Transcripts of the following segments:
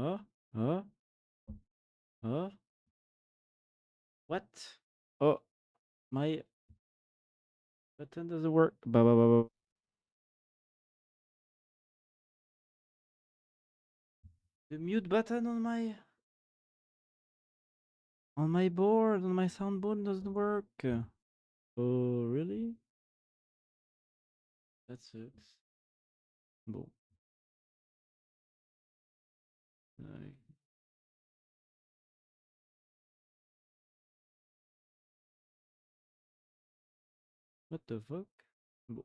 Huh? Huh? Huh? What? Oh, my button doesn't work. The mute button on my board, on my soundboard doesn't work. Oh, really? That sucks. Bon. Uh, what the fuck? Bon.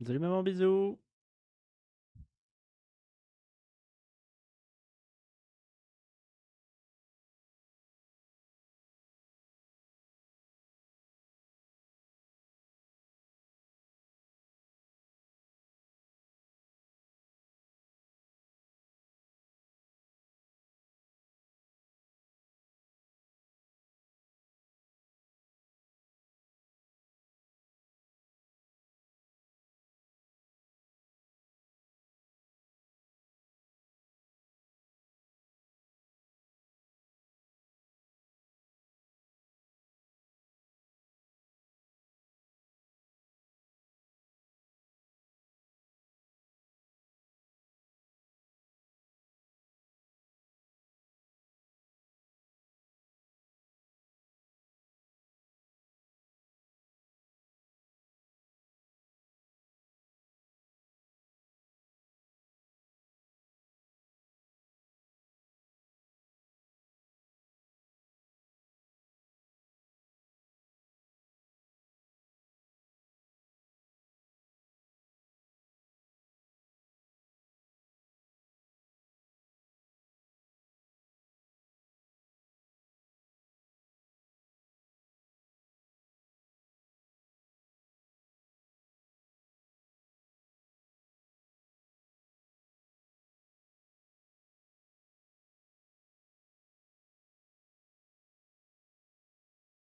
Salut maman, bisous.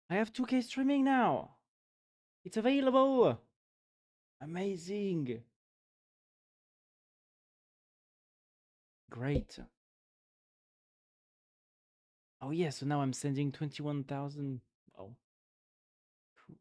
I have 2K streaming now. It's available. Amazing. Great. Oh yeah, so now I'm sending 21,000. Oh. Cool.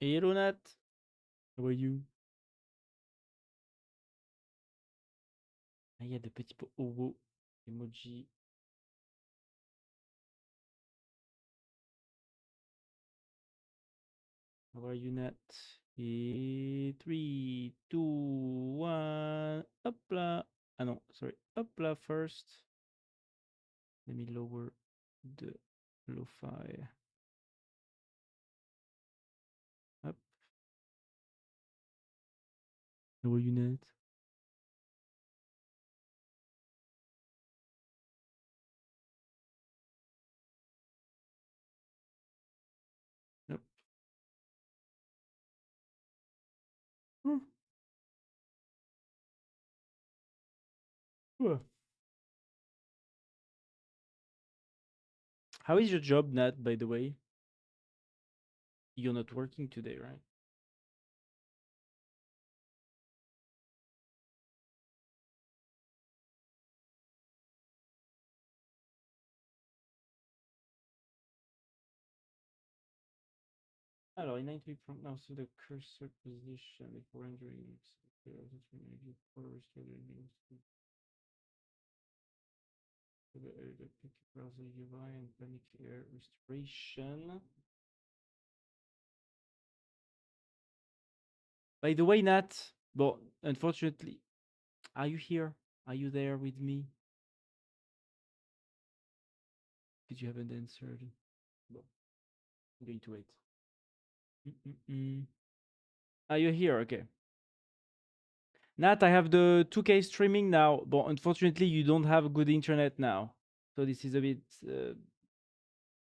Hey, Ronat. How are you? Ah, il y a des petits pots. Oh, oh. Emoji. How are you, Nat? Three, two, one. Hop là. Ah non, sorry. Hop là first. Let me lower the lo-fi. Hop. How are you, Nat? Yep. Hmm. Whoa. How is your job, Nat, by the way? You're not working today, right? Alors, in 93 from now, so the cursor position before rendering the browser UI and panic air restoration. By the way, Nat, but unfortunately, are you here? Are you there with me? Because you haven't answered. Well, I'm going to wait. Are you here? Okay. Nat, I have the 2K streaming now, but unfortunately, you don't have good internet now. So this is a bit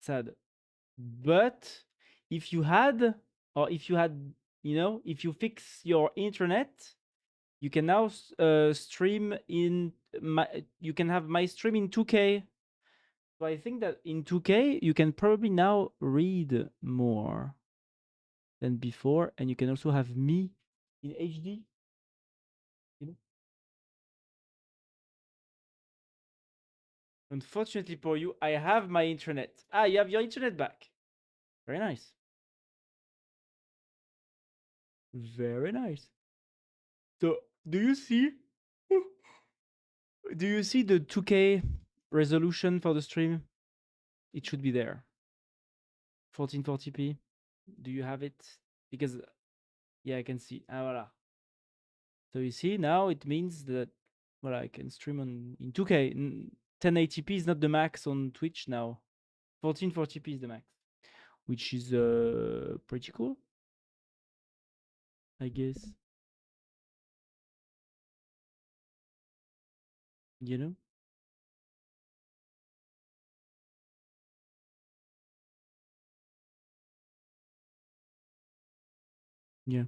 sad. But if you had, or if you had, if you fix your internet, you can now stream in you can have my stream in 2K. So I think that in 2K, you can probably now read more than before. And you can also have me in HD. You know? Unfortunately for you, I have my internet. Ah, you have your internet back. Very nice. Very nice. So, do you see? Do you see the 2K resolution for the stream? It should be there. 1440p. Do you have it? Because yeah, I can see. Ah, voila. So you see now it means that well, I can stream on in 2K. 1080p is not the max on Twitch now. 1440p is the max, which is pretty cool, I guess. You know? Yeah.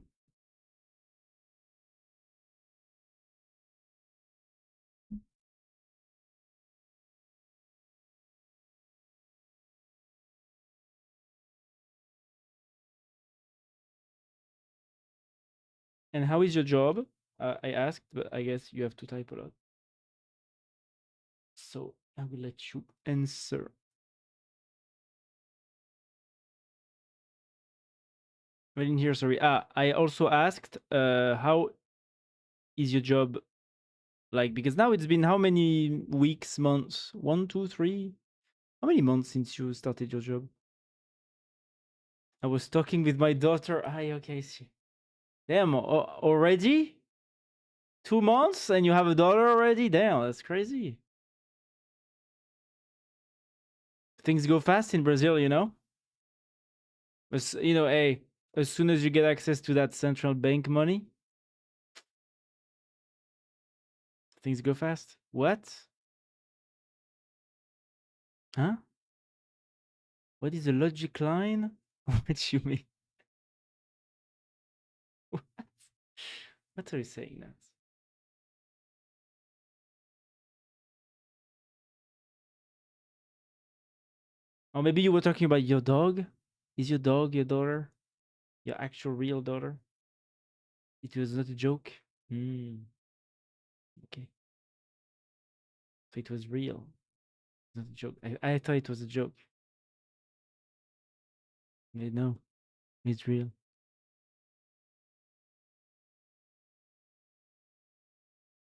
And how is your job? I asked, but I guess you have to type a lot. So I will let you answer. I didn't hear, sorry. I also asked, how is your job like? Because now it's been how many weeks, months? 1, 2, 3? How many months since you started your job? I was talking with my daughter. Okay, see. Damn, already? 2 months and you have a daughter already? Damn, that's crazy. Things go fast in Brazil, you know? Hey, as soon as you get access to that central bank money, things go fast. What? Huh? What is a logic line? What you mean? What? What are you saying, that? Or maybe you were talking about your dog? Is your dog your daughter? Your actual real daughter? It was not a joke? Hmm. Okay. So it was real. Not a joke. I thought it was a joke. No, it's real.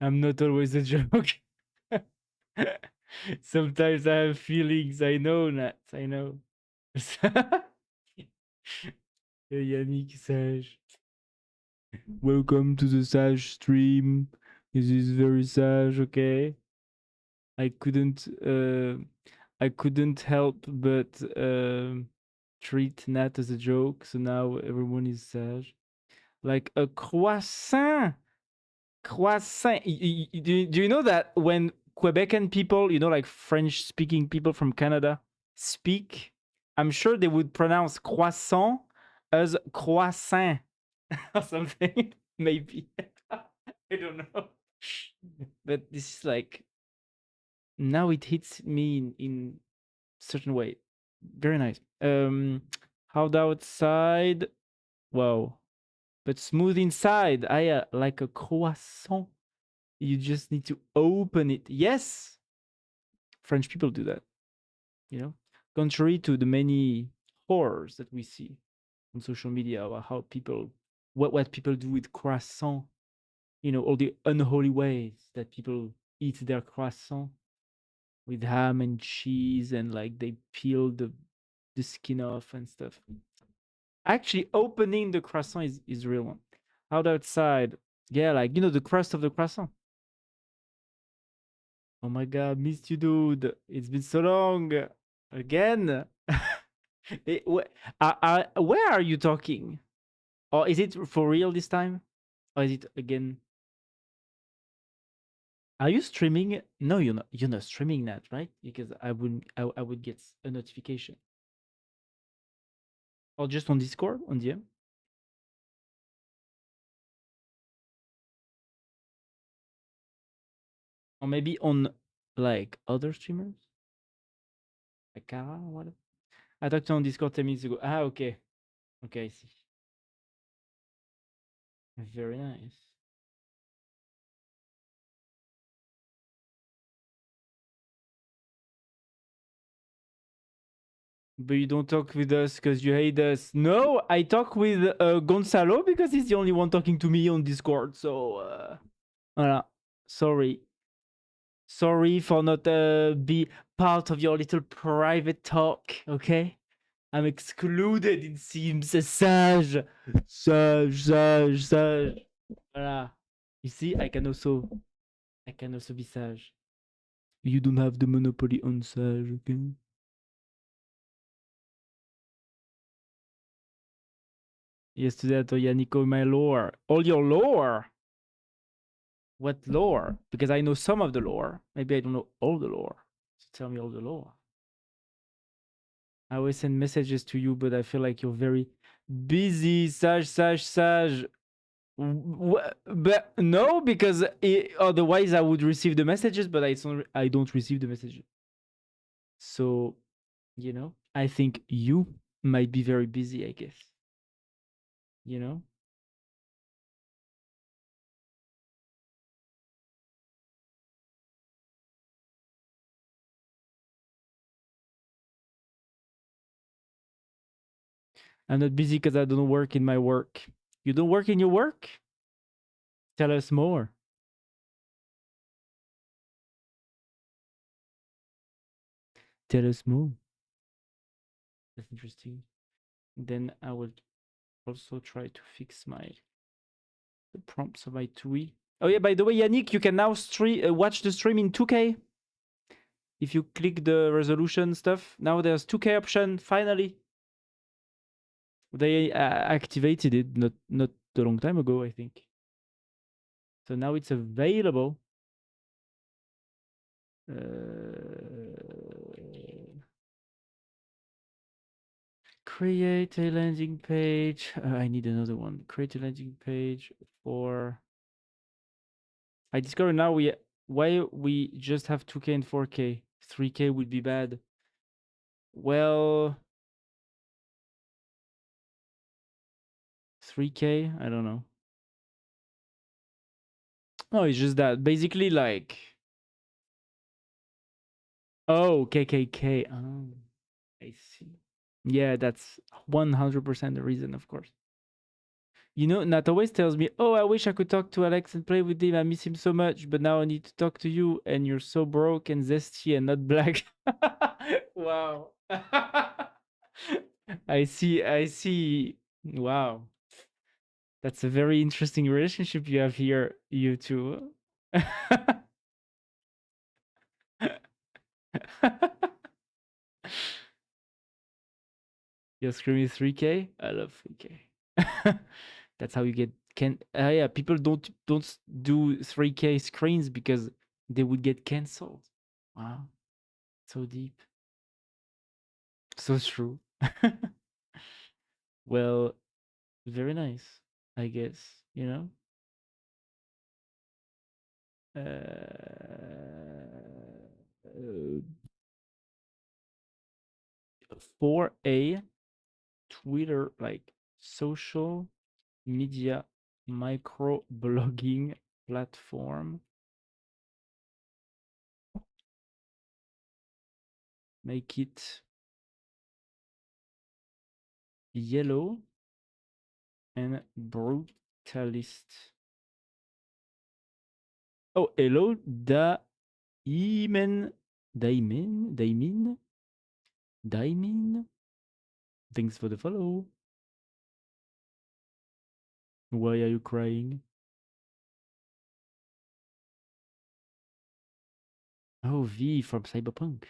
I'm not always a joke. Sometimes I have feelings. I know, Nat. I know. Yannick Sage. Welcome to the Sage stream. This is very Sage, okay? I couldn't help but treat Nat as a joke, so now everyone is Sage. Like a croissant. Croissant. Do you know that when Quebecan people, like French speaking people from Canada speak, I'm sure they would pronounce croissant as croissant or something. Maybe. I don't know. But this is like, now it hits me in certain way. Very nice. How'd outside? Wow. But smooth inside. I like a croissant. You just need to open it. Yes, French people do that. Contrary to the many horrors that we see on social media about how people, what people do with croissant. All the unholy ways that people eat their croissant with ham and cheese, and like they peel the skin off and stuff. Actually, opening the croissant is real one. Out outside, yeah, like the crust of the croissant. Oh my god, missed you, dude. It's been so long. Again. Where are you talking? Or is it for real this time? Or is it again? Are you streaming? No, you're not. You're not streaming that, right? Because I would get a notification. Or just on Discord, on DM? Or maybe on like other streamers? Like Kara or whatever? I talked to her on Discord 10 minutes ago. Ah, okay. Okay, I see. Very nice. But you don't talk with us because you hate us. No, I talk with Gonzalo because he's the only one talking to me on Discord. So, voilà. Sorry. Sorry for not be part of your little private talk, okay? I'm excluded, it seems. Sage. Sage, sage, sage. Voilà. You see, I can also be sage. You don't have the monopoly on sage, okay? Yesterday I told Yannico my lore. All your lore? What lore? Because I know some of the lore. Maybe I don't know all the lore. So tell me all the lore. I always send messages to you, but I feel like you're very busy. Sage. But no, because otherwise I would receive the messages, but I don't receive the messages. So, I think you might be very busy, I guess. You know? I'm not busy because I don't work in my work. You don't work in your work? Tell us more. Tell us more. That's interesting. Then I will also try to fix the prompts of my TUI. Oh yeah, by the way, Yannick, you can now watch the stream in 2K. If you click the resolution stuff, now there's 2K option finally. They activated it not a long time ago, I think. So now it's available. Create a landing page. I need another one. Create a landing page for. I discover now why we just have 2K and 4K. 3K would be bad. Well, 3K, I don't know. No, it's just that basically like. Oh, KKK. Oh, I see. Yeah, that's 100% the reason, of course. You know, Nat always tells me, "Oh, I wish I could talk to Alex and play with him. I miss him so much, but now I need to talk to you, and you're so broke and zesty and not black." Wow. I see. I see. Wow. That's a very interesting relationship you have here, you two. You're screaming 3K? I love 3K. That's how you get yeah, people don't do 3K screens because they would get cancelled. Wow. So deep. So true. Well, very nice, I guess, you know? Uh, 4A Twitter, like social media micro blogging platform. Make it yellow and brutalist. Oh, hello, Daimen. Daimin. Thanks for the follow. Why are you crying? Oh, V from Cyberpunk.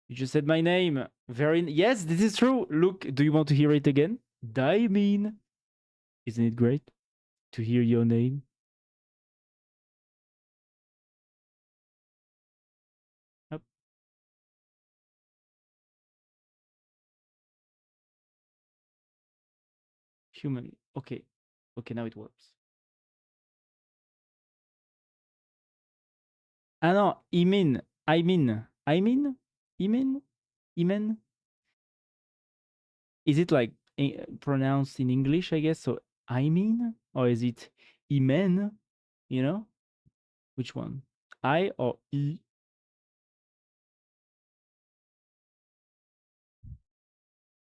You just said my name. Yes, this is true. Look, do you want to hear it again? Daimin. Isn't it great to hear your name? Up. Human. Okay. Okay, now it works. Ah no, Imin. Imen. Is it like pronounced in English, I guess? So or is it Imen? You know? Which one? I or E?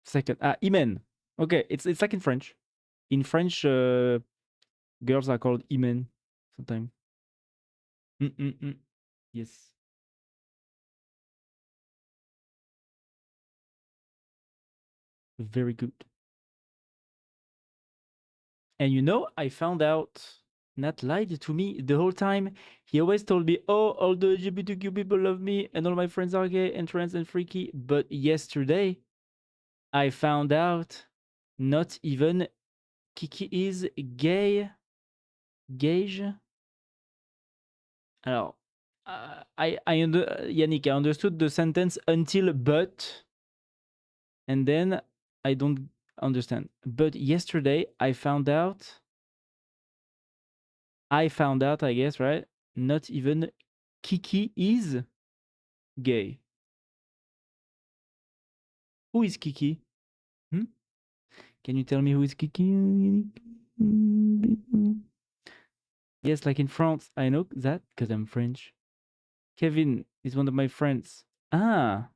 Second. Ah, Imen. Okay, it's like in French. In French, girls are called Imen sometimes. Mm-mm-mm. Yes. Very good. And you know, I found out Nat lied to me the whole time. He always told me, "Oh, all the LGBTQ people love me, and all my friends are gay and trans and freaky." But yesterday, I found out not even Kiki is gay. Gage. Alors, Yannick, I understood the sentence until but, and then I don't understand. But yesterday, I guess, right? Not even Kiki is gay. Who is Kiki? Hmm? Can you tell me who is Kiki? Yes, like in France. I know that because I'm French. Kevin is one of my friends. Ah,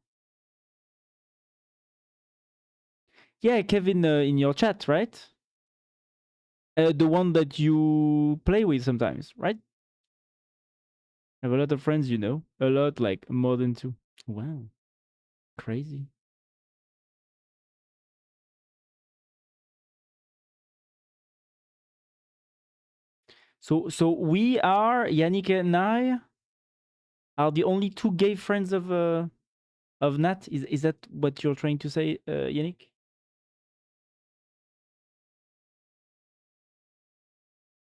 yeah, Kevin in your chat, right? The one that you play with sometimes, right? I have a lot of friends, you know. A lot, like more than two. Wow, crazy. So we are Yannick and I are the only two gay friends of Nat. Is that what you're trying to say, Yannick?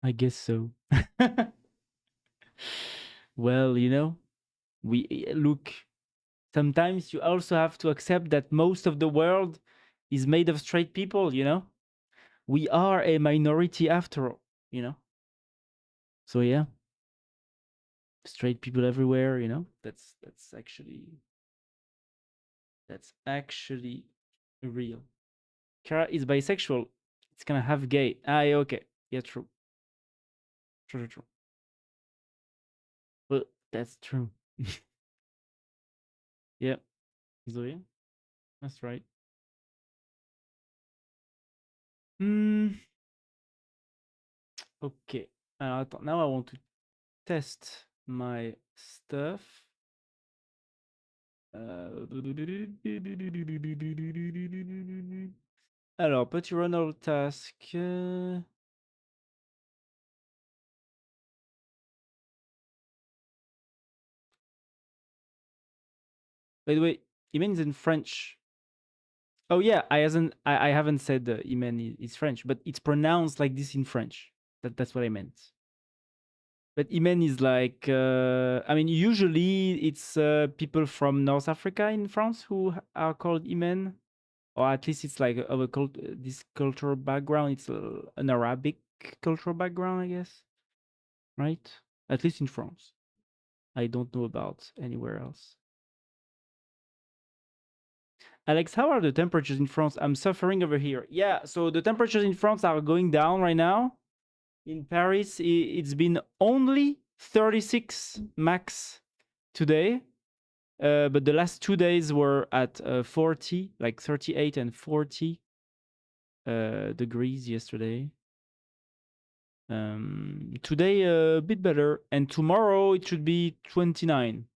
I guess so. Well, you know, we look. Sometimes you also have to accept that most of the world is made of straight people. You know, we are a minority after all. You know, so yeah, straight people everywhere. You know, that's actually real. Kara is bisexual. It's gonna have gay. Ah, yeah, okay. Yeah, true. True. Well, that's true. Yeah, Zoe. That's right. Hmm. Okay. Now I want to test my stuff. Alors, petit runner task. By the way, Imen is in French. Oh yeah, I haven't said Imen is French, but it's pronounced like this in French. That's what I meant. But Imen is like, I mean, usually it's people from North Africa in France who are called Imen, or at least it's like of a this cultural background. It's an Arabic cultural background, I guess, right? At least in France. I don't know about anywhere else. Alex, how are the temperatures in France? I'm suffering over here. Yeah, so the temperatures in France are going down right now. In Paris, it's been only 36 max today. But the last 2 days were at 40, like 38 and 40 degrees yesterday. Today a bit better, and tomorrow it should be 29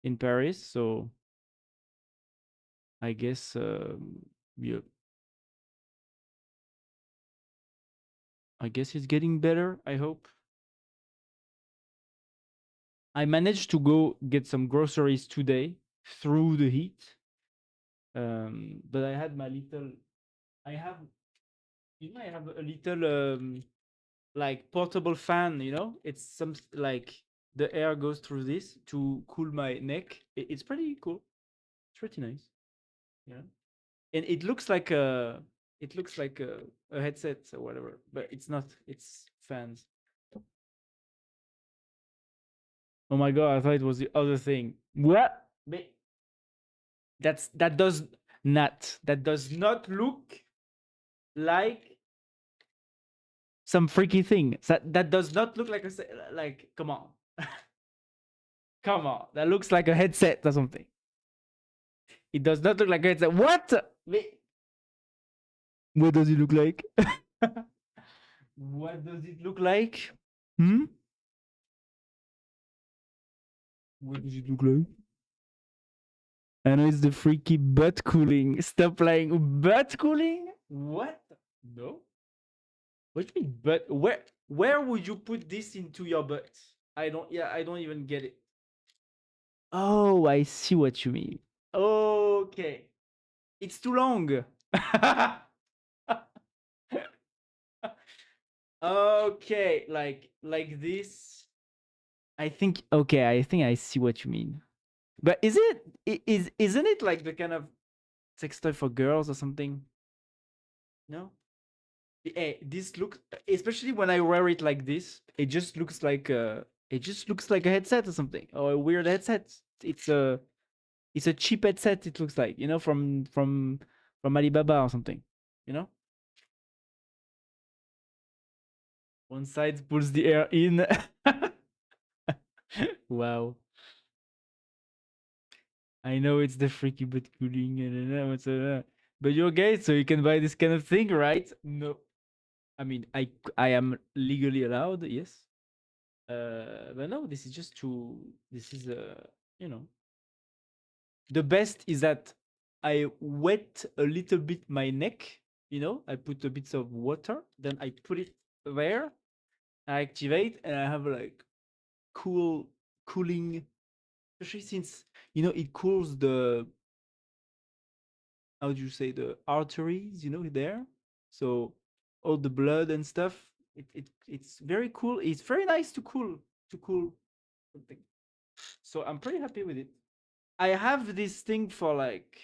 in Paris. So I guess yeah, I guess it's getting better. I hope. I managed to go get some groceries today through the heat. But I had my little. I have, I have a little like portable fan. It's some like the air goes through this to cool my neck. It's pretty cool. It's pretty nice. Yeah, and it looks like a headset or whatever, but it's not. It's fans. Oh my god! I thought it was the other thing. What? That does not look like some freaky thing. That does not look like like. Come on, come on. That looks like a headset or something. It does not look like a headset. What? What does it look like? What does it look like? Hmm. What does it look like? I know it's the freaky butt cooling. Stop playing butt cooling. What? No. What do you mean butt? Where would you put this into your butt? I don't. Yeah, I don't even get it. Oh, I see what you mean. Okay. It's too long. Okay, like this. I think I see what you mean. But isn't it like the kind of sex toy for girls or something? No? This looks, especially when I wear it like this, it just looks like a headset or something, or a weird headset. It's a it's a cheap headset. It looks like, from Alibaba or something. You know, one side pulls the air in. Wow, I know it's the freaky but cooling, but you're gay, so you can buy this kind of thing, right? No, I mean, I am legally allowed, yes. But no, this is just to this is you know the best is that I wet a little bit my neck. I put a bit of water, then I put it there, I activate, and I have like cooling, especially since it cools the, how do you say, the arteries, there. So all the blood and stuff. It's very cool. It's very nice to cool something. So I'm pretty happy with it. I have this thing for like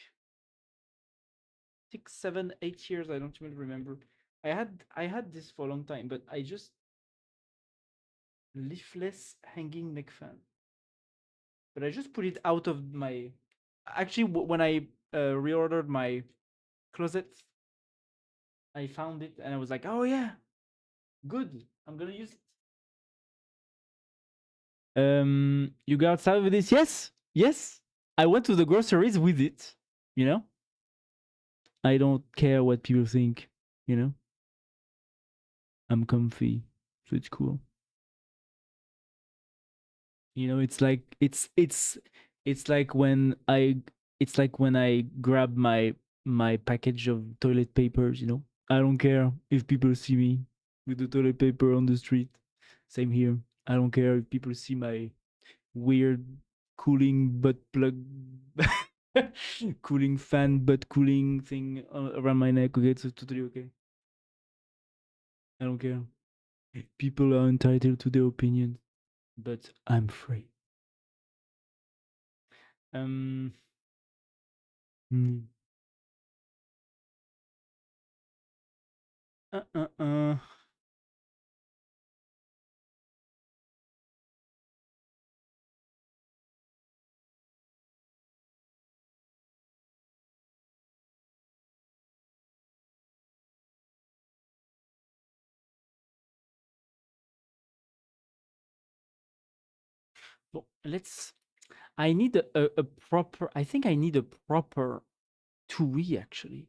6, 7, 8 years. I don't really remember. I had this for a long time, but I just leafless hanging neck fan. But I just put it out of my. Actually, when I reordered my closet, I found it and I was like, oh yeah, good. I'm gonna use it. You go outside with this? Yes, yes. I went to the groceries with it. You know. I don't care what people think, you know? I'm comfy, so it's cool. You know, it's like when I grab my package of toilet papers, you know? I don't care if people see me with the toilet paper on the street. Same here. I don't care if people see my weird cooling butt plug cooling fan butt cooling thing around my neck. Okay, it's totally okay. I don't care. People are entitled to their opinions, but I'm free. Um. hmm. Uh. Uh. Uh. Well, let's. I need a proper. I think I need a proper TUI actually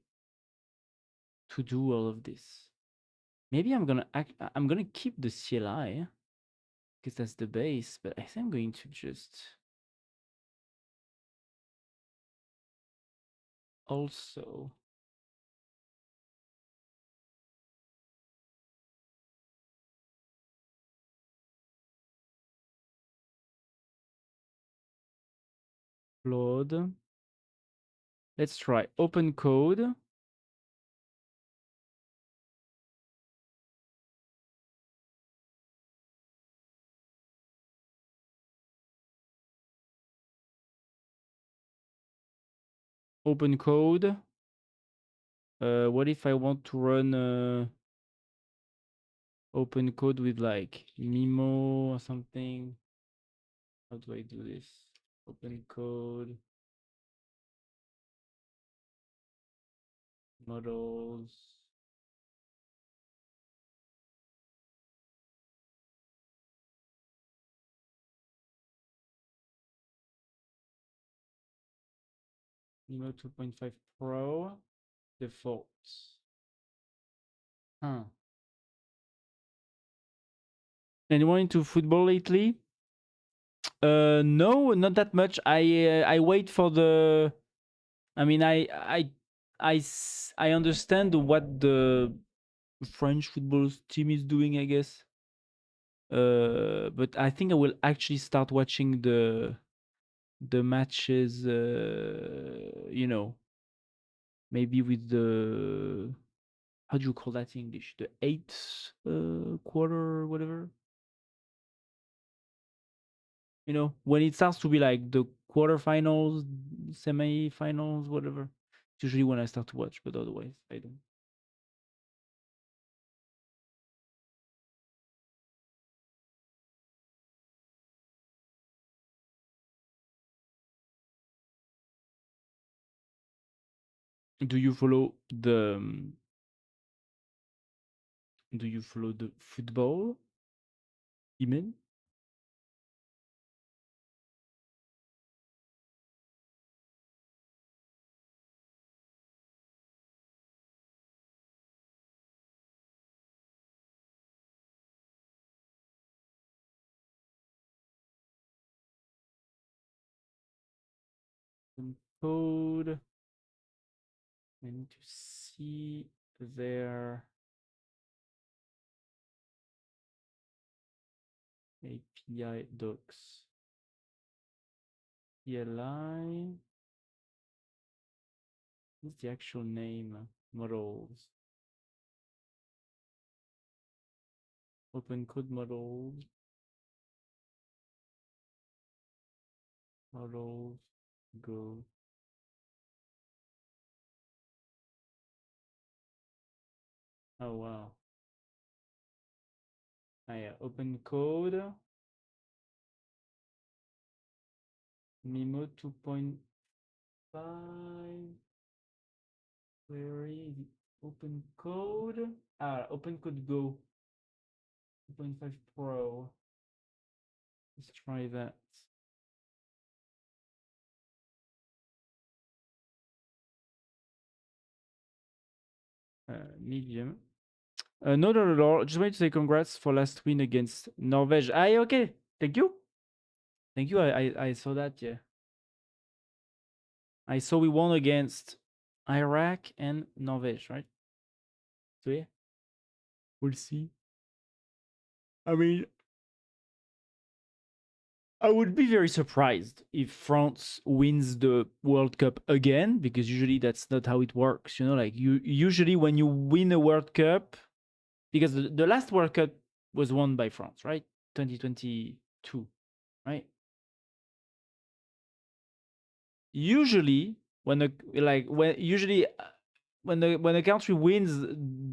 to do all of this. Maybe I'm gonna keep the CLI because that's the base, but I think I'm going to just also load. Let's try open code. Open code. What if I want to run open code with like Mimo or something? How do I do this? Open code models. Mimo 2.5 Pro default. Huh. Anyone into football lately? No, not that much. I wait for the. I mean, I understand what the French football team is doing, I guess. But I think I will actually start watching the matches. You know, maybe with the how do you call that in English? The eighth quarter or whatever. You know, when it starts to be like the quarterfinals, semi-finals, whatever. It's usually when I start to watch, but otherwise I don't. Do you follow the do you follow the football email? Code. I need to see their API docs. CLI. What's the actual name? Models. Open code models. Models. Go. Oh wow. Ah yeah. Open code. Mimo 2.5. Where is it? Open code? Ah, open code Go 2.5 Pro. Let's try that. Medium. No, not at all. Just wanted to say congrats for last win against Norvège. Ah, okay. Thank you. Thank you. I saw that. Yeah. I saw we won against Iraq and Norvège, right? So yeah, we'll see. I mean, I would be very surprised if France wins the World Cup again, because usually that's not how it works. You know, like you usually when you win a World Cup, because the last World Cup was won by France, right? 2022, right? Usually when a like when usually when a country wins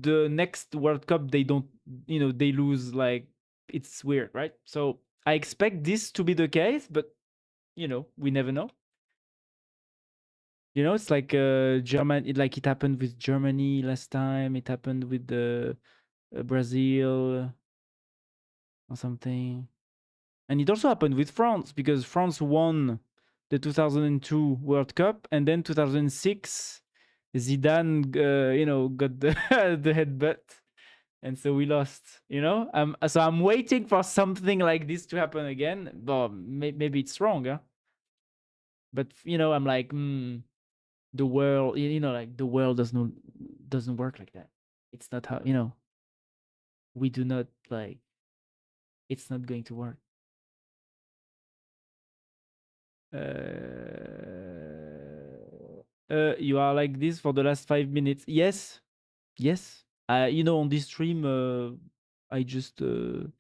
the next World Cup, they don't, they lose. Like, it's weird, right? So I expect this to be the case, but we never know. It's like German. It happened with Germany last time. It happened with the Brazil or something, and it also happened with France, because France won the 2002 World Cup, and then 2006 Zidane, got the the headbutt, and so we lost. So I'm waiting for something like this to happen again. But maybe it's wrong, huh? But I'm like, the world, like the world doesn't work like that. It's not how, we do not, like, it's not going to work. You are like this for the last 5 minutes. Yes, yes. On this stream, I just look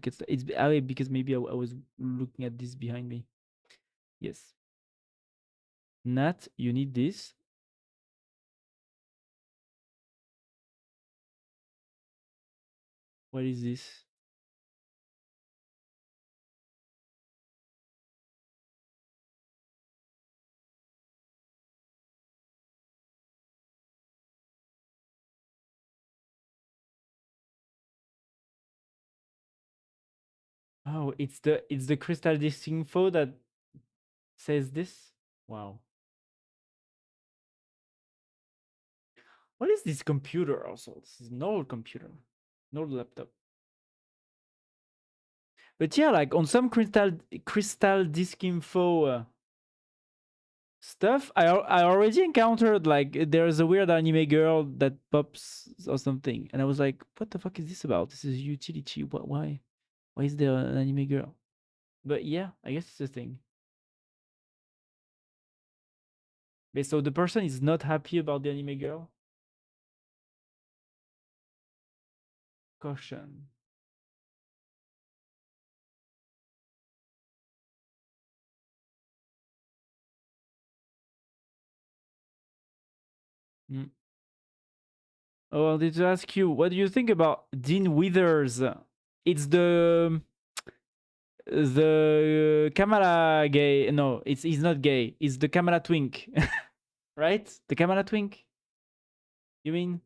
at it's because maybe I was looking at this behind me. Yes. Nat, you need this. What is this? Oh, it's the Crystal Disc info that says this. Wow. What is this computer also? This is an old computer, an old laptop. But yeah, like on some Crystal Disc info stuff, I already encountered, like, there's a weird anime girl that pops or something, and I was like, what the fuck is this about? This is utility. What? Why is there an anime girl? But yeah, I guess it's a thing. But so the person is not happy about the anime girl. Caution. Mm. Oh, I wanted to ask you, what do you think about Dean Withers? It's the Kamala gay. No, he's not gay. It's the Kamala twink, right? The Kamala twink. You mean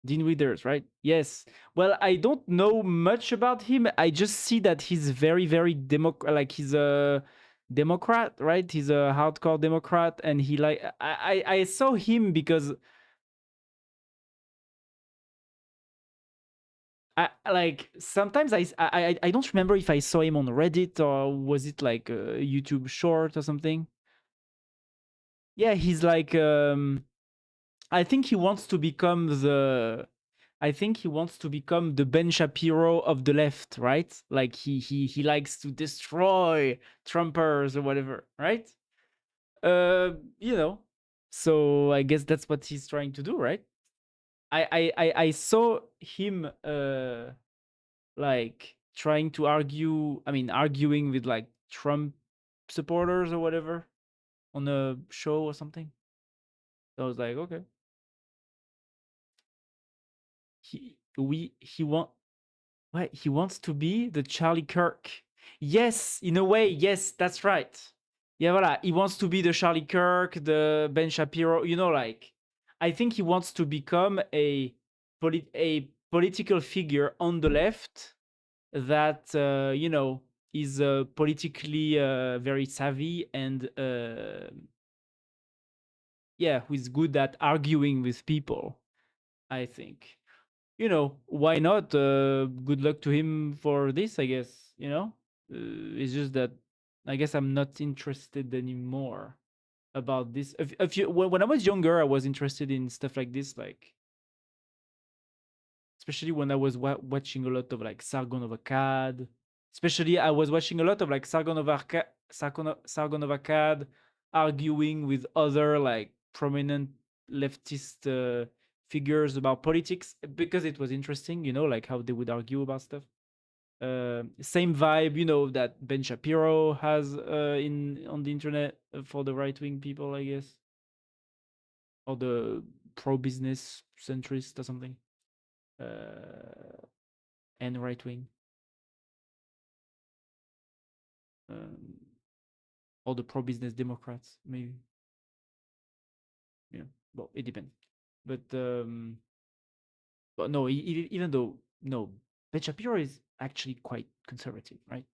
Dean Withers, right? Yes. Well, I don't know much about him. I just see that he's very, very like he's a Democrat, right? He's a hardcore Democrat, and he like I saw him because like sometimes I don't remember if I saw him on Reddit or was it like a YouTube short or something. Yeah, he's like I think he wants to become the Ben Shapiro of the left, right? Like he likes to destroy Trumpers or whatever, right? Uh, you know. So I guess that's what he's trying to do, right? I saw him like trying to arguing with like Trump supporters or whatever on a show or something. So I was like, okay. He want What, he wants to be the Charlie Kirk. Yes, in a way, yes, that's right. Yeah, voila. He wants to be the Charlie Kirk, the Ben Shapiro, like I think he wants to become a political figure on the left that is politically very savvy and yeah, who is good at arguing with people. I think. Why not? Good luck to him for this, I guess. It's just that I guess I'm not interested anymore about this. If you, when I was younger, I was interested in stuff like this, like especially when I was watching a lot of like Sargon of Akkad. Especially, I was watching a lot of like Sargon of Akkad arguing with other like prominent leftist figures about politics because it was interesting, like how they would argue about stuff. Same vibe, that Ben Shapiro has in on the internet for the right wing people, I guess, or the pro business centrist or something. And right wing, um, or the pro business Democrats, maybe. Yeah, well, it depends. But no, even though no, Ben Shapiro is actually quite conservative, right?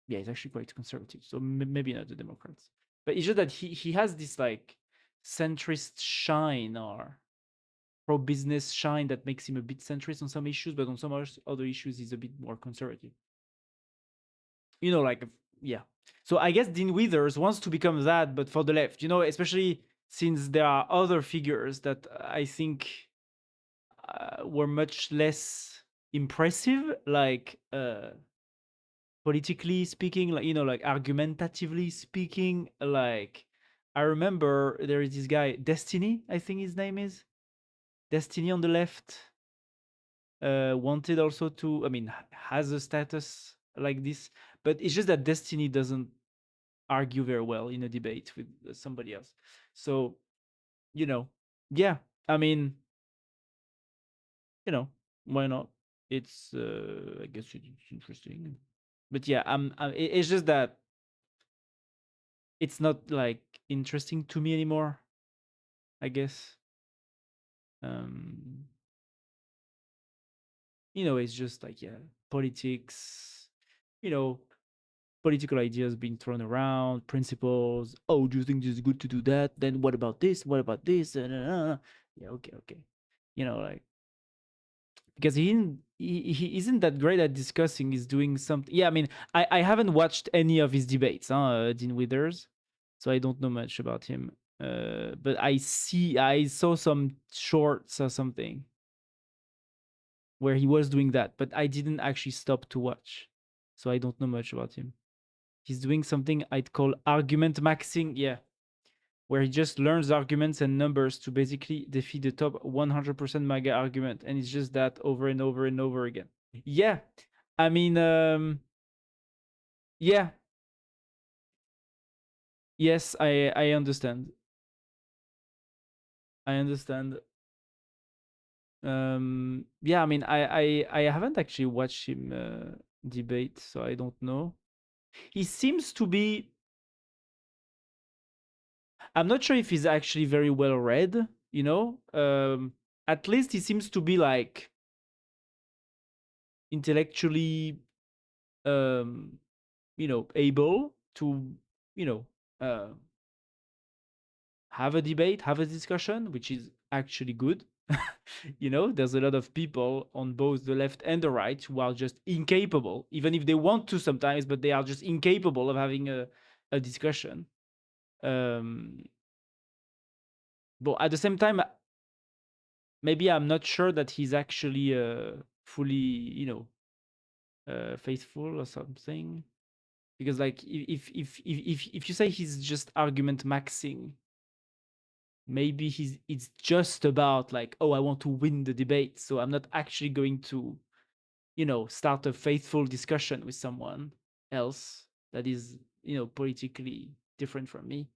Yeah, he's actually quite conservative, so maybe not the Democrats. But it's just that he has this like centrist shine or pro business shine that makes him a bit centrist on some issues, but on some other issues he's a bit more conservative. Like yeah. So I guess Dean Withers wants to become that, but for the left, especially since there are other figures that I think were much less impressive, like politically speaking, like like argumentatively speaking, like I remember there is this guy Destiny, I think his name is Destiny on the left, wanted also to, I mean, has a status like this, but it's just that Destiny doesn't argue very well in a debate with somebody else. So, yeah, I mean, why not? It's, I guess it's interesting. But yeah, it's just that it's not like interesting to me anymore, I guess. Um, it's just like, yeah, politics, you know, political ideas being thrown around, principles. Oh, do you think this is good to do that? Then what about this? What about this? Yeah, okay, okay. Like because he isn't that great at discussing. He's doing something. Yeah, I mean, I haven't watched any of his debates, Dean Withers, so I don't know much about him. But I saw some shorts or something where he was doing that, but I didn't actually stop to watch, so I don't know much about him. He's doing something I'd call argument maxing, yeah, where he just learns arguments and numbers to basically defeat the top 100% MAGA argument, and it's just that over and over and over again. Yeah, I mean, yeah, yes, I understand. I understand. Yeah, I mean, I haven't actually watched him debate, so I don't know. He seems to be. I'm not sure if he's actually very well read. At least he seems to be like intellectually, um, able to, you know, uh, have a debate, have a discussion, which is actually good. There's a lot of people on both the left and the right who are just incapable, even if they want to sometimes, but they are just incapable of having a discussion. But at the same time, maybe I'm not sure that he's actually fully, faithful or something. Because like if you say he's just argument maxing, maybe it's just about like, oh, I want to win the debate, so I'm not actually going to start a faithful discussion with someone else that is politically different from me.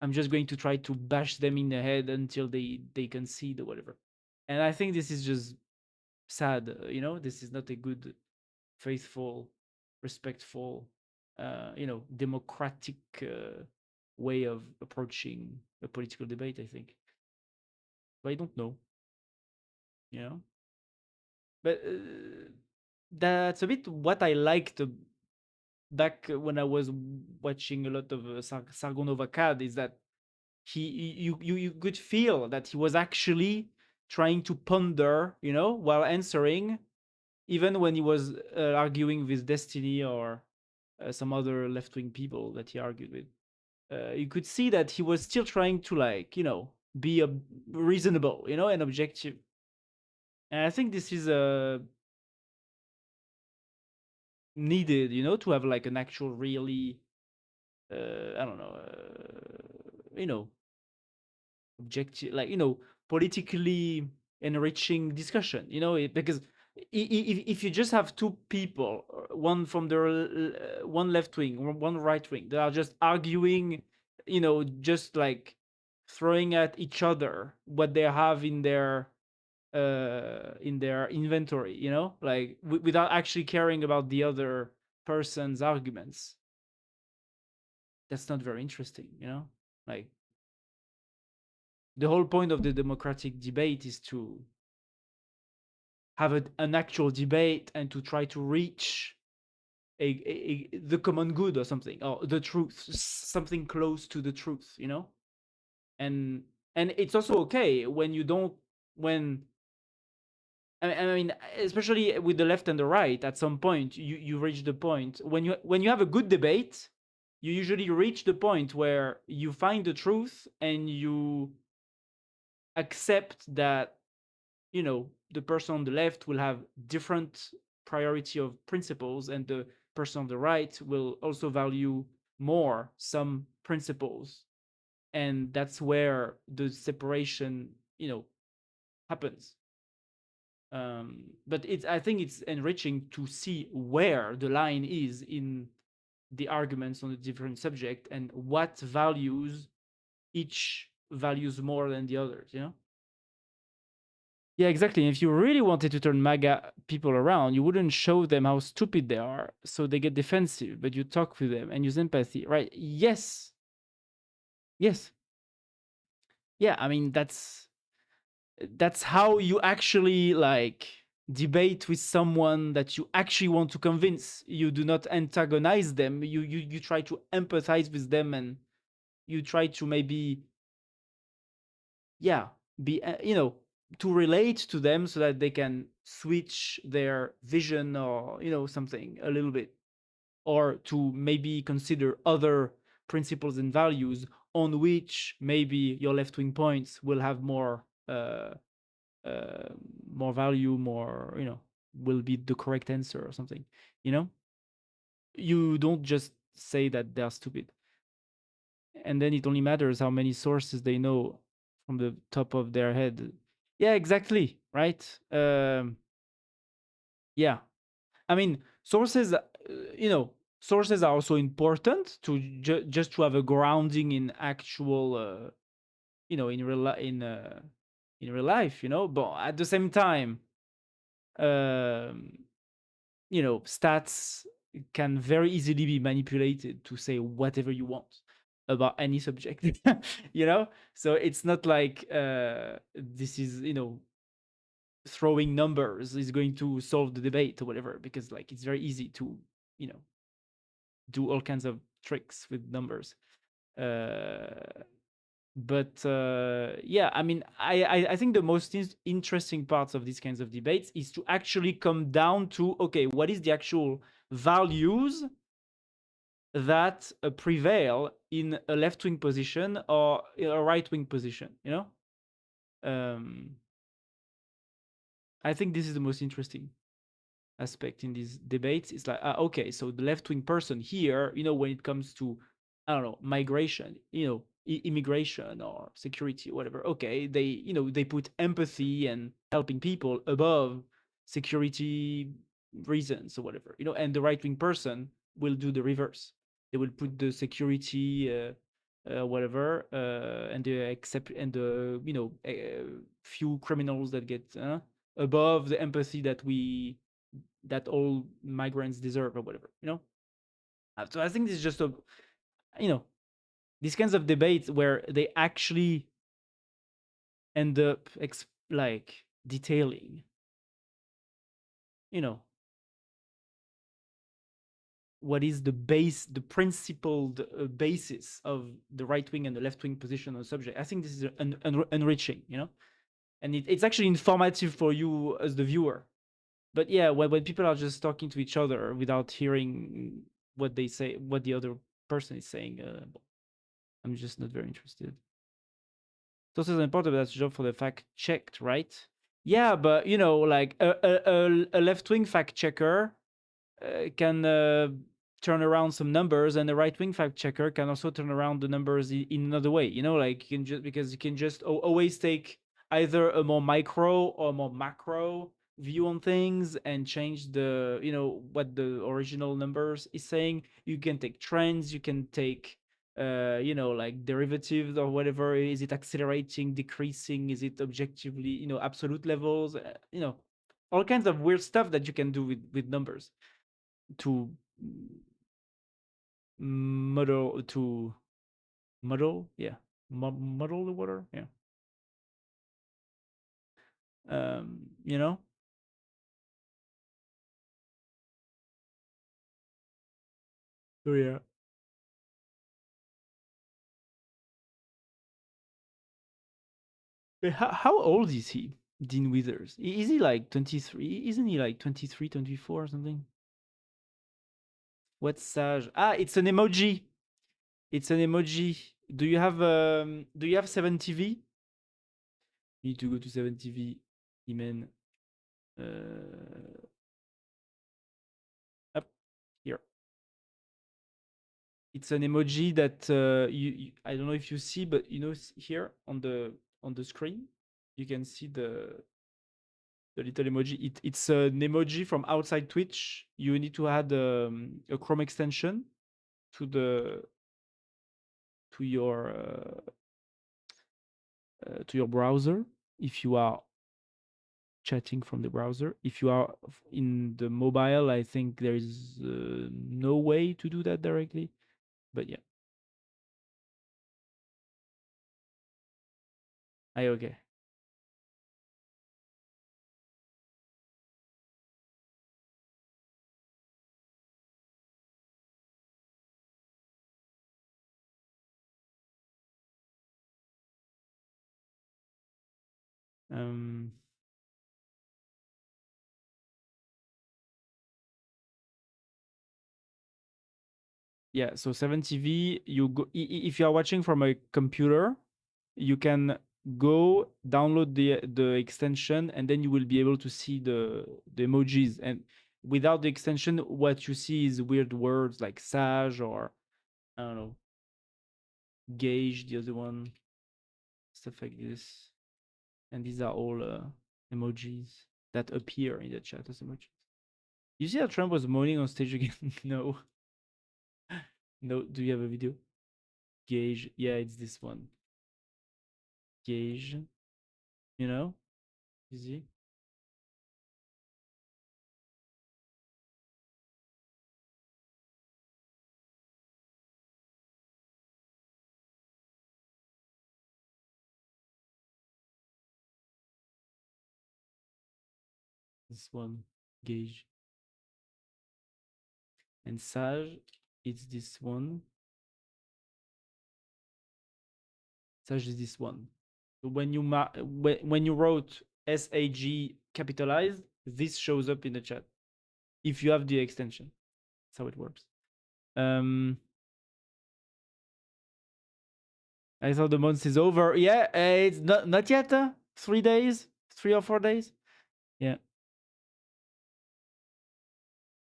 I'm just going to try to bash them in the head until they concede or whatever. And I think this is just sad. This is not a good, faithful, respectful, democratic way of approaching a political debate, I think. But I don't know, you know. But that's a bit what I liked back when I was watching a lot of Sargon of Akkad, is that you could feel that he was actually trying to ponder, while answering, even when he was arguing with Destiny or some other left-wing people that he argued with. You could see that he was still trying to, like, be reasonable, and objective. And I think this is needed, to have like an actual really, I don't know, objective, like, politically enriching discussion, because if you just have two people, one from the one left wing, one right wing, that are just arguing, just like throwing at each other what they have in their inventory, like without actually caring about the other person's arguments, that's not very interesting, like the whole point of the democratic debate is to have an actual debate and to try to reach the common good or something, or the truth, something close to the truth, and it's also okay when you don't, when I mean, especially with the left and the right, at some point you reach the point when you have a good debate, you usually reach the point where you find the truth and you accept that, the person on the left will have different priority of principles, and the person on the right will also value more some principles, and that's where the separation, happens. But I think it's enriching to see where the line is in the arguments on a different subject and what values each values more than the others, Yeah, exactly. If you really wanted to turn MAGA people around, you wouldn't show them how stupid they are, so they get defensive, but you talk with them and use empathy, right? Yes. Yes. Yeah, I mean, that's how you actually, like, debate with someone that you actually want to convince. You do not antagonize them. You try to empathize with them, and you try to maybe, yeah, be to relate to them so that they can switch their vision, or something a little bit, or to maybe consider other principles and values on which maybe your left-wing points will have uh, more value, more, will be the correct answer or something, you don't just say that they're stupid, and then it only matters how many sources they know from the top of their head. Yeah, exactly, right. Yeah, I mean, sources, sources are also important to just to have a grounding in actual, in in real life, but at the same time, um stats can very easily be manipulated to say whatever you want about any subject, so it's not like this is, throwing numbers is going to solve the debate or whatever, because, like, it's very easy to, you know do all kinds of tricks with numbers. uh but yeah, I mean, I think the most interesting parts of these kinds of debates is to actually come down to, okay, what is the actual values that prevail in a left-wing position or a right-wing position, um I think this is the most interesting aspect in these debates. It's like, okay, so the left-wing person here, when it comes to, I don't know, migration, immigration or security or whatever, okay, they put empathy and helping people above security reasons or whatever, and the right-wing person will do the reverse. They will put the security, whatever, and the accept, and the, few criminals that get above the empathy that all migrants deserve or whatever, so I think this is just a, you know these kinds of debates where they actually end up like detailing, you know what is the principled basis of the right wing and the left wing position on the subject. I think this is enriching, and it's actually informative for you as the viewer. But yeah, when people are just talking to each other without hearing what they say, what the other person is saying, I'm just not very interested. It's also important that's a job for the fact checked, right? Yeah, but you know, like a left wing fact checker can turn around some numbers, and the right wing fact checker can also turn around the numbers in another way. You know, like you can just because you can just always take either a more micro or more macro view on things and change the what the original numbers is saying. You can take trends, you can take like derivatives or whatever. Is it accelerating, decreasing? Is it objectively absolute levels? All kinds of weird stuff that you can do with numbers to muddle to muddle yeah muddle the water, yeah. You know. Oh yeah. How old is he, Dean Withers? Is he like 23? Isn't he like 23, 24 or something? What's Sage? It's an emoji. It's an emoji. Do you have 7TV? You need to go to 7TV, Iman. Up here. It's an emoji that I don't know if you see, but here on the screen, you can see the little emoji. It's an emoji from outside Twitch. You need to add a Chrome extension to the to your browser if you are chatting from the browser. If you are in the mobile, I think there is no way to do that directly. But yeah, I okay. Um, Yeah, so 7TV, you go if you are watching from a computer, you can go download the extension, and then you will be able to see the emojis. And without the extension, what you see is weird words like Sage or I don't know, Gauge, the other one, stuff like this. And these are all emojis that appear in the chat as emojis. You see that Trump was moaning on stage again? No. No, do you have a video? Gauge. Yeah, it's this one. Gauge. You know? Easy. This one. Gauge. And Sage, it's this one. Sage is this one. So when you when you wrote SAG capitalized, this shows up in the chat. If you have the extension. That's how it works. I thought the month is over. Yeah, it's not yet. 3 days, 3 or 4 days. Yeah.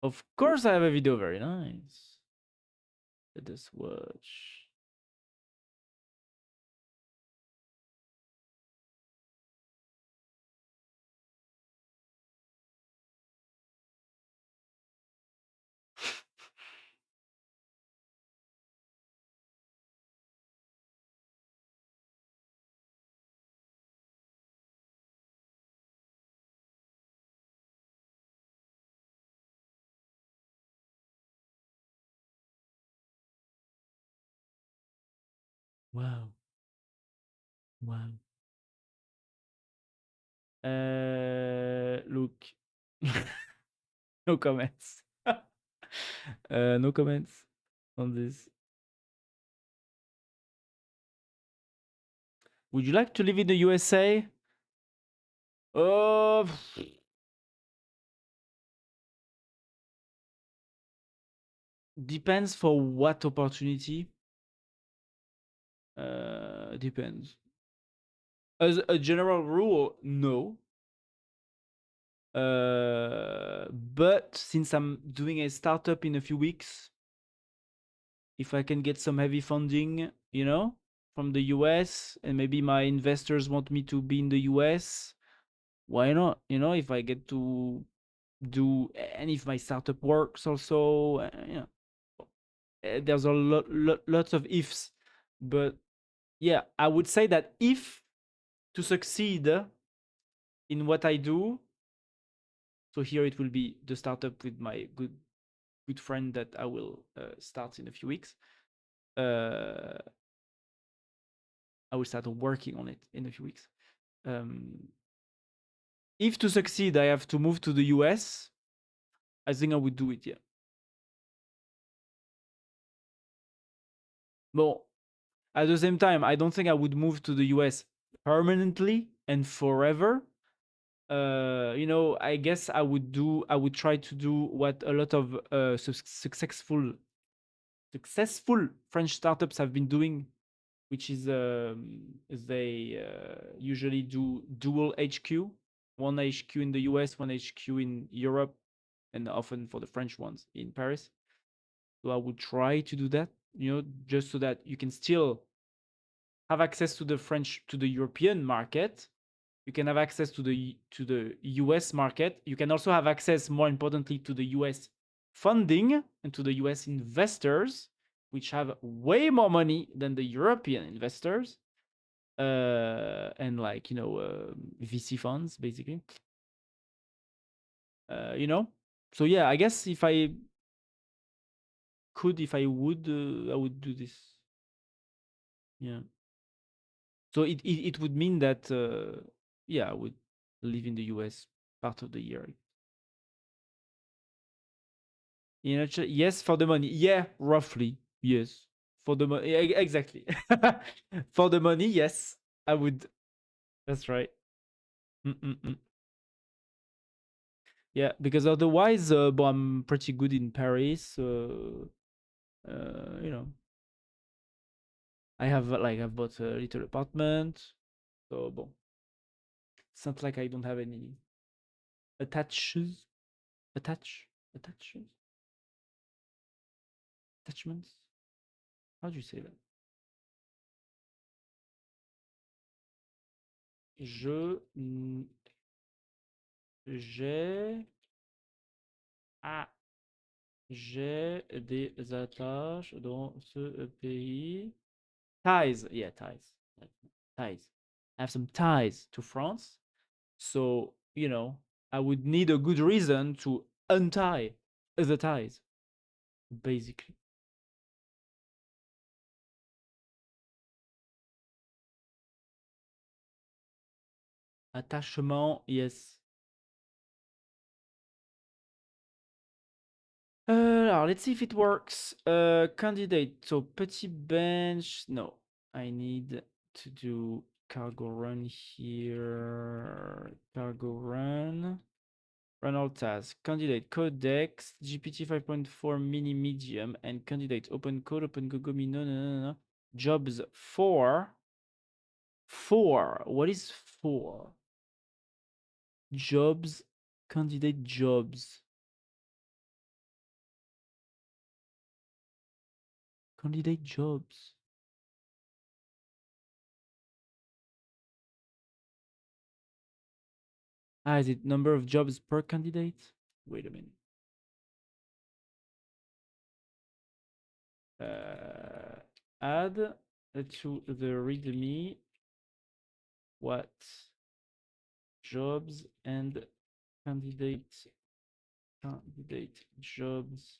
Of course, I have a video. Very nice. Let us watch. Wow. Wow. Look. No comments. No comments on this. Would you like to live in the USA? Uh, depends for what opportunity. Depends. As a general rule, no. But since I'm doing a startup in a few weeks, if I can get some heavy funding, from the US, and maybe my investors want me to be in the US, why not? If I get to do, and if my startup works also, there's a lots of ifs. But yeah, I would say that if to succeed in what I do, so here it will be the startup with my good friend that I will start in a few weeks. I will start working on it in a few weeks. If to succeed, I have to move to the US, I think I would do it. Yeah. Well, at the same time, I don't think I would move to the US permanently and forever. I guess I would try to do what a lot of successful French startups have been doing, which is they usually do dual HQ, one HQ in the US, one HQ in Europe, and often for the French ones in Paris. So I would try to do that, just so that you can still have access to the European market. You can have access to the US market. You can also have access, more importantly, to the US funding and to the US investors, which have way more money than the European investors, and VC funds, basically. You know. So yeah, I guess if I would, I would do this. Yeah. So it would mean that yeah, I would live in the US part of the year. Yes, for the money. Yeah, roughly. Yes. For the money. Exactly. For the money, yes, I would. That's right. Mm-mm-mm. Yeah, because otherwise, but I'm pretty good in Paris. You know, I've bought a little apartment. So, bon, it's not like I don't have any attaches, attach, attaches, attachments. How do you say that? J'ai, ah, j'ai des attaches dans ce pays. Ties, yeah, ties. Ties. I have some ties to France. So, I would need a good reason to untie the ties, basically. Attachement, yes. Let's see if it works. Candidate. So, petit bench. No, I need to do cargo run here. Cargo run. Run all tasks. Candidate codex, GPT 5.4 mini medium, and candidate open code, open Gogomi. No. Jobs 4. 4. What is 4? Jobs. Candidate jobs. Candidate jobs. Is it number of jobs per candidate? Wait a minute. Add to the README what jobs and candidate jobs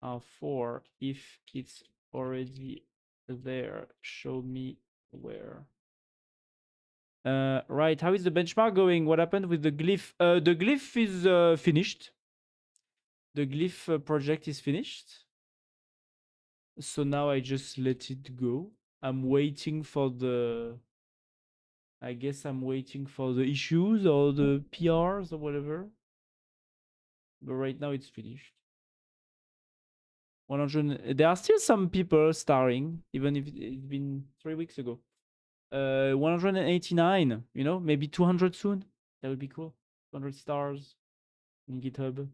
are for. If it's already there, show me where. Right, how is the benchmark going? What happened with the glyph? The glyph is finished. The glyph project is finished. So now I just let it go. I'm waiting for the I guess I'm waiting for the issues or the PRs or whatever. But right now it's finished. 100. There are still some people starring, even if it's been 3 weeks ago. 189. You know, maybe 200 soon. That would be cool. 200 stars in GitHub.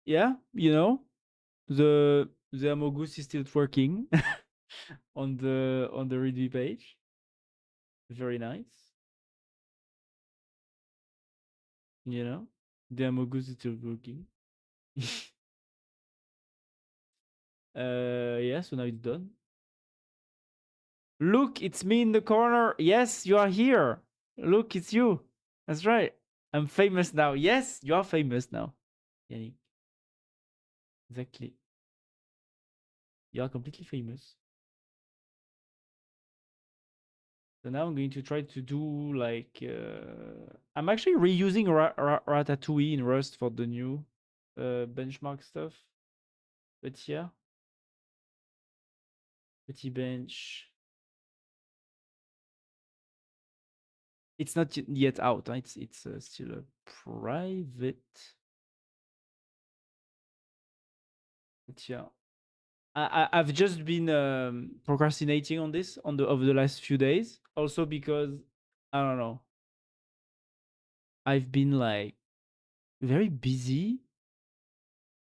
Yeah, you know, the Amogus is still working on the README page. Very nice. You know, the Amogus is still working. Yeah, so now it's done. Look, it's me in the corner. Yes, you are here. Look, it's you. That's right. I'm famous now. Yes, you are famous now. Yannick. Exactly. You are completely famous. So now I'm going to try to do like I'm actually reusing Ratatouille in Rust for the new benchmark stuff. But yeah, petit bench. It's not yet out. Huh? It's still a private. But yeah, I've just been procrastinating on this over the last few days. Also because I don't know. I've been like very busy,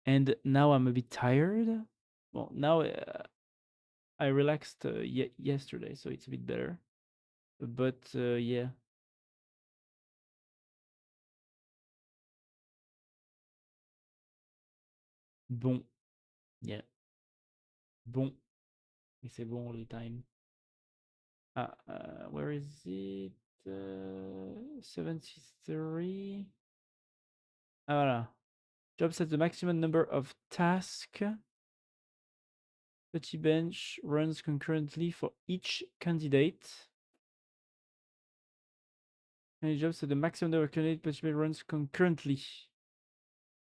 and now I'm a bit tired. Well, now I relaxed yesterday, so it's a bit better. But yeah, bon, yeah, bon, et c'est bon all the time. Where is it? 73. Ah, voilà. Job sets the maximum number of tasks. Petit bench runs concurrently for each candidate. And job set the maximum number of candidates petit bench runs concurrently.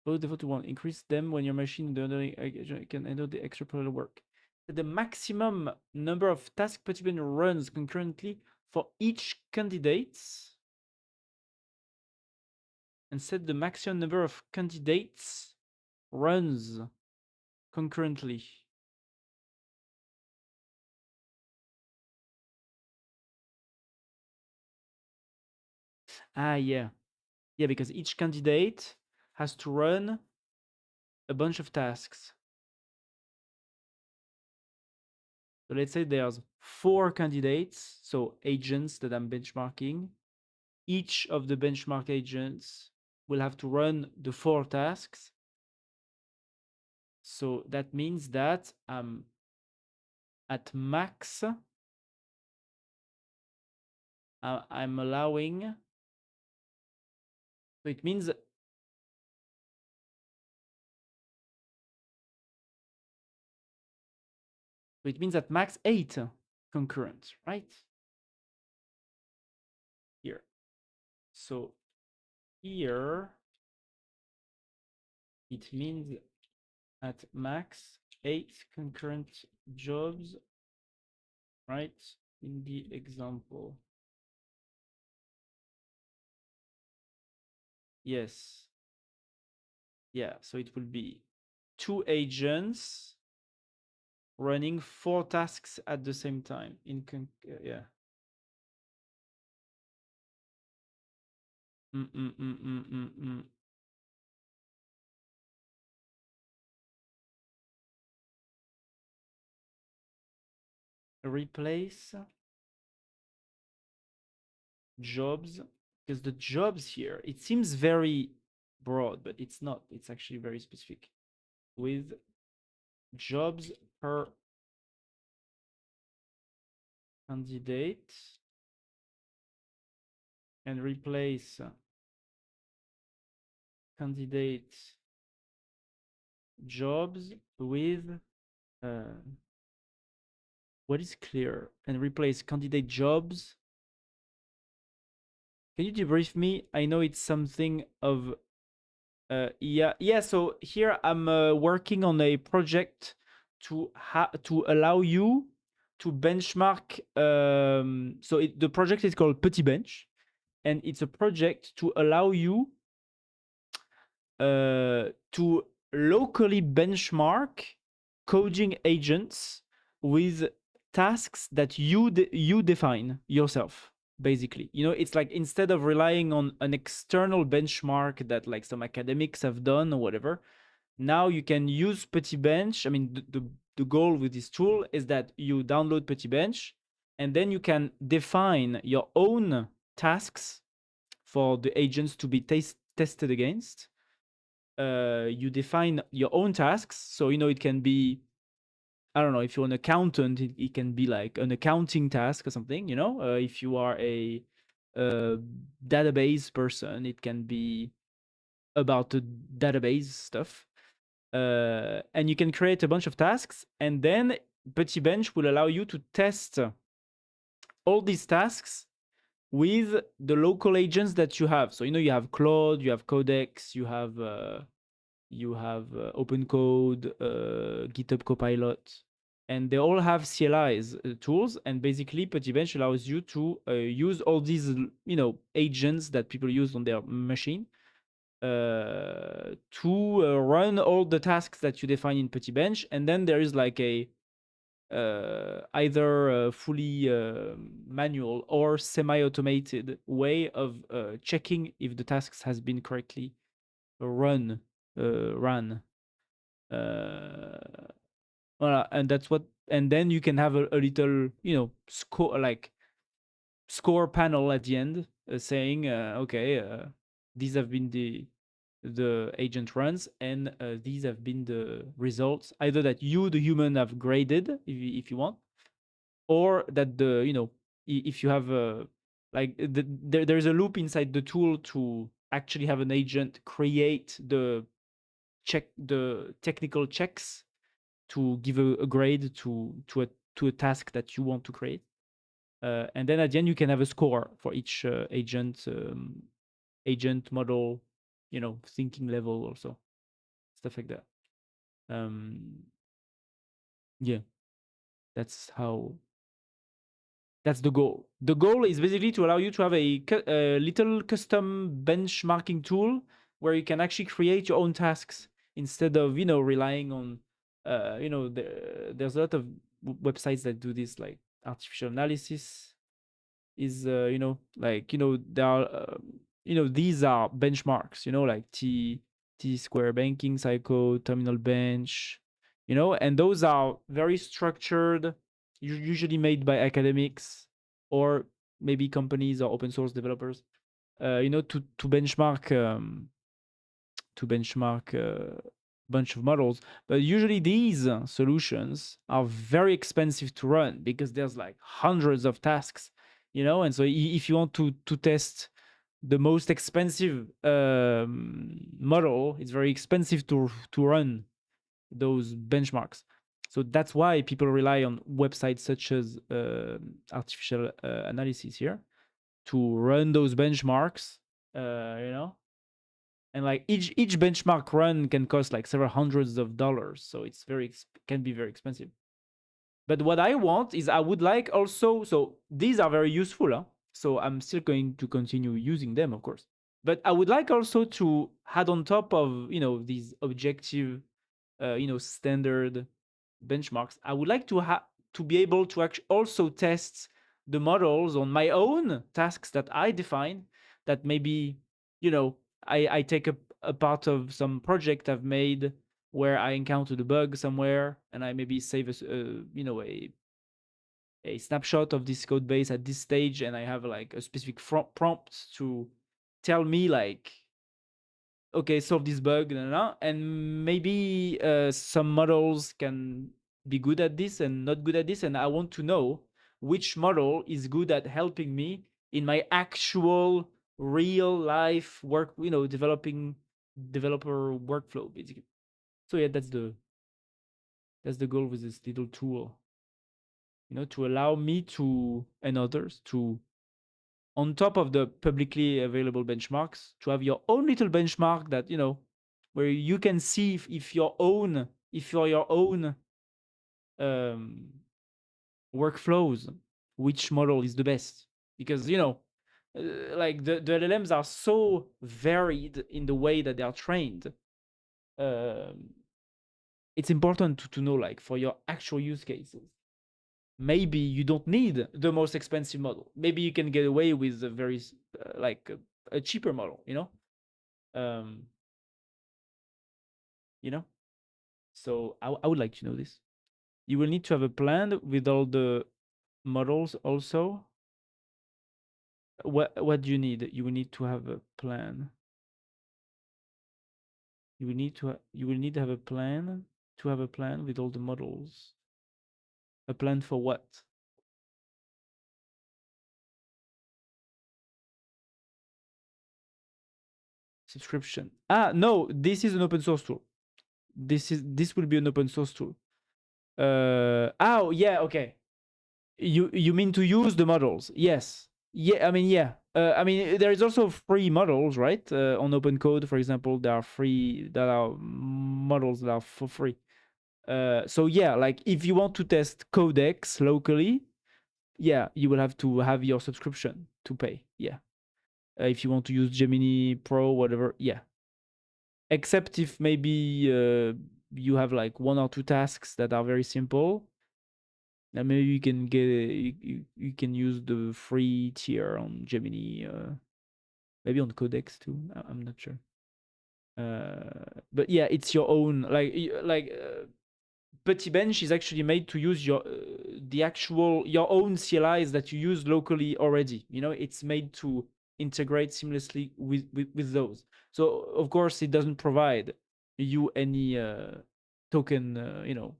Both default to one. Increase them when your machine can handle the extra parallel work. The maximum number of task petit bench runs concurrently for each candidate. And set the maximum number of candidates runs concurrently. Ah, yeah. Yeah, because each candidate has to run a bunch of tasks. So let's say there's 4 candidates, so agents that I'm benchmarking. Each of the benchmark agents will have to run the 4 tasks. So that means that at max, I'm allowing. So it means at max 8 concurrent, right? Here. So here it means at max 8 concurrent jobs, right? In the example. Yes. Yeah, so it will be 2 agents running 4 tasks at the same time. Yeah. Replace jobs, because the jobs here, it seems very broad, but it's not. It's actually very specific. With jobs per candidate, and replace candidate jobs with what is clear, and replace candidate jobs. Can you debrief me? I know it's something of yeah. So here I'm working on a project to allow you to benchmark. So the project is called Petit Bench, and it's a project to allow you to locally benchmark coding agents with tasks that you define yourself. Basically, it's like, instead of relying on an external benchmark that like some academics have done or whatever, now you can use Petit Bench. I mean, the goal with this tool is that you download Petit Bench, and then you can define your own tasks for the agents to be tested against. You define your own tasks. So, it can be, I don't know, if you're an accountant, it can be like an accounting task or something, if you are a database person, it can be about the database stuff. And you can create a bunch of tasks, and then Petit Bench will allow you to test all these tasks with the local agents that you have. So, you have Claude, you have Codex, you have OpenCode, GitHub Copilot, and they all have CLIs tools. And basically, Petit Bench allows you to use all these, agents that people use on their machine to run all the tasks that you define in Petit Bench. And then there is like a either fully manual or semi-automated way of checking if the tasks has been correctly run. Voilà, and that's what. And then you can have a little, score panel at the end saying, okay, these have been the agent runs, and these have been the results, either that you, the human, have graded if you want, or that if you have there's a loop inside the tool to actually have an agent create the technical checks to give a grade to a task that you want to create. And then at the end, you can have a score for each agent model, thinking level, also stuff like that. Yeah, that's the goal. The goal is basically to allow you to have a little custom benchmarking tool where you can actually create your own tasks instead of relying on there's a lot of websites that do this, like artificial analysis is there are these are benchmarks, like T Square Banking Psycho, Terminal Bench, and those are very structured, usually made by academics or maybe companies or open source developers, to benchmark a bunch of models. But usually these solutions are very expensive to run because there's like hundreds of tasks, and so if you want to test the most expensive model, it's very expensive to run those benchmarks. So that's why people rely on websites such as artificial analysis here to run those benchmarks, and like each benchmark run can cost like several hundreds of dollars, so it's can be very expensive. But what I want is, I would like also, so these are very useful, huh? So I'm still going to continue using them, of course, but I would like also to add on top of these objective standard benchmarks, I would like to be able to actually also test the models on my own tasks that I define, that maybe I take a part of some project I've made where I encountered a bug somewhere, and I maybe save a snapshot of this code base at this stage, and I have like a specific prompt to tell me like, okay, solve this bug, and maybe some models can be good at this and not good at this, and I want to know which model is good at helping me in my actual real life work, developer workflow, basically. So yeah, that's the goal with this little tool, to allow me to, and others to, on top of the publicly available benchmarks, to have your own little benchmark that where you can see if you're your own workflows, which model is the best, because like the LLMs are so varied in the way that they are trained. It's important to know, like, for your actual use cases, maybe you don't need the most expensive model. Maybe you can get away with a very like a cheaper model, um you know so I would like to know this. You will need to have a plan with all the models also. What do you need? You will need to have a plan. You will need to have a plan with all the models. A plan for what? Subscription. No, this is an open source tool. This will be an open source tool. Oh yeah, okay. You mean to use the models? Yes. Yeah, I mean, yeah. I mean, there is also free models, right? On OpenCode, for example, there are models that are for free. So yeah, like if you want to test Codex locally, yeah, you will have to have your subscription to pay. Yeah. If you want to use Gemini Pro, whatever, yeah. Except if maybe you have like one or two tasks that are very simple, and maybe you can get you can use the free tier on Gemini, maybe on Codex too. I'm not sure. But yeah, it's your own, like Petit Bench is actually made to use your own CLIs that you use locally already. It's made to integrate seamlessly with those. So of course it doesn't provide you any token,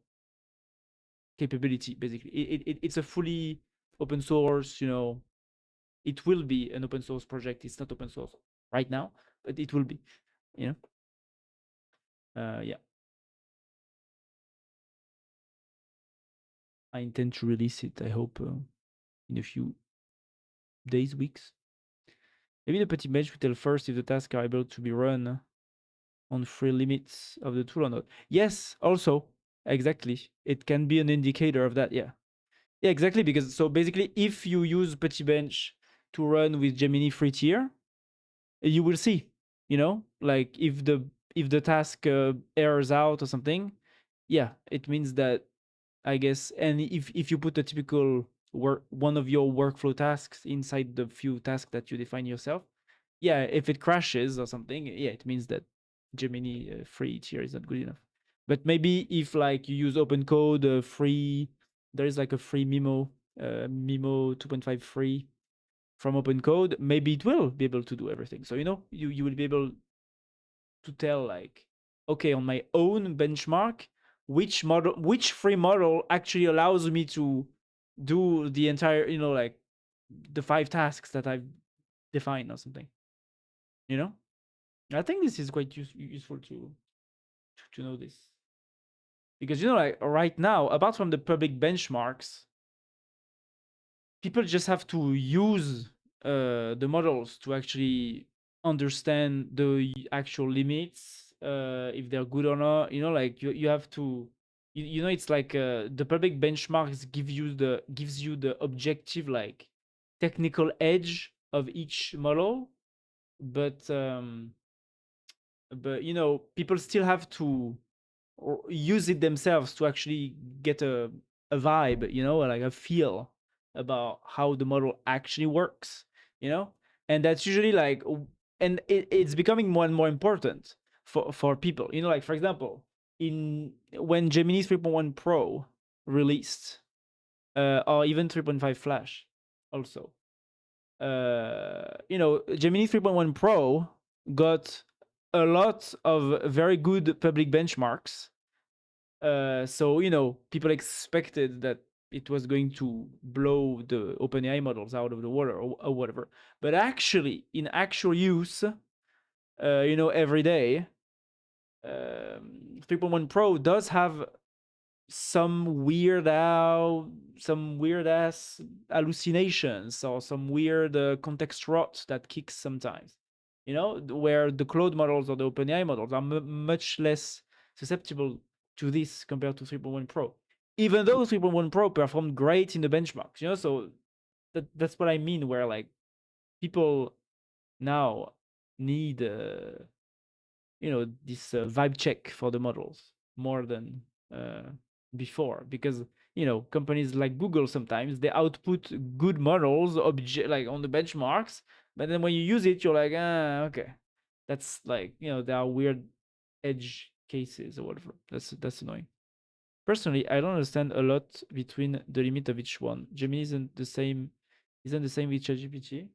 capability. Basically, it's a fully open source. It will be an open source project. It's not open source right now, but it will be. Yeah. I intend to release it, I hope, in a few days, weeks. Maybe the Petit Bench will tell first if the tasks are able to be run on free limits of the tool or not. Yes, also, exactly. It can be an indicator of that, yeah. Yeah, exactly, because so basically if you use Petit Bench to run with Gemini free tier, you will see, like if the task errors out or something, yeah, it means that, I guess. And if you put a typical one of your workflow tasks inside the few tasks that you define yourself, yeah, if it crashes or something, yeah, it means that Gemini free tier is not good enough. But maybe if like you use open code free, there is like a free Mimo 2.5 free from open code, maybe it will be able to do everything. So you will be able to tell, like, okay, on my own benchmark, which free model actually allows me to do the entire, like the 5 tasks that I've defined or something. I think this is quite useful to know this, because like right now, apart from the public benchmarks, people just have to use the models to actually understand the actual limits, if they're good or not. Like you have to, it's like the public benchmarks gives you the objective, like, technical edge of each model. But people still have to use it themselves to actually get a vibe, like a feel about how the model actually works, and that's usually like, and it's becoming more and more important for people, like, for example, in when Gemini 3.1 Pro released, or even 3.5 Flash also, Gemini 3.1 Pro got a lot of very good public benchmarks. So people expected that it was going to blow the OpenAI models out of the water, or whatever. But actually, in actual use, every day, 3.1 Pro does have some weird ass hallucinations, or some weird context rot that kicks sometimes. Where the Claude models or the OpenAI models are much less susceptible to this compared to 3.1 Pro. even though 3.1 Pro performed great in the benchmarks, so that's what I mean, where like people now need this vibe check for the models more than uh, before, because companies like Google, sometimes they output good models like on the benchmarks, but then when you use it, you're like, okay, that's like, there are weird edge cases or whatever. That's annoying. Personally, I don't understand a lot between the limit of each one. Gemini isn't the same with ChatGPT.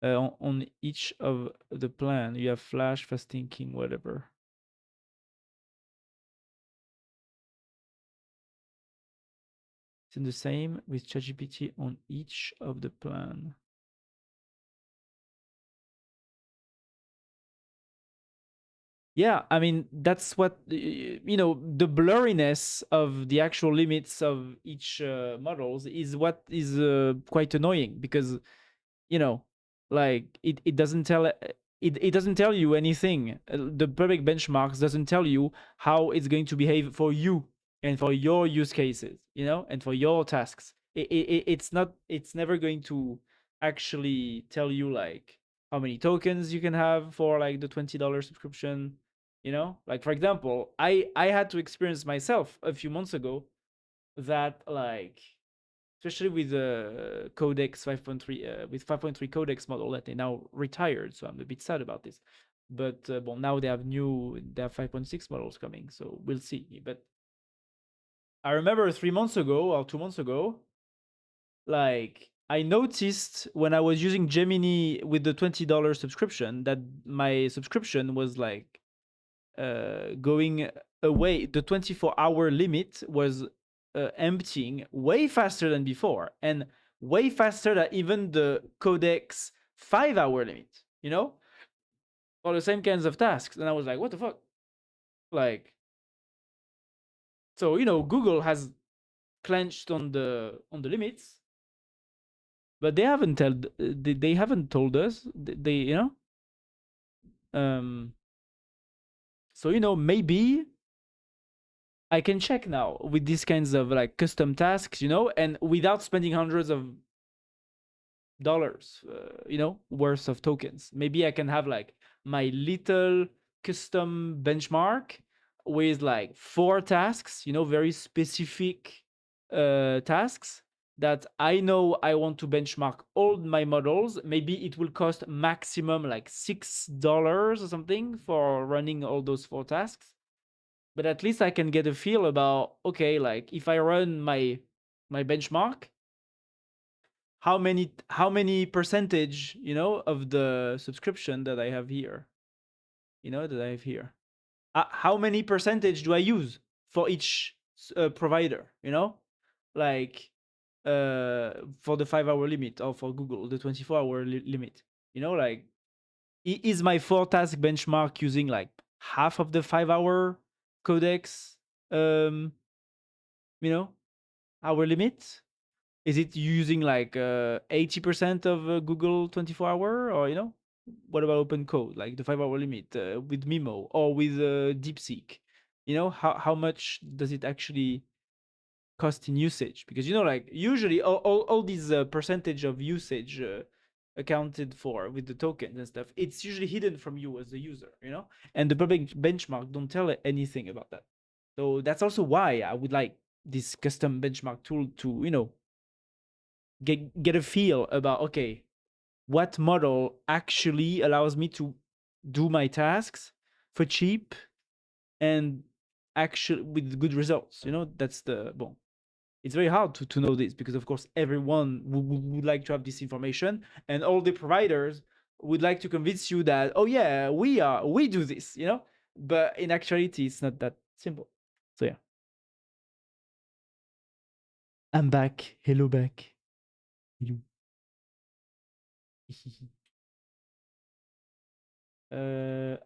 On each of the plan, you have Flash, fast thinking, whatever. It's the same with ChatGPT on each of the plan. Yeah, I mean, that's what the blurriness of the actual limits of each models is what is quite annoying, because you know like it doesn't tell you anything. The public benchmarks doesn't tell you how it's going to behave for you and for your use cases, and for your tasks. It's never going to actually tell you like how many tokens you can have for like the $20 subscription. Like, for example, I had to experience myself a few months ago that, like, especially with the Codex 5.3, with 5.3 Codex model that they now retired. So I'm a bit sad about this. But well, now they have 5.6 models coming, so we'll see. But I remember 3 months ago or 2 months ago, like, I noticed when I was using Gemini with the $20 subscription that my subscription was like going away. The 24-hour limit was emptying way faster than before, and way faster than even the Codex 5-hour limit, for the same kinds of tasks. And I was like, what the fuck? Like, so, Google has clenched on the limits, but they haven't told us. Um, so, maybe I can check now with these kinds of like custom tasks, and without spending hundreds of dollars, worth of tokens. Maybe I can have like my little custom benchmark with like 4 tasks, very specific tasks that I know I want to benchmark all my models. Maybe it will cost maximum like $6 or something for running all those 4 tasks. But at least I can get a feel about, okay, like if I run my benchmark, how many percentage, of the subscription that I have here, how many percentage do I use for each provider, like for the 5-hour limit, or for Google the 24-hour limit, like, is my 4 task benchmark using like half of the 5-hour Codex um you know hour limit? Is it using like 80% of Google 24-hour, or what about open code, like the 5-hour limit with Mimo or with DeepSeek? How much does it actually cost in usage? Because like usually all these percentage of usage accounted for with the tokens and stuff, it's usually hidden from you as a user, and the public benchmark don't tell anything about that. So that's also why I would like this custom benchmark tool to get a feel about, okay, what model actually allows me to do my tasks for cheap and actually with good results. That's the bon. It's very hard to know this, because of course everyone would like to have this information, and all the providers would like to convince you that, oh yeah, we do this, but in actuality it's not that simple. So yeah, I'm back. Hello, back. Hello.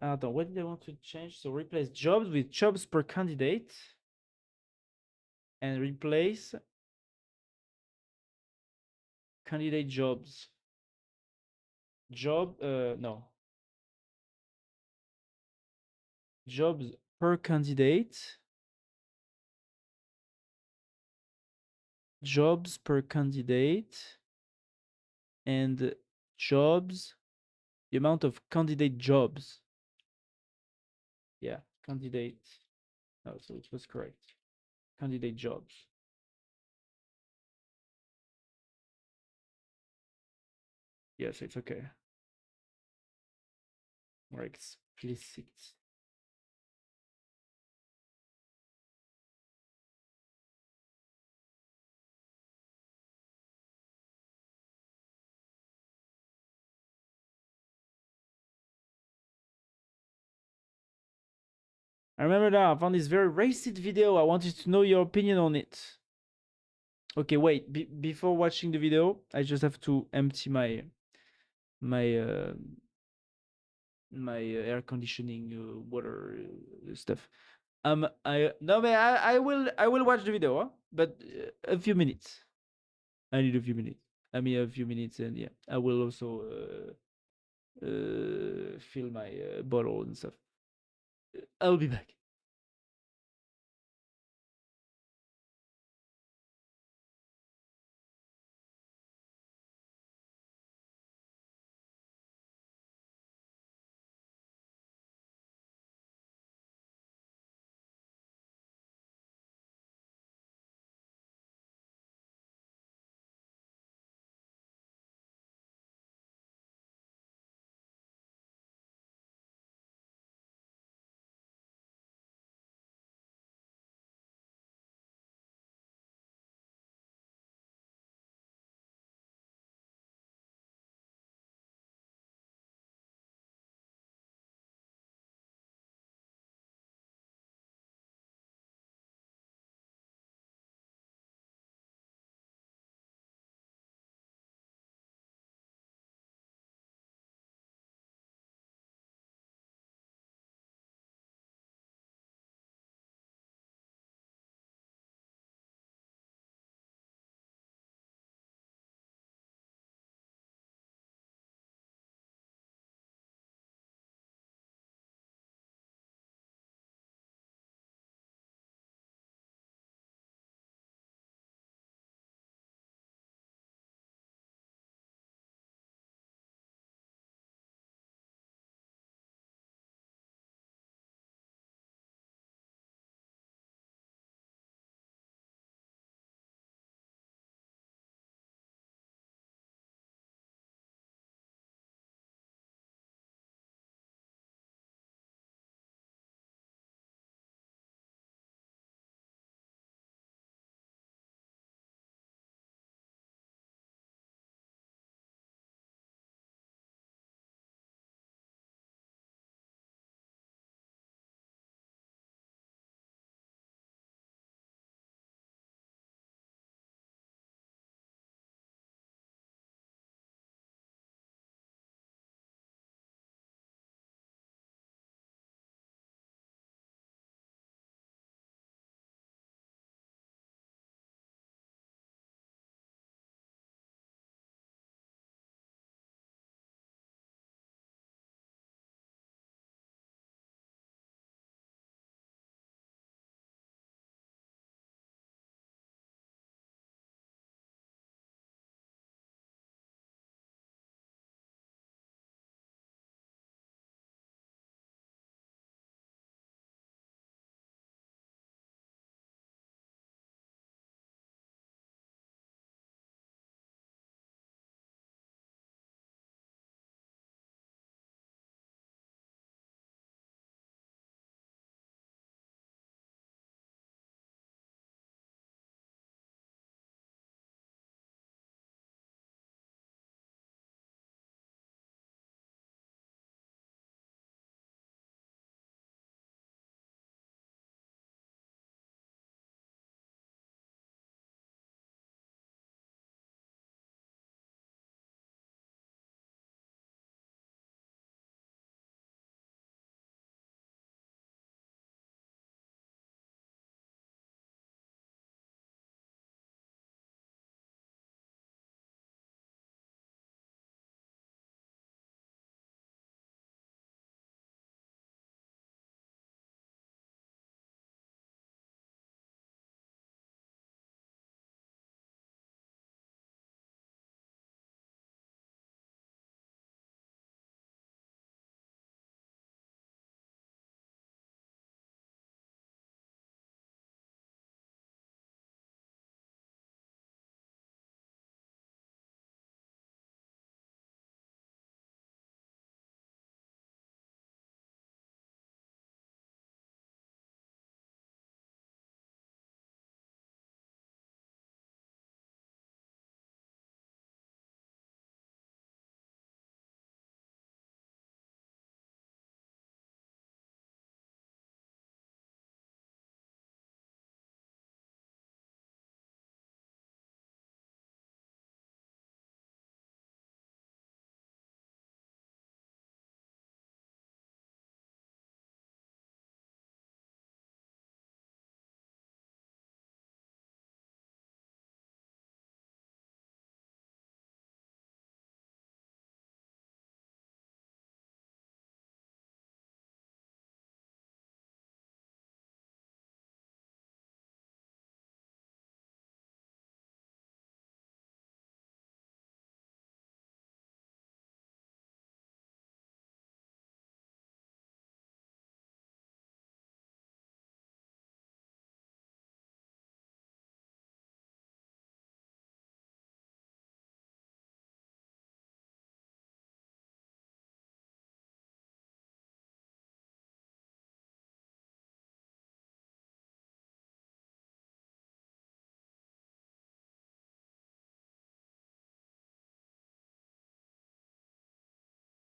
Attends, what did I want to change? So replace jobs with jobs per candidate, and replace candidate jobs. No. Jobs per candidate jobs per candidate and jobs, the amount of candidate jobs. Yeah, candidate. No, so it was correct. Candidate jobs. Yes, it's okay. More explicit. I remember now, I found this very racist video. I wanted to know your opinion on it. Okay, wait. Before watching the video, I just have to empty my air conditioning water stuff. I no, man, I will watch the video, huh? But a few minutes. I need a few minutes. I mean, a few minutes, and yeah, I will also fill my bottle and stuff. I'll be back.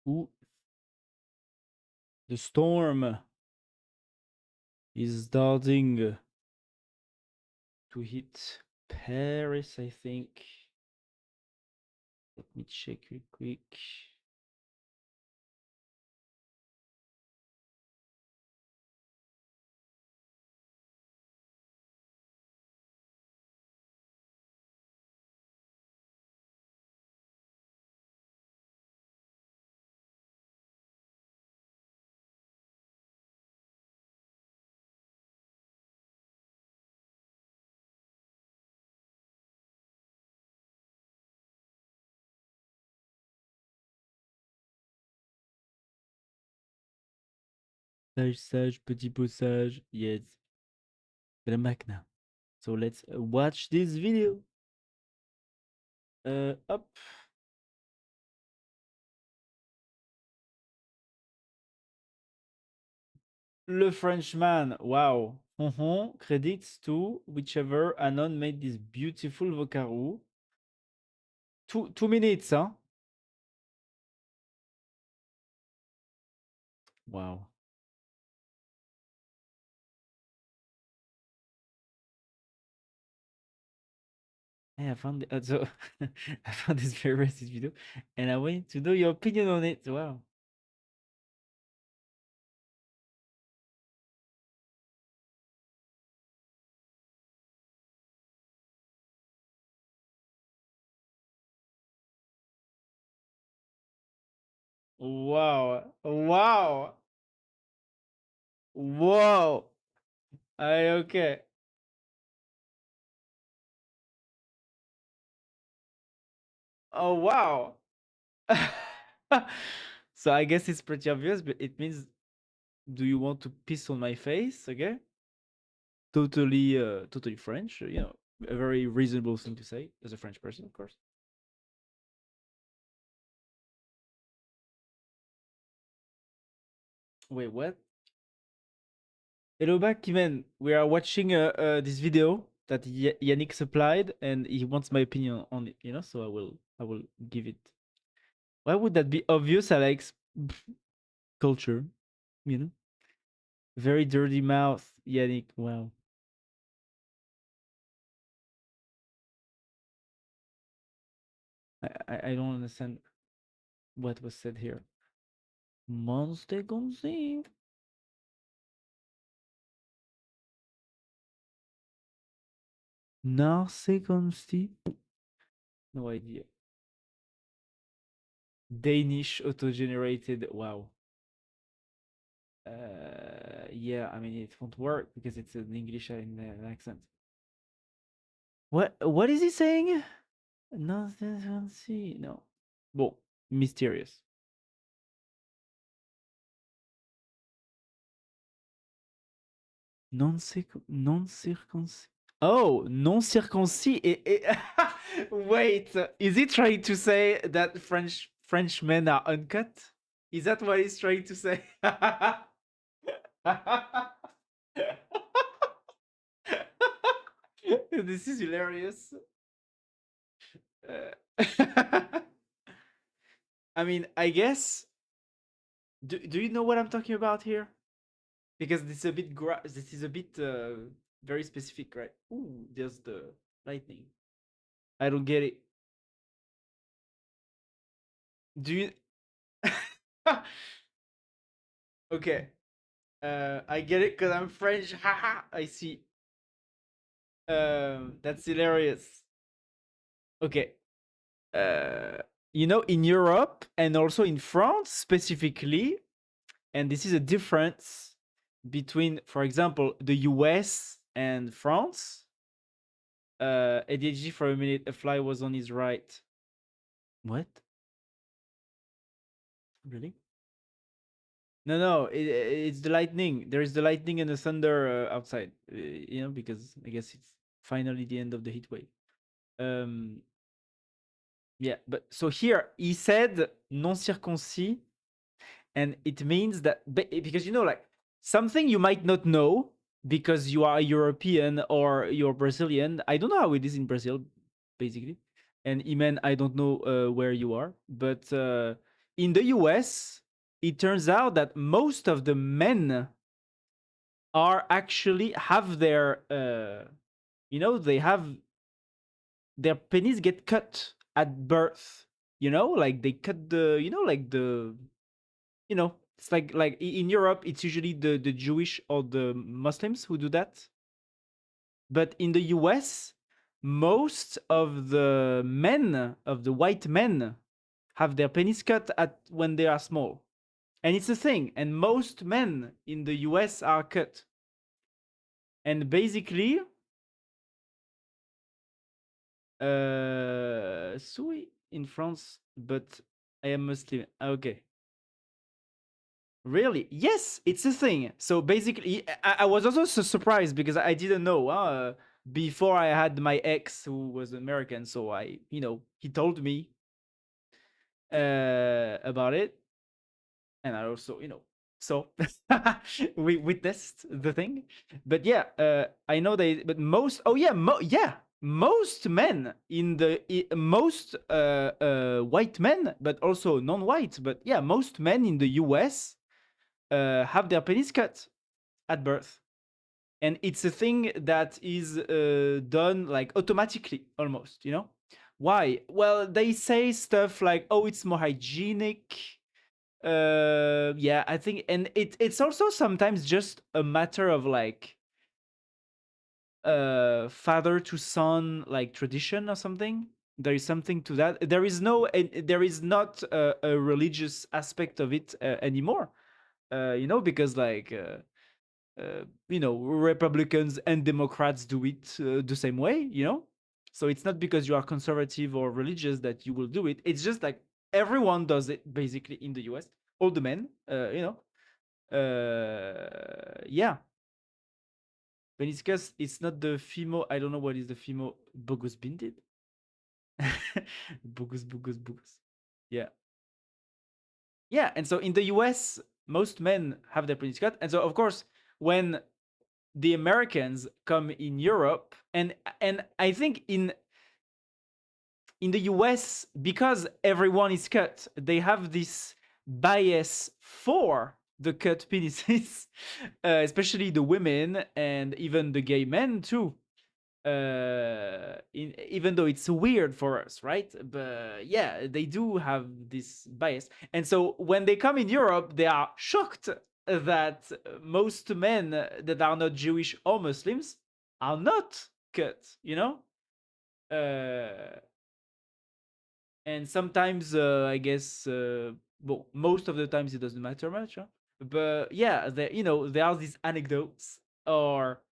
Ooh, the storm is starting to hit Paris, I think. Let me check real quick. Sage, sage, petit pot sage. Yes. The Magna. So let's watch this video. Up. Le Frenchman. Wow. Credits to whichever Anon made this beautiful Vocaroo. 2 minutes, huh? Wow. Hey, I found so I found this very racist video, and I want to know your opinion on it. Wow. Wow. Wow. Whoa. I okay. Oh wow. So I guess it's pretty obvious, but it means, do you want to piss on my face? Okay. Totally French. A very reasonable thing to say as a French person, of course. Wait, what? Hello back, Kimen. We are watching this video that Yannick supplied, and he wants my opinion on it. So I will give it. Why would that be obvious, Alex? Culture, you know. Very dirty mouth, Yannick. Wow. I don't understand what was said here. Monster Gonzi. Narce Gonzi. No idea. Danish auto-generated. Wow. Yeah, I mean it won't work because it's an English in an accent. What is he saying? Nothing see. No. Well, mysterious. Non circoncis. Oh, non circoncis. Wait, is he trying to say that French men are uncut? Is that what he's trying to say? This is hilarious. I mean, I guess. Do you know what I'm talking about here? Because this is a bit very specific, right? Ooh, there's the lightning. I don't get it. Do you? Okay. I get it because I'm French. Haha. I see. That's hilarious. Okay. Uh, in Europe and also in France specifically, and this is a difference between, for example, the US and France. ADHD for a minute. A fly was on his right. What? Really? No, it's the lightning. There is the lightning and the thunder outside. Because I guess it's finally the end of the heat wave. Um, yeah, but so here he said non circoncis, and it means that because like something you might not know because you are European or you're Brazilian. I don't know how it is in Brazil, basically. And Iman, I don't know where you are, but in the US, it turns out that most of the men are actually have their they have their penis get cut at birth. Like they cut the like the it's like in Europe it's usually the Jewish or the Muslims who do that. But in the US, most of the men, of the white men, have their penis cut at when they are small. And it's a thing. And most men in the US are cut. And basically, Sui in France, but I am Muslim. Okay. Really? Yes, it's a thing. So basically, I was also surprised because I didn't know. Before I had my ex who was American, so he told me about it, and I also, so we witnessed the thing. But yeah, I know they. But most, oh yeah, most men in most white men, but also non-white. But yeah, most men in the U.S. Have their penis cut at birth, and it's a thing that is done like automatically almost. Why? Well, they say stuff like, oh, it's more hygienic. Yeah, I think, and it's also sometimes just a matter of like father to son like tradition or something. There is something to that. There is not a religious aspect of it anymore. Because like Republicans and Democrats do it the same way. So it's not because you are conservative or religious that you will do it. It's just like everyone does it basically in the US. All the men, yeah. Peniscus, it's not the Fimo. I don't know what is the Fimo Bogus Bindid. Bogus. Yeah. Yeah. And so in the US, most men have their penis cut. And so, of course, when the Americans come in Europe, and I think in the US, because everyone is cut, they have this bias for the cut penises, especially the women and even the gay men too. Even though it's weird for us, right? But yeah, they do have this bias, and so when they come in Europe, they are shocked that most men that are not Jewish or Muslims are not cut. Uh, and sometimes I guess well, most of the times it doesn't matter much, huh? But yeah, there are these anecdotes, or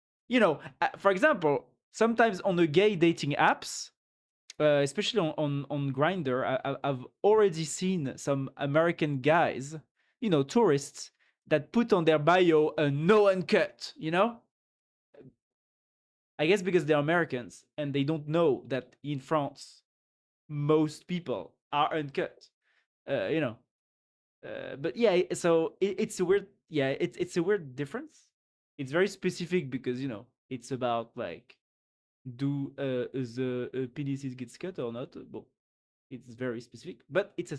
for example, sometimes on the gay dating apps, especially on Grinder, I've already seen some American guys, tourists, that put on their bio a no uncut. I guess because they're Americans and they don't know that in France most people are uncut. uh, you know but yeah, so it's a weird, yeah, it's a weird difference. It's very specific because it's about like, do the penises gets cut or not. Well, it's very specific, but it's a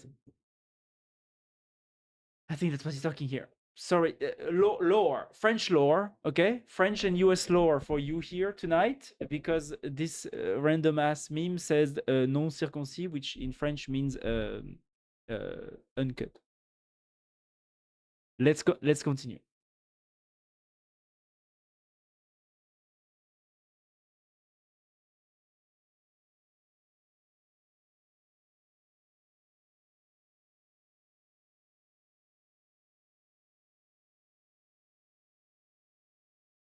I think that's what he's talking here. Sorry, lore, French lore, okay? French and US lore for you here tonight, because this random ass meme says non circoncis, which in French means uncut. Let's continue.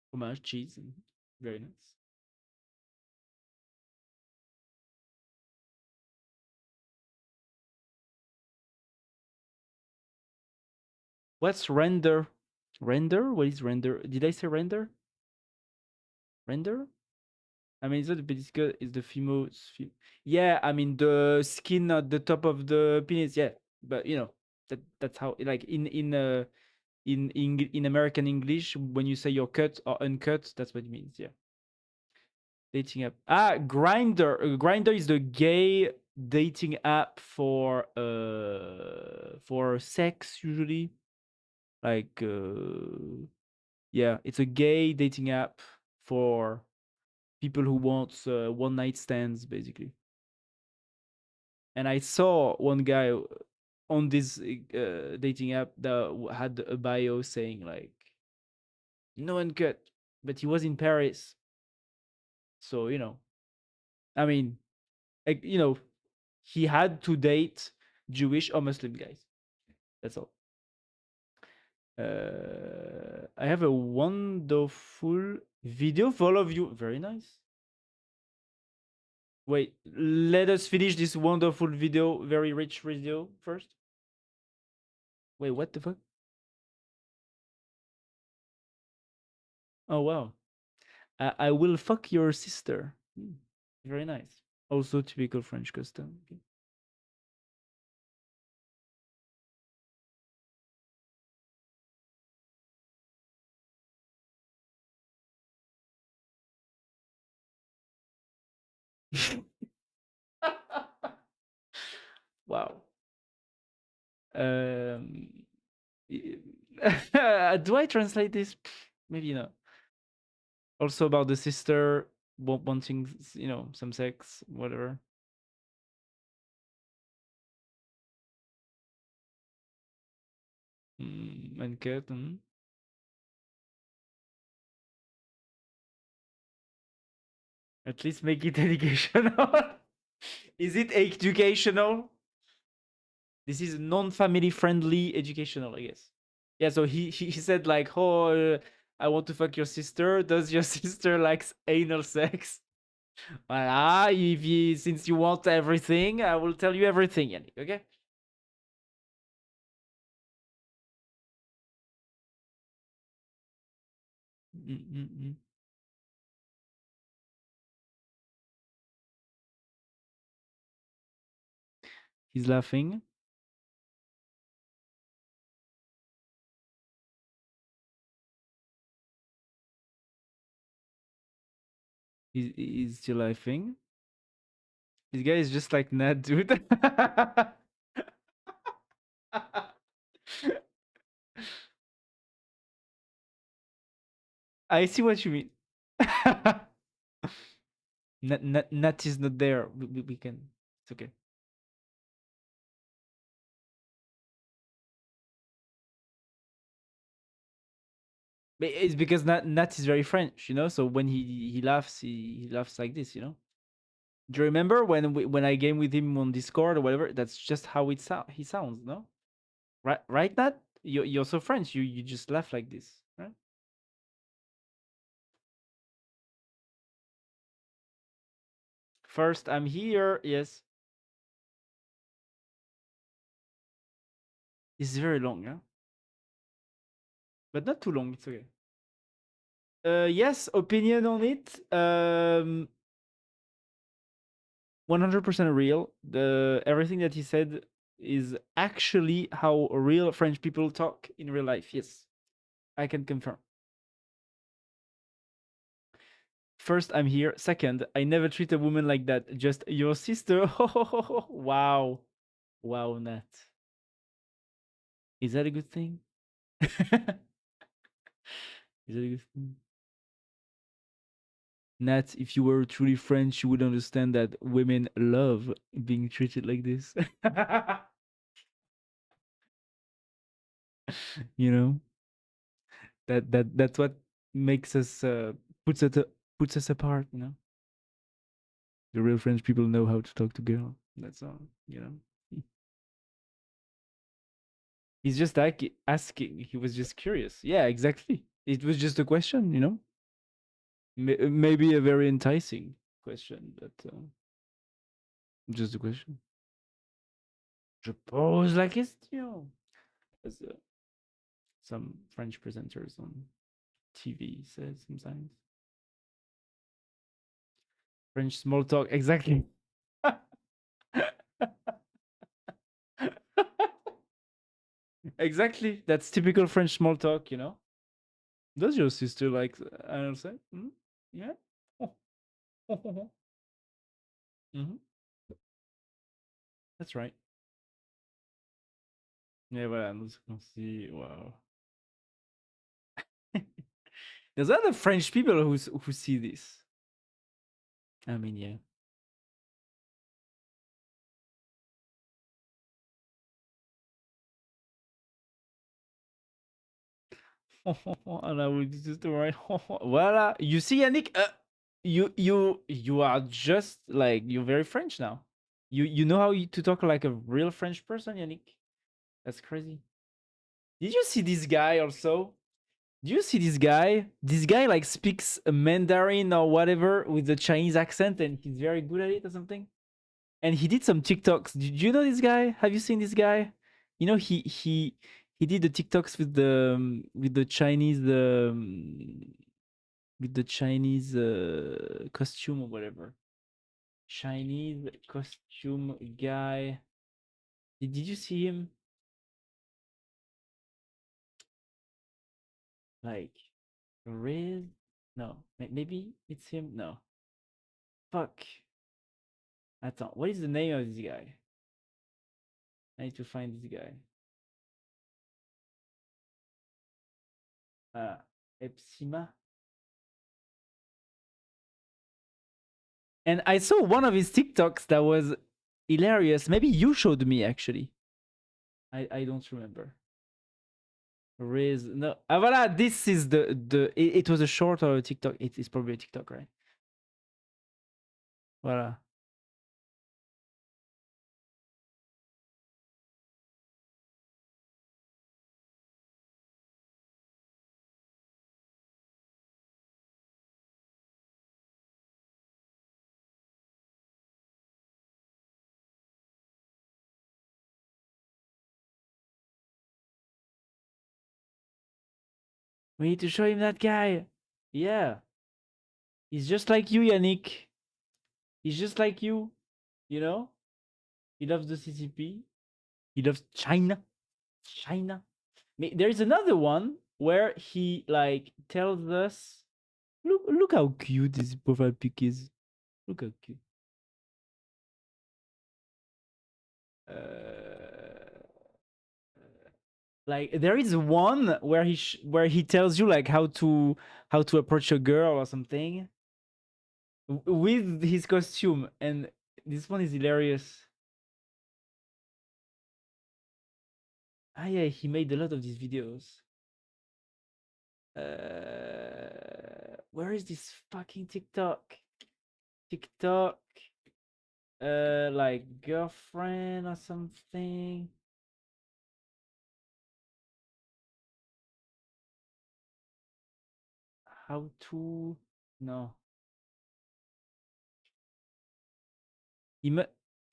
Fromage, cheese, very nice. What's render? Render? What is render? Did I say render? Render? I mean, is that the peniscus is the yeah, I mean the skin at the top of the penis, yeah. But that's how, like, in American English, when you say you're cut or uncut, that's what it means, yeah. Dating app. Grinder. Grinder is the gay dating app for sex usually. Like yeah, it's a gay dating app for people who want one night stands basically. And I saw one guy on this dating app that had a bio saying like no uncut, but he was in Paris, so I mean, like, he had to date Jewish or Muslim guys. That's all. I have a wonderful video for all of you. Very nice. Wait, let us finish this wonderful video, very rich video first. Wait, what the fuck? Oh wow. I will fuck your sister. Very nice. Also typical French custom. Okay. Wow. Um, do I translate this? Maybe not. Also about the sister wanting, some sex, whatever. And cut. At least make it educational. Is it educational? This is non-family friendly educational, I guess. Yeah, so he said like, "Oh, I want to fuck your sister. Does your sister likes anal sex?" If since you want everything, I will tell you everything, Yannick. Okay. Mm-mm-mm. He's laughing. He's still laughing. This guy is just like Nat, dude. I see what you mean. Nat is not there. We can. It's okay. But it's because Nat is very French, so when he laughs, he laughs like this, Do you remember when I game with him on Discord or whatever? That's just how he sounds, no? Right, Nat? You're so French. You just laugh like this, right? First, I'm here. Yes, it's very long, yeah, but not too long. It's okay. Yes, opinion on it. 100% real. The everything that he said is actually how real French people talk in real life. Yes, I can confirm. First, I'm here. Second, I never treat a woman like that. Just your sister. Wow. Wow, Nat. Is that a good thing? Is that a good thing? Nat, if you were truly French, you would understand that women love being treated like this. you know? That's what makes us puts us puts us apart. The real French people know how to talk to girls. That's all. He's just like asking. He was just curious. Yeah, exactly. It was just a question. Maybe a very enticing question, but just a question. Je pose la question. As some French presenters on TV says sometimes. French small talk. Exactly. Exactly. That's typical French small talk. Does your sister like anal sex? Yeah. Mhm. That's right. Yeah, voilà, nous on see. Wow. There's other French people who see this. I mean, yeah. And I will just the right. Voila. You see, Yannick, you are just like you're very French now. You know how to talk like a real French person, Yannick. That's crazy. Did you see this guy also? Do you see this guy? This guy like speaks Mandarin or whatever with a Chinese accent, and he's very good at it or something. And he did some TikToks. Did you know this guy? Have you seen this guy? You know he did the TikToks with the Chinese with the Chinese costume or whatever. Chinese costume guy. Did you see him? Like Riz? No, maybe it's him. No, fuck. Attends, what is the name of this guy? I need to find this guy. Epsima. And I saw one of his TikToks that was hilarious. Maybe you showed me actually. I don't remember. Riz, no. Ah, voilà, this is it was a short or a TikTok. It is probably a TikTok, right? Voilà. We need to show him that guy. Yeah. He's just like you, Yannick. He's just like you. You know? He loves the CCP. He loves China. China. There is another one where he like tells us, look how cute this profile pic is. Look how cute. Uh, like there is one where where he tells you like how to approach a girl or something with his costume, and this one is hilarious. Ah yeah, he made a lot of these videos. Where is this fucking TikTok? TikTok, like girlfriend or something. How to? No.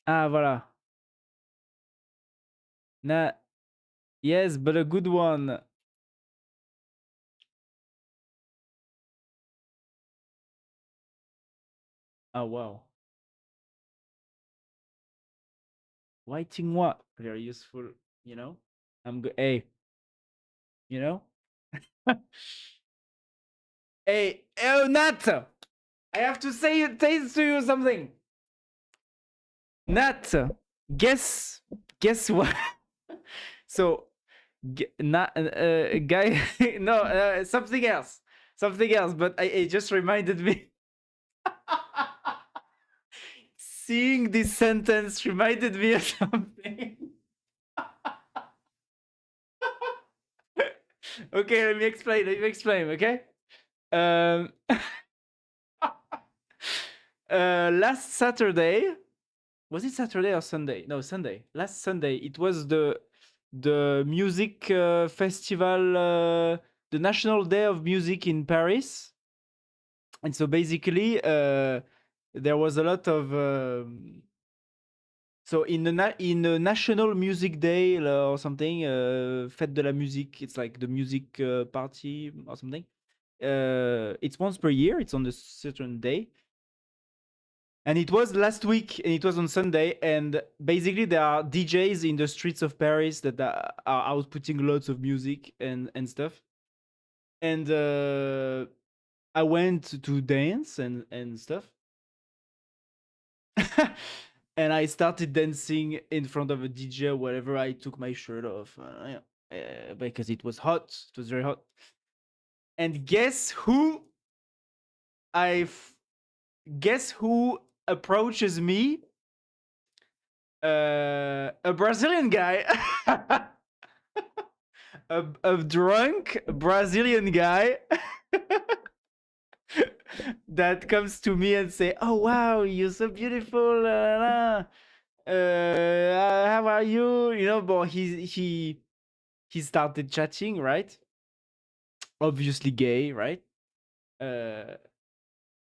Ah voilà. Nah. Yes, but a good one. Oh wow. Writing what? Very useful, you know? I'm good. Hey, you know? Hey, oh, Nat! I have to say to you something. Nat, guess what? So, not guy, no, something else. But it just reminded me. Seeing this sentence reminded me of something. Okay, let me explain. Okay. Um, last Saturday, was it Saturday or Sunday? No, Sunday. Last Sunday, it was the music festival, the National Day of Music in Paris. And so basically, there was a lot of so in the National Music Day or something, Fête de la Musique. It's like the music party or something. It's once per year. It's on a certain day. And it was last week, and it was on Sunday. And basically, there are DJs in the streets of Paris that are outputting lots of music and stuff. And I went to dance and stuff. and I started dancing in front of a DJ. Whatever, I took my shirt off because it was hot. It was very hot. And I f- guess who approaches me? A Brazilian guy. A drunk Brazilian guy that comes to me and say, "Oh wow, you're so beautiful. La, la, la. How are you?" You know, but he started chatting, right? Obviously gay, right? Uh,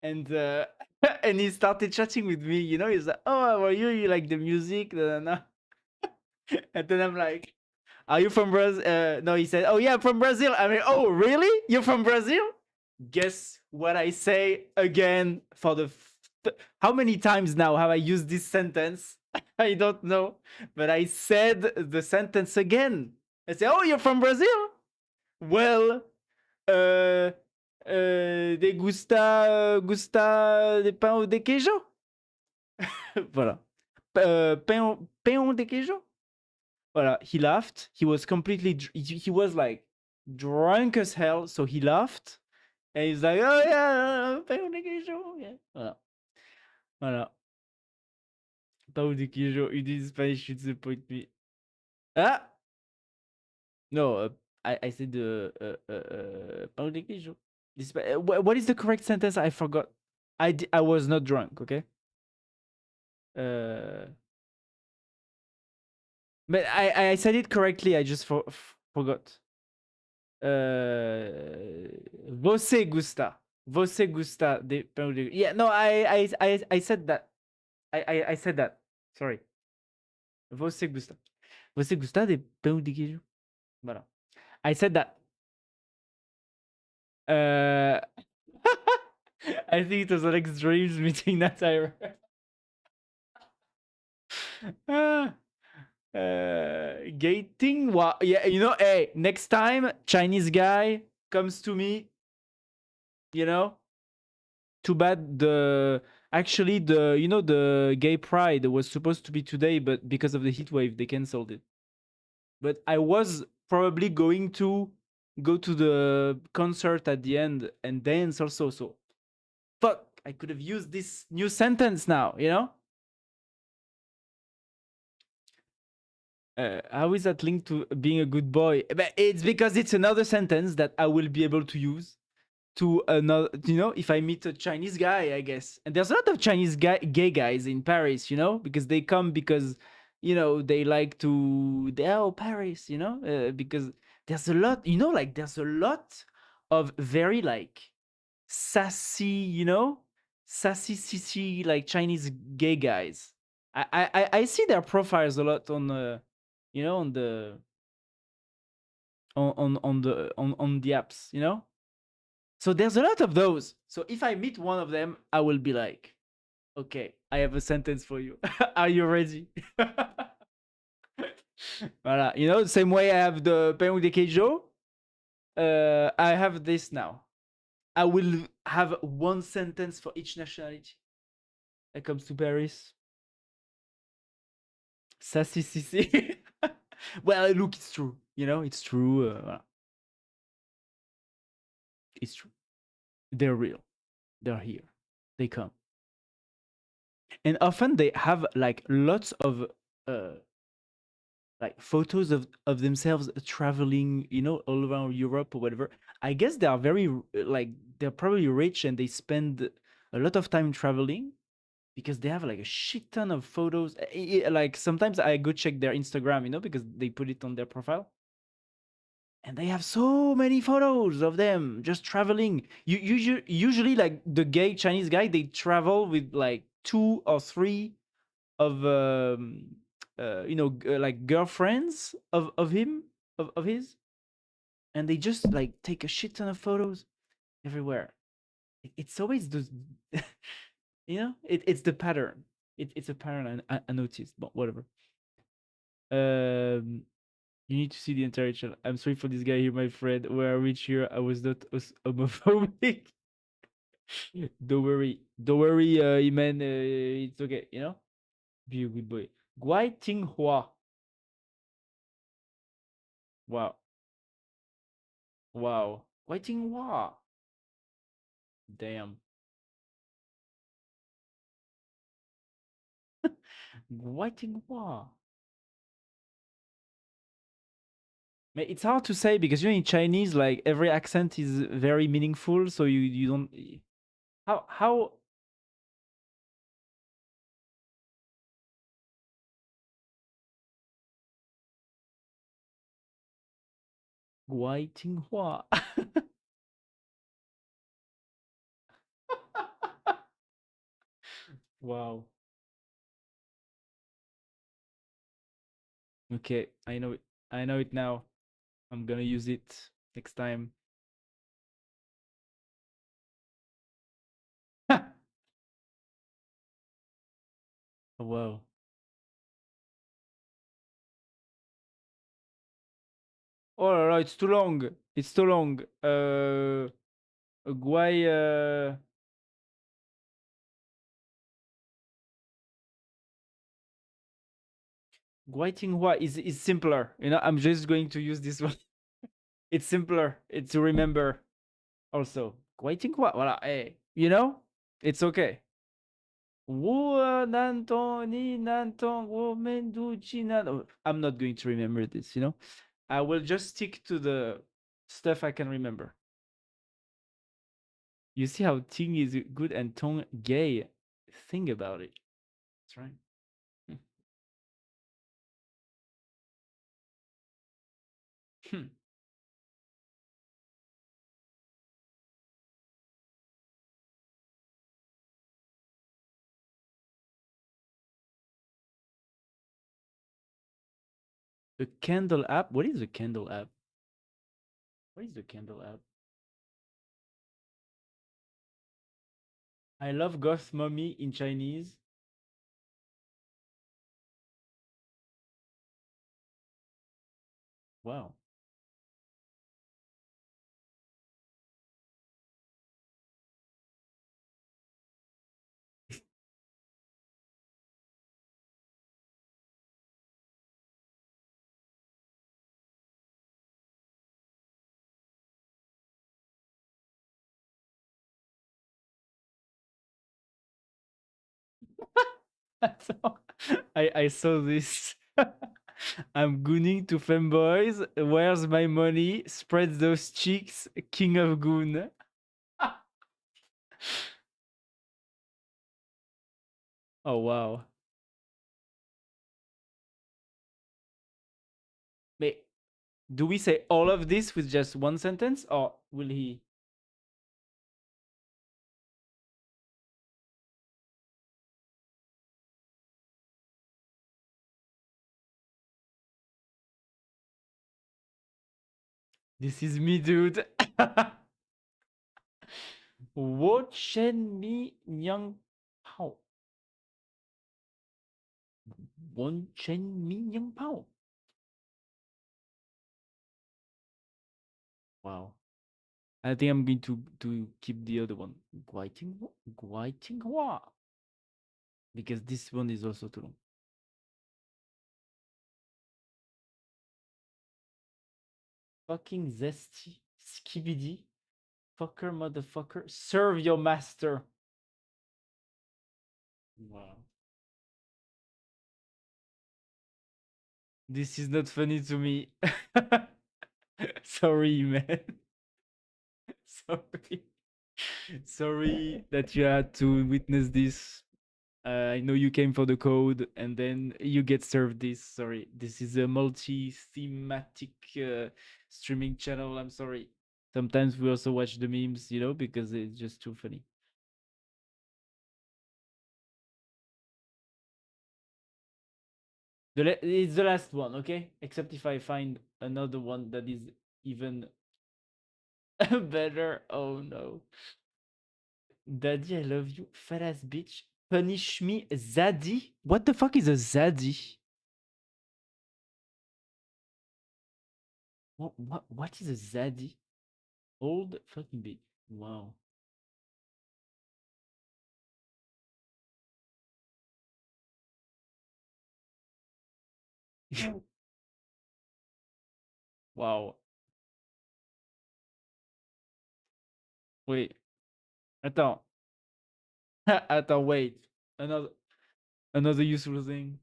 and and he started chatting with me. You know, he's like, "Oh, how are you? You like the music?" La, la, la." And then I'm like, "Are you from Brazil?" No, he said, "Oh yeah, I'm from Brazil." I mean, "Oh really? You're from Brazil?" Guess what I say again for the how many times now have I used this sentence? I don't know, but I said the sentence again. I say, "Oh, you're from Brazil? Well, uh, de gusta de pão de queijo." Voilà. Pão de queijo. Voilà. He laughed. He was completely. He was like drunk as hell, so he laughed. And he's like, "Oh yeah, pão de queijo." Yeah. Voilà. Voilà. Pão de queijo. You did Spanish to disappoint me. Ah! No, I said pão de queijo. What is the correct sentence? I forgot. I was not drunk, okay? Uh, but I said it correctly. I just forgot. Você gusta. Você gusta de pão de. Yeah, no, I said that. I said that. Sorry. Você gusta. Você gusta de pão de queijo? Voilà. I said that. Uh, I think it was an extremes meeting that I. Gating. Wow. Yeah, you know, hey, next time Chinese guy comes to me, you know, too bad the actually the you know the gay pride was supposed to be today, but because of the heat wave they canceled it. But I was probably going to go to the concert at the end and dance also. So fuck, I could have used this new sentence now, you know? How is that linked to being a good boy? But it's because it's another sentence that I will be able to use to another, you know, if I meet a Chinese guy, I guess. And there's a lot of gay guys in Paris, you know, because they come because, you know, they like to, oh, Paris, you know, because there's a lot, you know, like there's a lot of very like sassy, you know, sassy, sissy, like Chinese gay guys. I see their profiles a lot on you know, on the on the apps, you know. So there's a lot of those. So if I meet one of them, I will be like, okay, I have a sentence for you. Are you ready? Voilà. You know, the same way I have the Pão de Queijo, I have this now. I will have one sentence for each nationality that comes to Paris. Sassy Sissy. Well, look, it's true. You know, it's true. Voilà. It's true. They're real. They're here. They come. And often they have like lots of uh, like photos of themselves traveling, you know, all around Europe or whatever. I guess they are very like they're probably rich and they spend a lot of time traveling because they have like a shit ton of photos. Like sometimes I go check their Instagram, you know, because they put it on their profile. And they have so many photos of them just traveling. Usually, like the gay Chinese guy, they travel with like 2 or 3 of you know, like girlfriends of him of his, and they just like take a shit ton of photos everywhere. It's always the you know, it's the pattern. It's a pattern I noticed, but whatever. um you need to see the entire channel. I'm sorry for this guy here, my friend. Where I reach here, I was not homophobic. Don't worry, man. It's okay, you know. Be a good boy. Guai Ting Hua. Wow. Wow. Guai Ting Hua. Damn. Guai Ting Hua. It's hard to say because in Chinese, like every accent is very meaningful, so you don't. How Guai Ting Hua. Wow. Okay, I know it. I know it now. I'm gonna use it next time. Wow. Oh no, no, it's too long. It's too long. Guai. Guai Ting Hua is simpler. I'm just going to use this one. It's simpler. It's to remember. Also, Guai Ting Hua. Voilà. Hey, it's okay. Wu Nanton ni Nanton Wu Mendu China. I'm not going to remember this. I will just stick to the stuff I can remember. You see how Ting is good and Tong gay. Think about it. That's right. Hmm. The Candle app? What is the Candle app? What is the Candle app? I love Goth Mommy in Chinese. Wow. So, I saw this. I'm gooning to femboys. Where's my money? Spread those cheeks, king of goon. Oh wow. Wait, do we say all of this with just one sentence, or will he? This is me, dude. Wo Chen Mi Nyang Pao. Won Chen Mi Nyang Pao. Wow. I think I'm going to keep the other one. Guai Ting Hua. Because this one is also too long. Fucking zesty. Skibidi. Fucker, motherfucker. Serve your master. Wow. This is not funny to me. Sorry, man. Sorry. Sorry that you had to witness this. I know you came for the code and then you get served this. Sorry. This is a multi thematic streaming channel. I'm sorry. Sometimes we also watch the memes, because it's just too funny. It's the last one, okay? Except if I find another one that is even better. Oh no. Daddy, I love you. Fat ass bitch. Punish me, Zaddy. What the fuck is a Zaddy? What is a Zaddy? Old fucking bitch. Wow. Wow. Wait. Attends. Attends, wait. Another useful thing.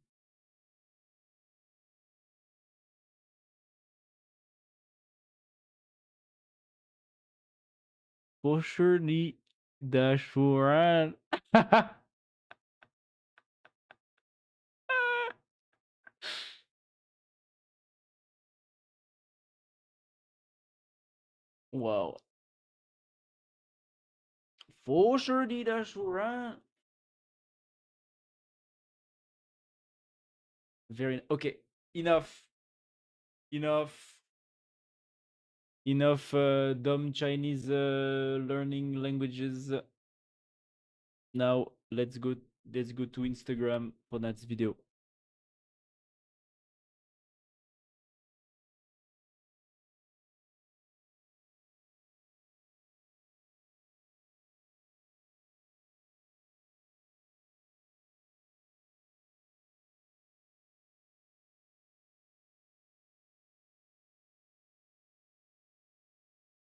Poshirni Dashuran. Wow. Poshirni Dashuran. Very okay. Enough. Enough. Enough dumb Chinese learning languages. Now let's go to Instagram for that video.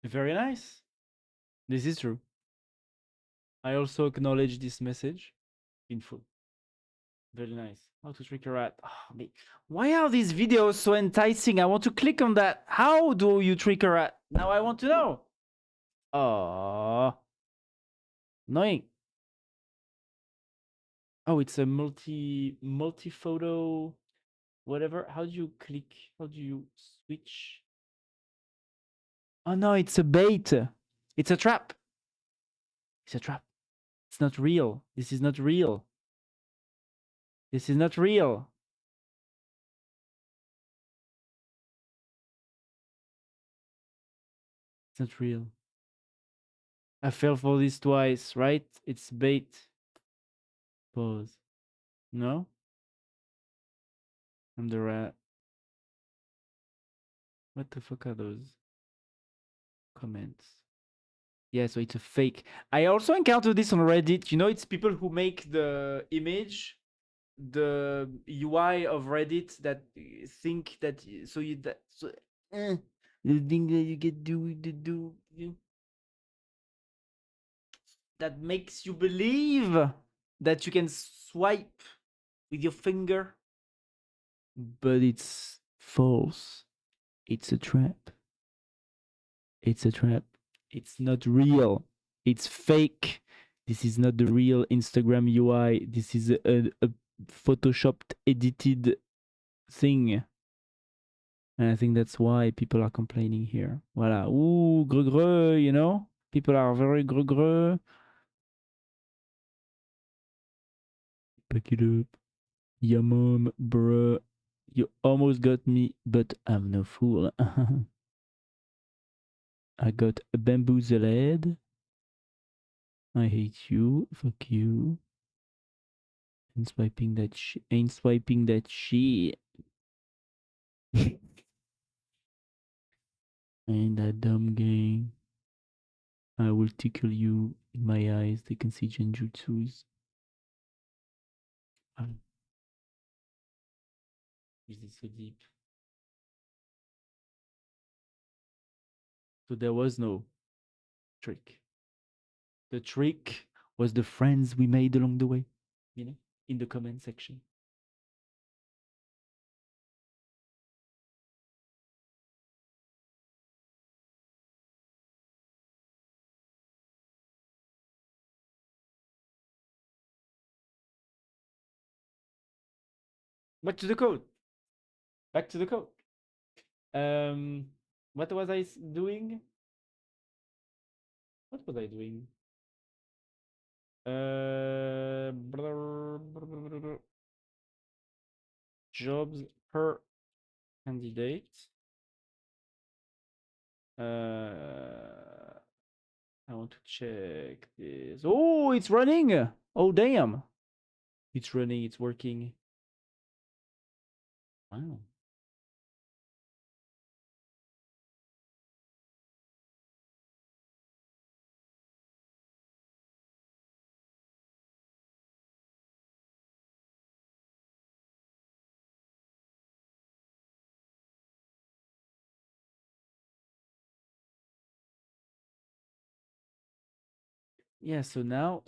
Very nice. This is true. I also acknowledge this message in full. Very nice. How to trick a rat. Oh, why are these videos so enticing? I want to click on that. How do you trick a rat? Now I want to know. Oh, annoying. Oh, it's a multi photo, whatever. How do you click? How do you switch? Oh no, it's a bait. It's a trap. It's a trap. It's not real. This is not real. This is not real. It's not real. I fell for this twice, right? It's bait. Pause. No? I'm the rat. What the fuck are those comments? Yeah, so it's a fake. I also encountered this on Reddit. You know, it's people who make the image, the UI of Reddit that think that so you that so the thing that you get do that makes you believe that you can swipe with your finger, but it's false. It's a trap. It's a trap. It's not real. It's fake. This is not the real Instagram UI. This is a photoshopped, edited thing. And I think that's why people are complaining here. Voilà. Ooh, greu, you know? People are very greu. Pack it up. Yeah, mom, bruh. You almost got me, but I'm no fool. I got bamboozled. I hate you. Fuck you. Ain't swiping that shit. Ain't swiping that shit. Ain't that dumb gang. I will tickle you in my eyes. They can see genjutsus. Is it so deep? So there was no trick. The trick was the friends we made along the way, you know, in the comment section. Back to the code. Back to the code. What was I doing? What was I doing? Jobs per candidate. I want to check this. Oh, it's running. Oh, damn. It's running. It's working. Wow. Yeah, so now,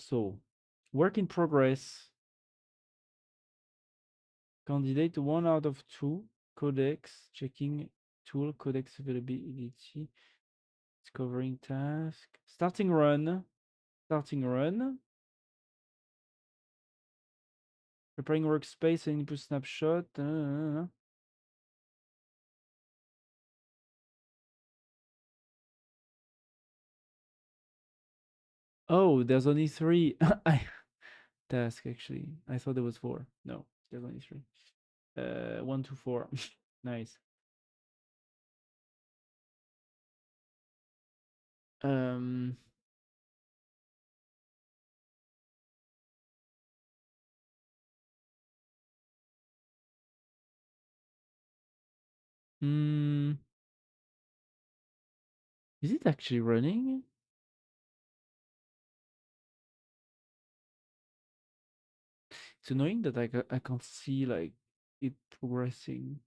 work in progress. Candidate 1 out of 2. Codex, checking tool, codex availability. Discovering task. Starting run. Starting run. Preparing workspace and input snapshot. Oh, there's only 3. I task actually. I thought there was 4. No, there's only 3. 1 to 4. Nice. Um. Hmm. Is it actually running? It's annoying that I can't see like it progressing.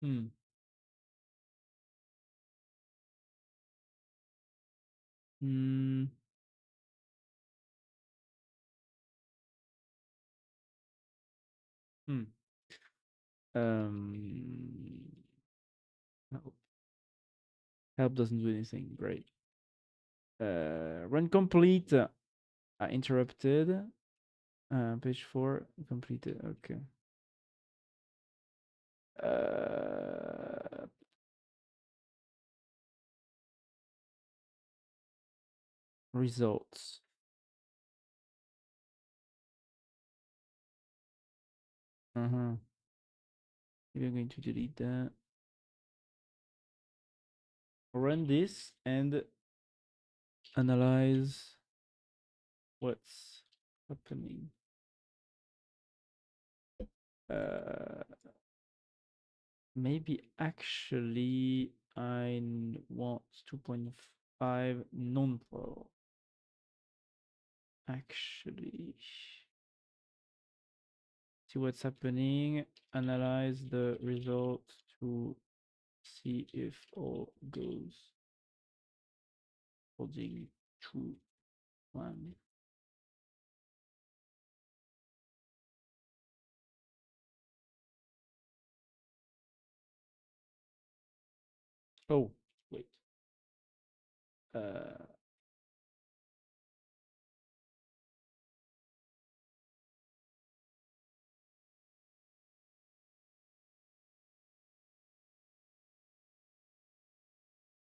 Hmm. Hmm. Hmm. Um. No. Help doesn't do anything. Great. Run complete. Interrupted. Page 4 completed. Okay. Uh. Results. Uh-huh. Maybe I'm going to delete that. Run this and analyze what's happening. Uh, maybe actually I want 2.5 non-pro. Actually, see what's happening. Analyze the result to see if all goes according to plan. Oh, wait. Uh,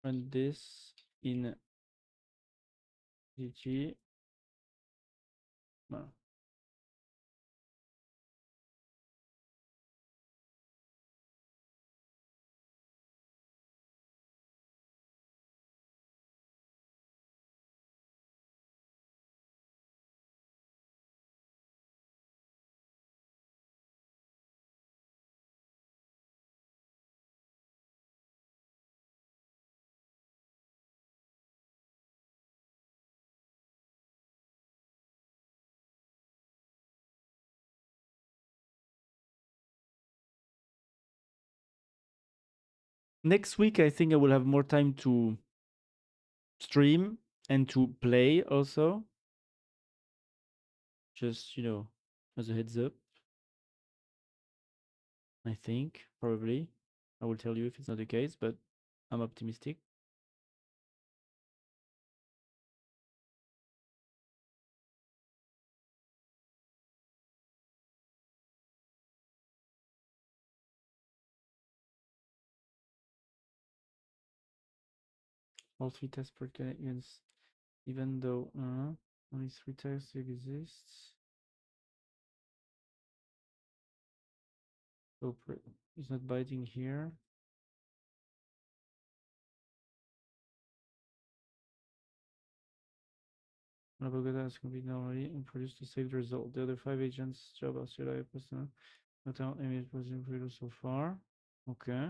run this in GG. No. Next week, I think I will have more time to stream and to play also. Just, as a heads up, I think, probably. I will tell you if it's not the case, but I'm optimistic. All 3 tests per against, even though only 3 tests exists. So it's not biting here. Bogota has completed normally and produced a saved result. The other 5 agents' job are still a personal. Not all image was improved so far. Okay.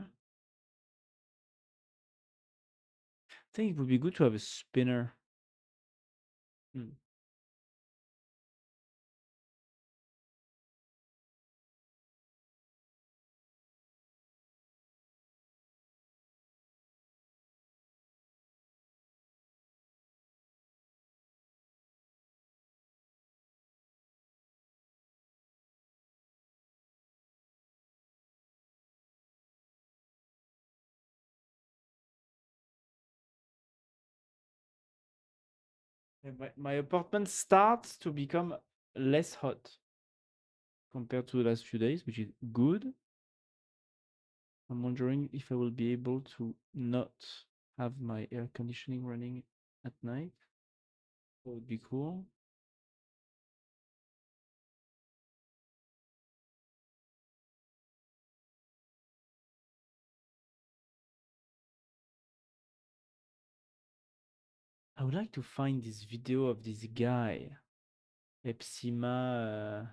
I think it would be good to have a spinner. Hmm. My apartment starts to become less hot compared to the last few days, which is good. I'm wondering if I will be able to not have my air conditioning running at night. That would be cool. I would like to find this video of this guy, Epsima,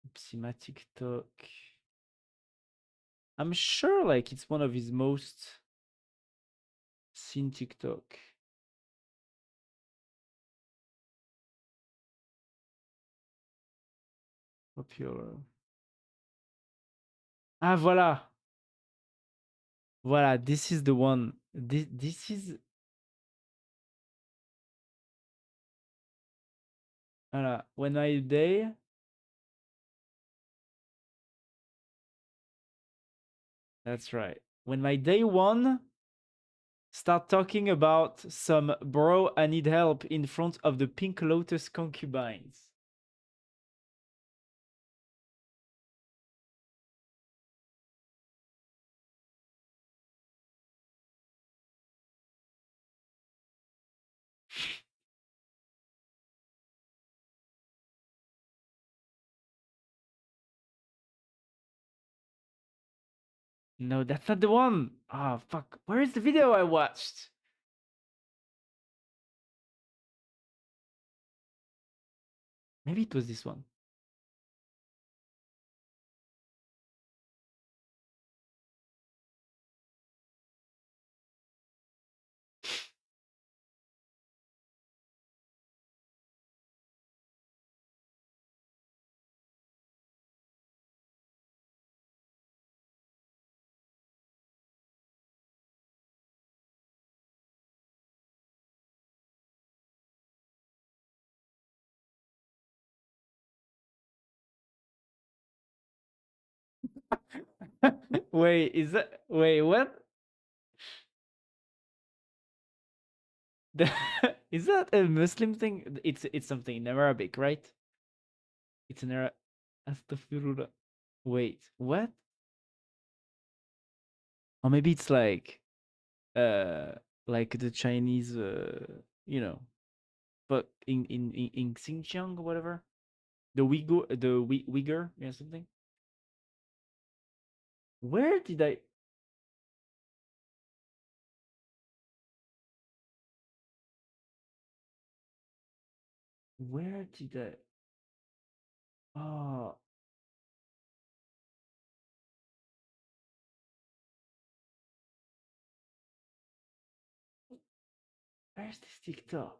Epsima TikTok. I'm sure like it's one of his most seen TikTok. Popular. Ah, voilà. Voilà, this is the one. This is. Voilà. When my day. That's right. When my day one start talking about some bro, I need help in front of the Pink Lotus concubines. No, that's not the one. Ah, fuck. Where is the video I watched? Maybe it was this one. Wait, is that. Wait, what? Is that a Muslim thing? It's something in Arabic, right? It's an Arab. Astaghfirullah. Wait, what? Or maybe it's uh like the Chinese you know, but in Xinjiang or whatever. The Uyghur, yeah, something. Where did I where did I oh where's this TikTok?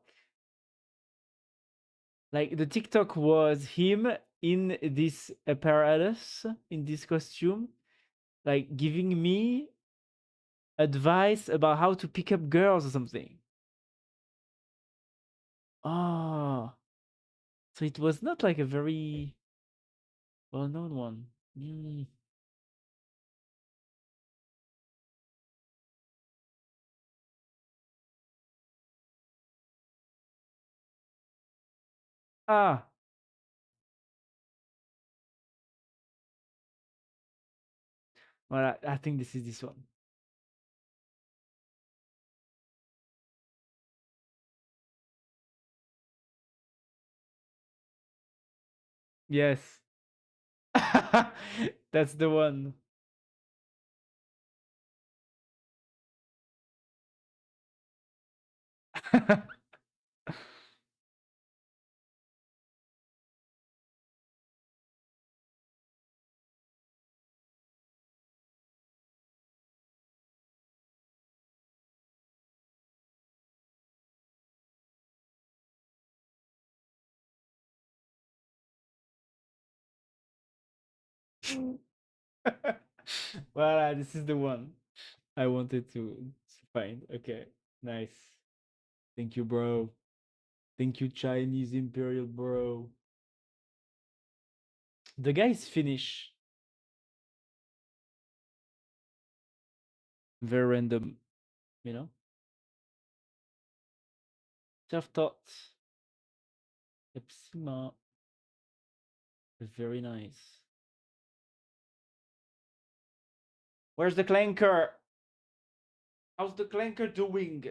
Like the TikTok was him in this apparatus, in this costume, like giving me advice about how to pick up girls or something. Oh, so it was not like a very well-known one. Mm. Ah, well, I think this is this one. Yes. That's the one. Well, this is the one I wanted to find. Okay, nice. Thank you, bro. Thank you, Chinese Imperial, bro. The guy is Finnish. Very random, you know? Self-taught. Epsima. Very nice. Where's the clanker? How's the clanker doing?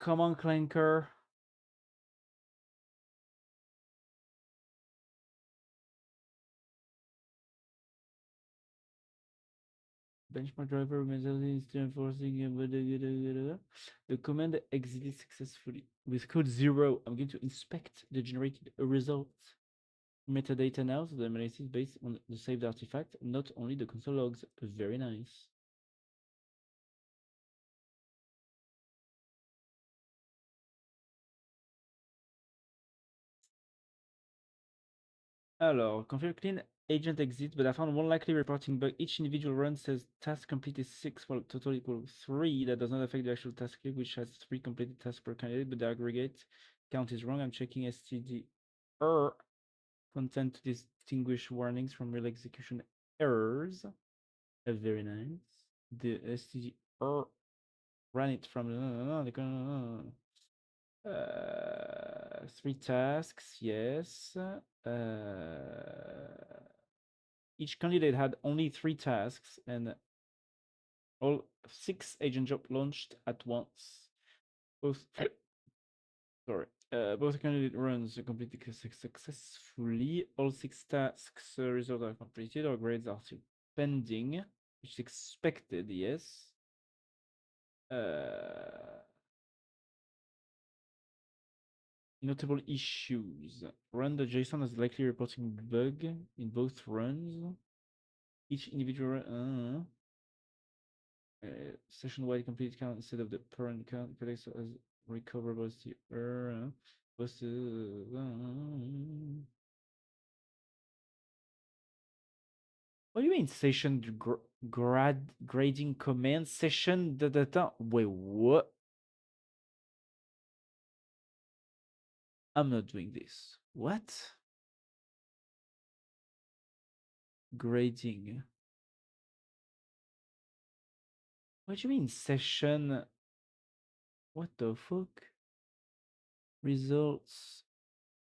Come on, clanker. Benchmark driver remains still enforcing the command exited successfully. With code 0, I'm going to inspect the generated results. Metadata now, so the analysis is based on the saved artifact, not only the console logs. Very nice. Alors, configure clean agent exit, but I found one likely reporting bug. Each individual run says task completed 6, while total equals 3. That does not affect the actual task clip, which has 3 completed tasks per candidate, but the aggregate count is wrong. I'm checking STD content to distinguish warnings from real execution errors. Very nice. The STD ran it from 3 tasks, yes. Each candidate had only 3 tasks, and all 6 agent jobs launched at once. Both both candidate runs completed successfully. All 6 tasks results are completed, or grades are still pending, which is expected, yes. Notable issues. Run the JSON is likely reporting bug in both runs. Each individual session-wide complete count instead of the parent count collects as recoverable error. What do you mean session grading command session data? Wait, what? I'm not doing this. What? Grading. What do you mean session? What the fuck? Results.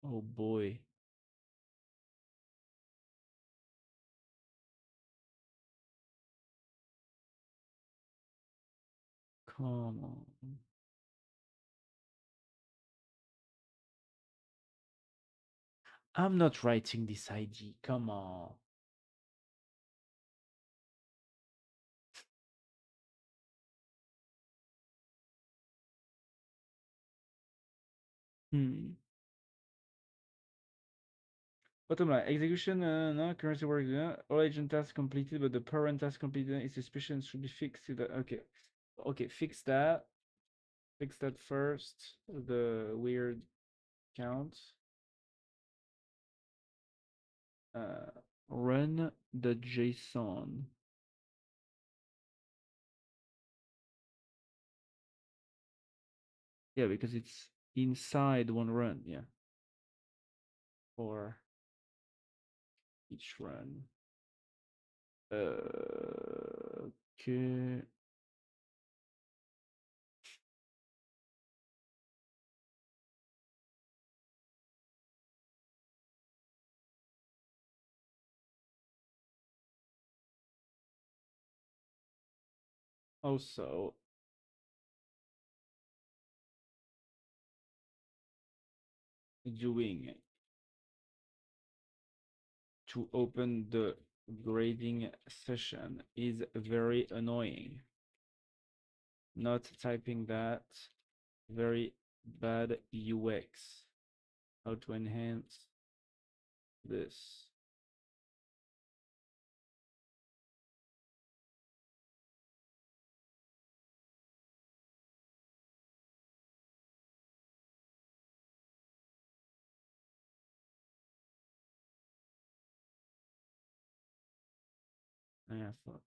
Oh boy. Come on. I'm not writing this ID. Come on. Bottom line, execution, no, currency work, all agent tasks completed, but the parent task completed is suspicion should be fixed. Okay. Okay, fix that. Fix that first. The weird count. Run the JSON. Yeah, because it's inside one run, yeah. For each run. Okay. Also, doing to open the grading session is very annoying. Not typing that, very bad UX. How to enhance this? Yeah, fuck.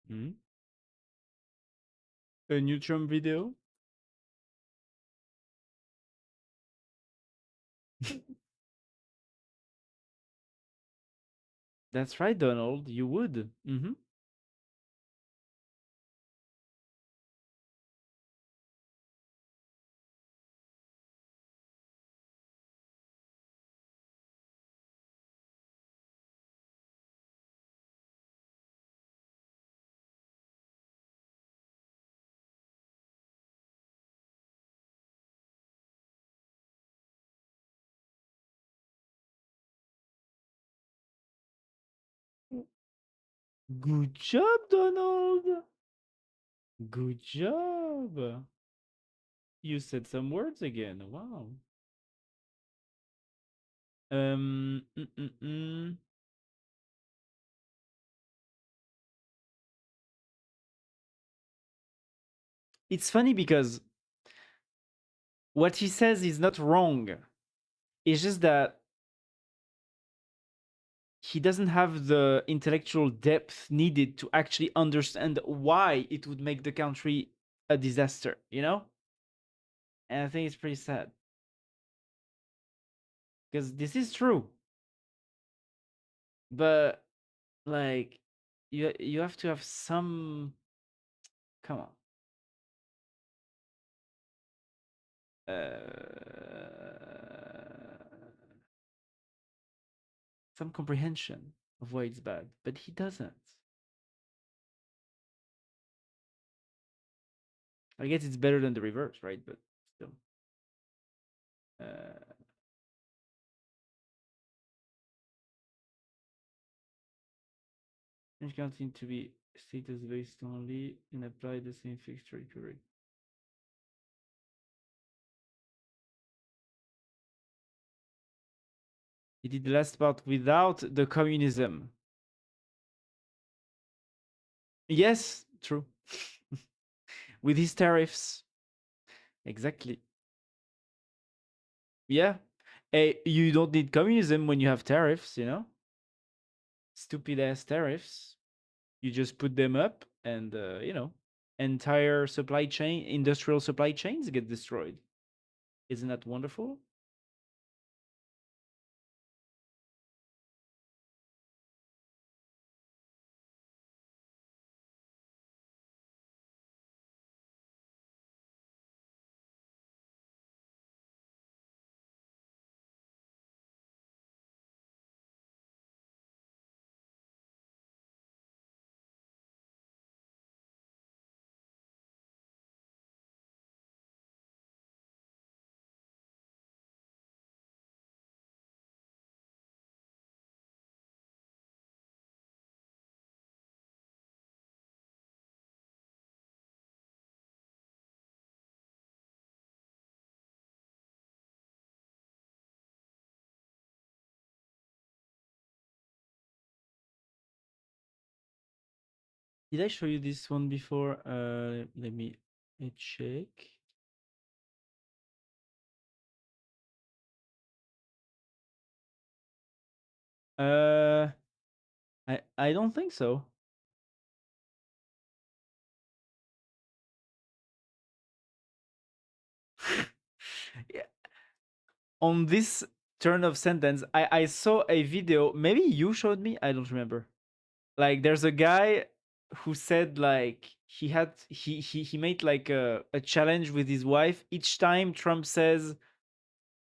Hmm? A new Trump video? That's right, Donald. You would. Mm-hmm. Good job, Donald. Good job. You said some words again. Wow. Um. mm, mm, mm. It's funny because what he says is not wrong. It's just that he doesn't have the intellectual depth needed to actually understand why it would make the country a disaster, you know? And I think it's pretty sad because this is true. But like you have to have some come on. Some comprehension of why it's bad, but he doesn't. I guess it's better than the reverse, right? But still. Uh, French continue to be status based only and apply the same fixed recovery. He did the last part without the communism. Yes, true. With his tariffs. Exactly. Yeah. You don't need communism when you have tariffs, you know? Stupid ass tariffs. You just put them up and, entire supply chain, industrial supply chains get destroyed. Isn't that wonderful? Did I show you this one before? Let me check. Uh, I don't think so. Yeah, on this turn of sentence, I saw a video. Maybe you showed me. I don't remember. Like, there's a guy who said like he made like a challenge with his wife. Each time Trump says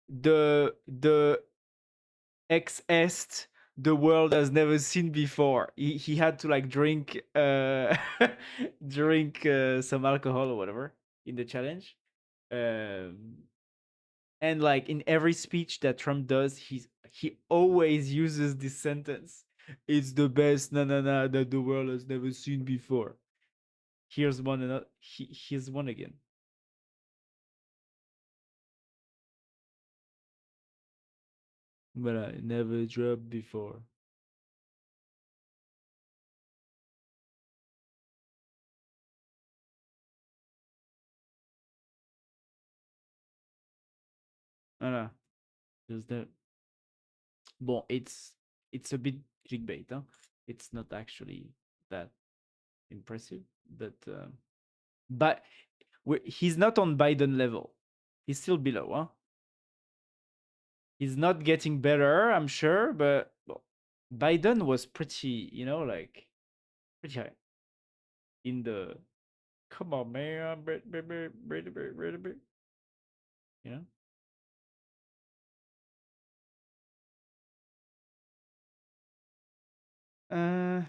the ex est the world has never seen before, he had to like drink drink some alcohol or whatever in the challenge. Um, and like in every speech that Trump does, he always uses this sentence. It's the best na that the world has never seen before. Here's one another. Here's one again. But I never dropped before. Voilà. Just that. Bon, it's a bit clickbait, huh? It's not actually that. impressive. But he's not on Biden level. He's still below, huh? He's not getting better, I'm sure, but well, Biden was pretty, like pretty high in the. Come on, man, you know. Uh,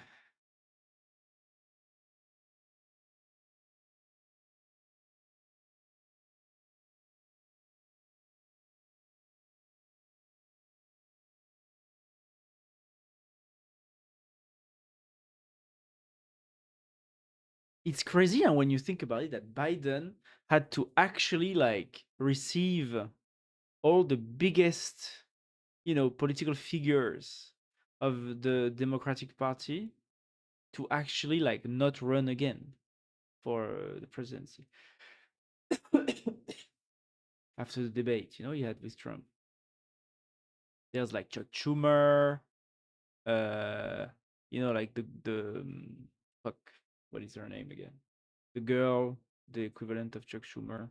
it's crazy, and when you think about it, that Biden had to actually like receive all the biggest, political figures of the Democratic Party to actually like not run again for the presidency after the debate, he had with Trump. There's like Chuck Schumer, uh, like fuck, what is her name again? The girl, the equivalent of Chuck Schumer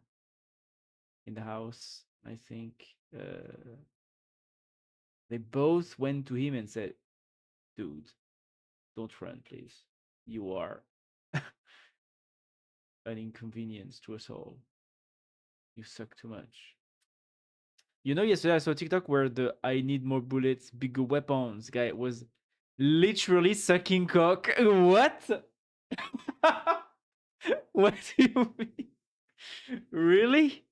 in the House, I think. They both went to him and said, "Dude, don't run, please. You are an inconvenience to us all. You suck too much." Yesterday I saw TikTok where the "I need more bullets, bigger weapons" guy was literally sucking cock. What? What do you mean? Really?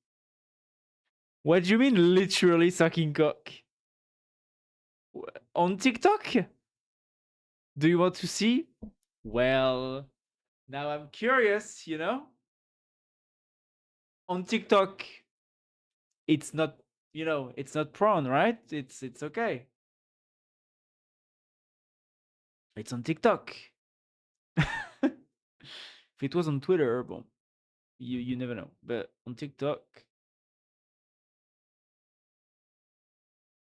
What do you mean literally sucking cock? On TikTok? Do you want to see? Well, now I'm curious. On TikTok, it's not, it's not prawn, right? It's okay. It's on TikTok. If it was on Twitter, well, you never know. But on TikTok,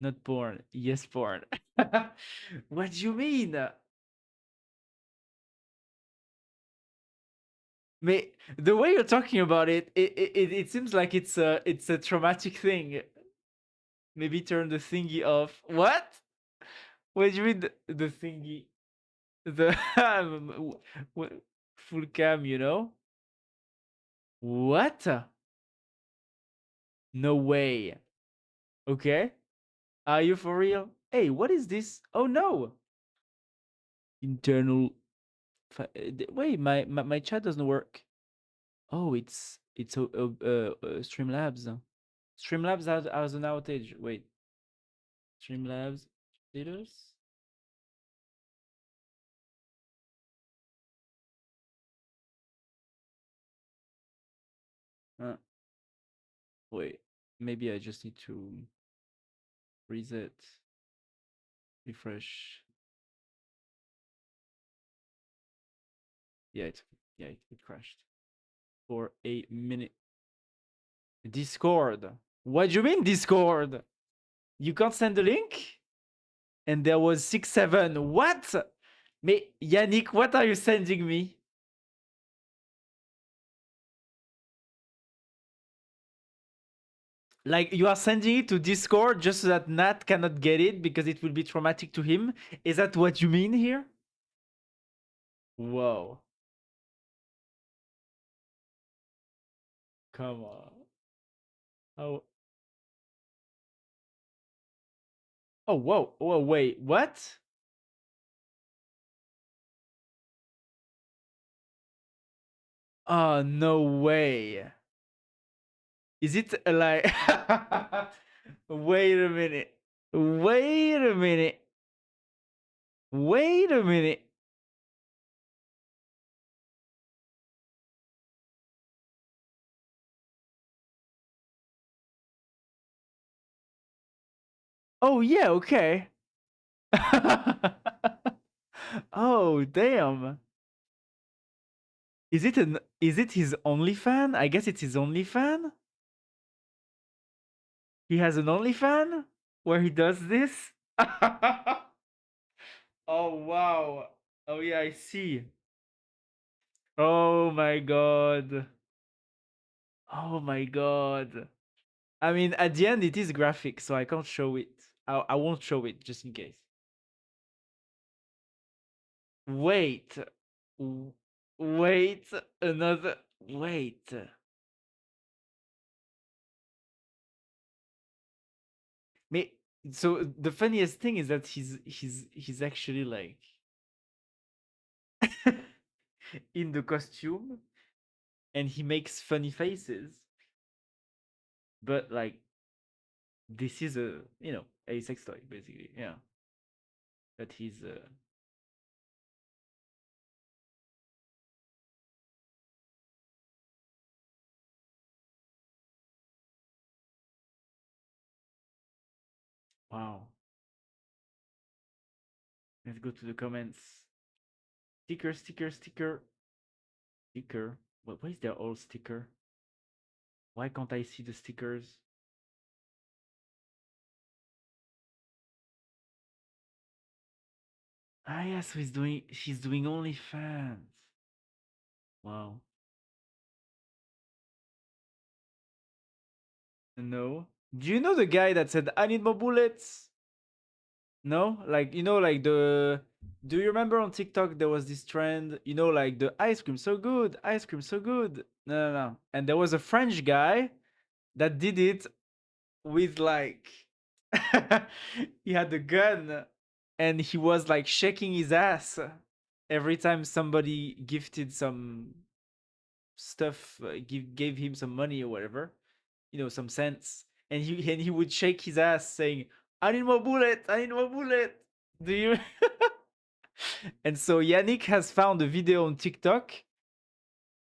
not porn. Yes, porn. What do you mean? The way you're talking about it seems like it's a traumatic thing. Maybe turn the thingy off. What? What do you mean the thingy? The full cam? What? No way. Okay. Are you for real? Hey, what is this? Oh no. Internal. Wait, my chat doesn't work. Oh, it's Streamlabs. Streamlabs has an outage. Wait, Streamlabs status. Uh, Wait, maybe I just need to reset, refresh. Yeah, it crashed for a minute. Discord. What do you mean Discord? You can't send the link? And there was 6-7. What? Yannick, what are you sending me? Like you are sending it to Discord just so that Nat cannot get it because it will be traumatic to him. Is that what you mean here? Whoa. Come on. Oh. Oh, whoa. Whoa, wait. What? Oh, no way. Is it like. Wait a minute. Wait a minute. Wait a minute. Oh, yeah, okay. Oh, damn. Is it his only fan? I guess it's his only fan. He has an only fan where he does this. Oh wow. Oh yeah, I see. Oh my god. Oh my god. I mean, at the end, it is graphic, so I can't show it. I won't show it just in case. Wait. Wait. Another. Wait. Me. So the funniest thing is that he's actually like in the costume and he makes funny faces, but like this is a a sex toy basically. Yeah, but he's wow. Let's go to the comments. Sticker, sticker, sticker, sticker. Why is there all sticker? Why can't I see the stickers? Ah, yeah, so she's doing OnlyFans. Wow. No. Do you know the guy that said, I need more bullets? No? Like, like do you remember on TikTok there was this trend, like the ice cream so good, ice cream so good. No, no, no. And there was a French guy that did it with like, he had a gun and he was like shaking his ass every time somebody gifted some stuff, gave him some money or whatever, some cents, and he would shake his ass saying, "I need more bullet, I need more bullet." Do you? And so Yannick has found a video on TikTok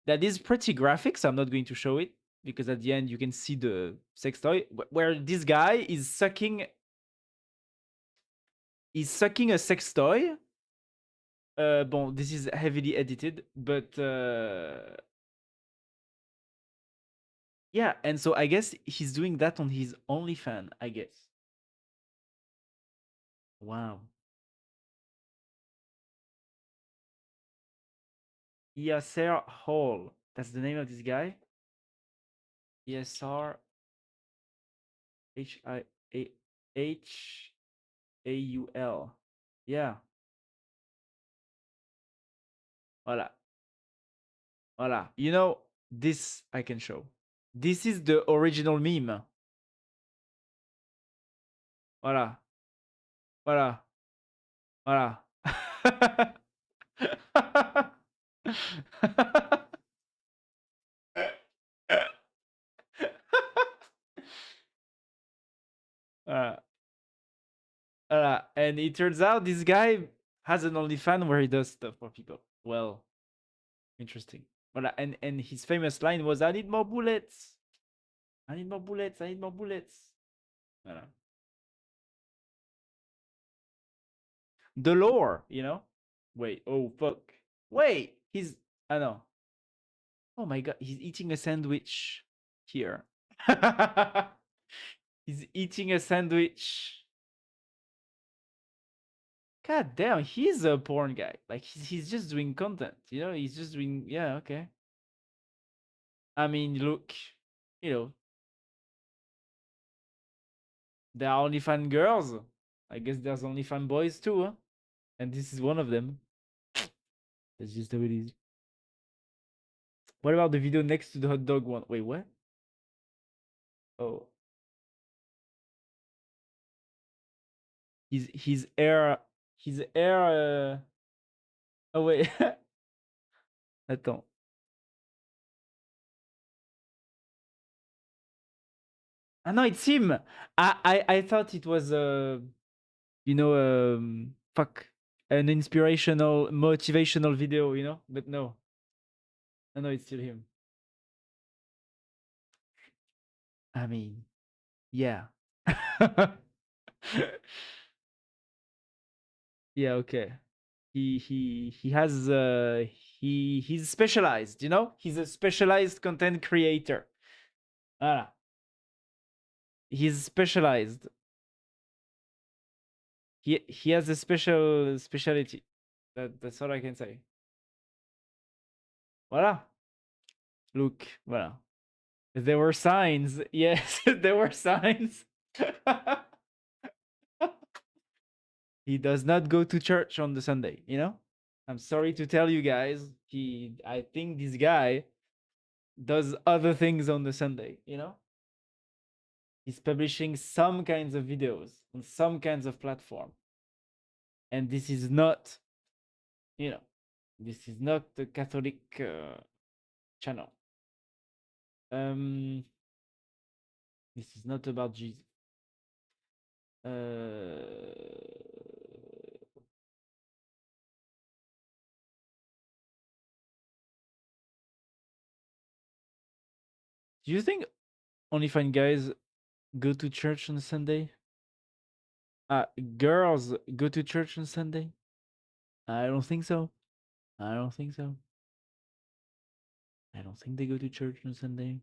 that is pretty graphic, so I'm not going to show it because at the end you can see the sex toy where this guy is sucking a sex toy. Bon, this is heavily edited, but yeah, and so I guess he's doing that on his OnlyFans, I guess. Wow. Yasser Hall. That's the name of this guy. ESR Haul. Yeah. Voila. Voila. This I can show. This is the original meme. Voila. Voila. Voila. Voila. And it turns out this guy has an OnlyFans where he does stuff for people. Well, interesting. Voila. And his famous line was, "I need more bullets. I need more bullets. I need more bullets." Voila. The lore. Wait. Oh fuck. Wait. I know. Oh my god. He's eating a sandwich here. He's eating a sandwich. God damn, he's a porn guy. Like he's just doing content. He's just doing. Yeah. Okay. I mean, look. You know, there are only fan girls. I guess there's only fan boys too, huh? And this is one of them. That's just how it is. What about the video next to the hot dog one? Wait, what? Oh, his air, his air. Oh wait, attends. Ah no, it's him. I thought it was fuck, an inspirational, motivational video, but no, no, it's still him. I mean, yeah. Yeah, okay. He has he's specialized, He's a specialized content creator. Ah, he's specialized. He has a speciality. That's all I can say. Voilà. Look, voilà. There were signs. Yes, there were signs. He does not go to church on the Sunday, you know? I'm sorry to tell you guys, I think this guy does other things on the Sunday, you know? He's publishing some kinds of videos on some kinds of platform. And this is not, you know, this is not the Catholic channel. Um, this is not about Jesus. Do you think only fine guys go to church on Sunday? Girls go to church on Sunday? I don't think so. I don't think so. I don't think they go to church on Sunday.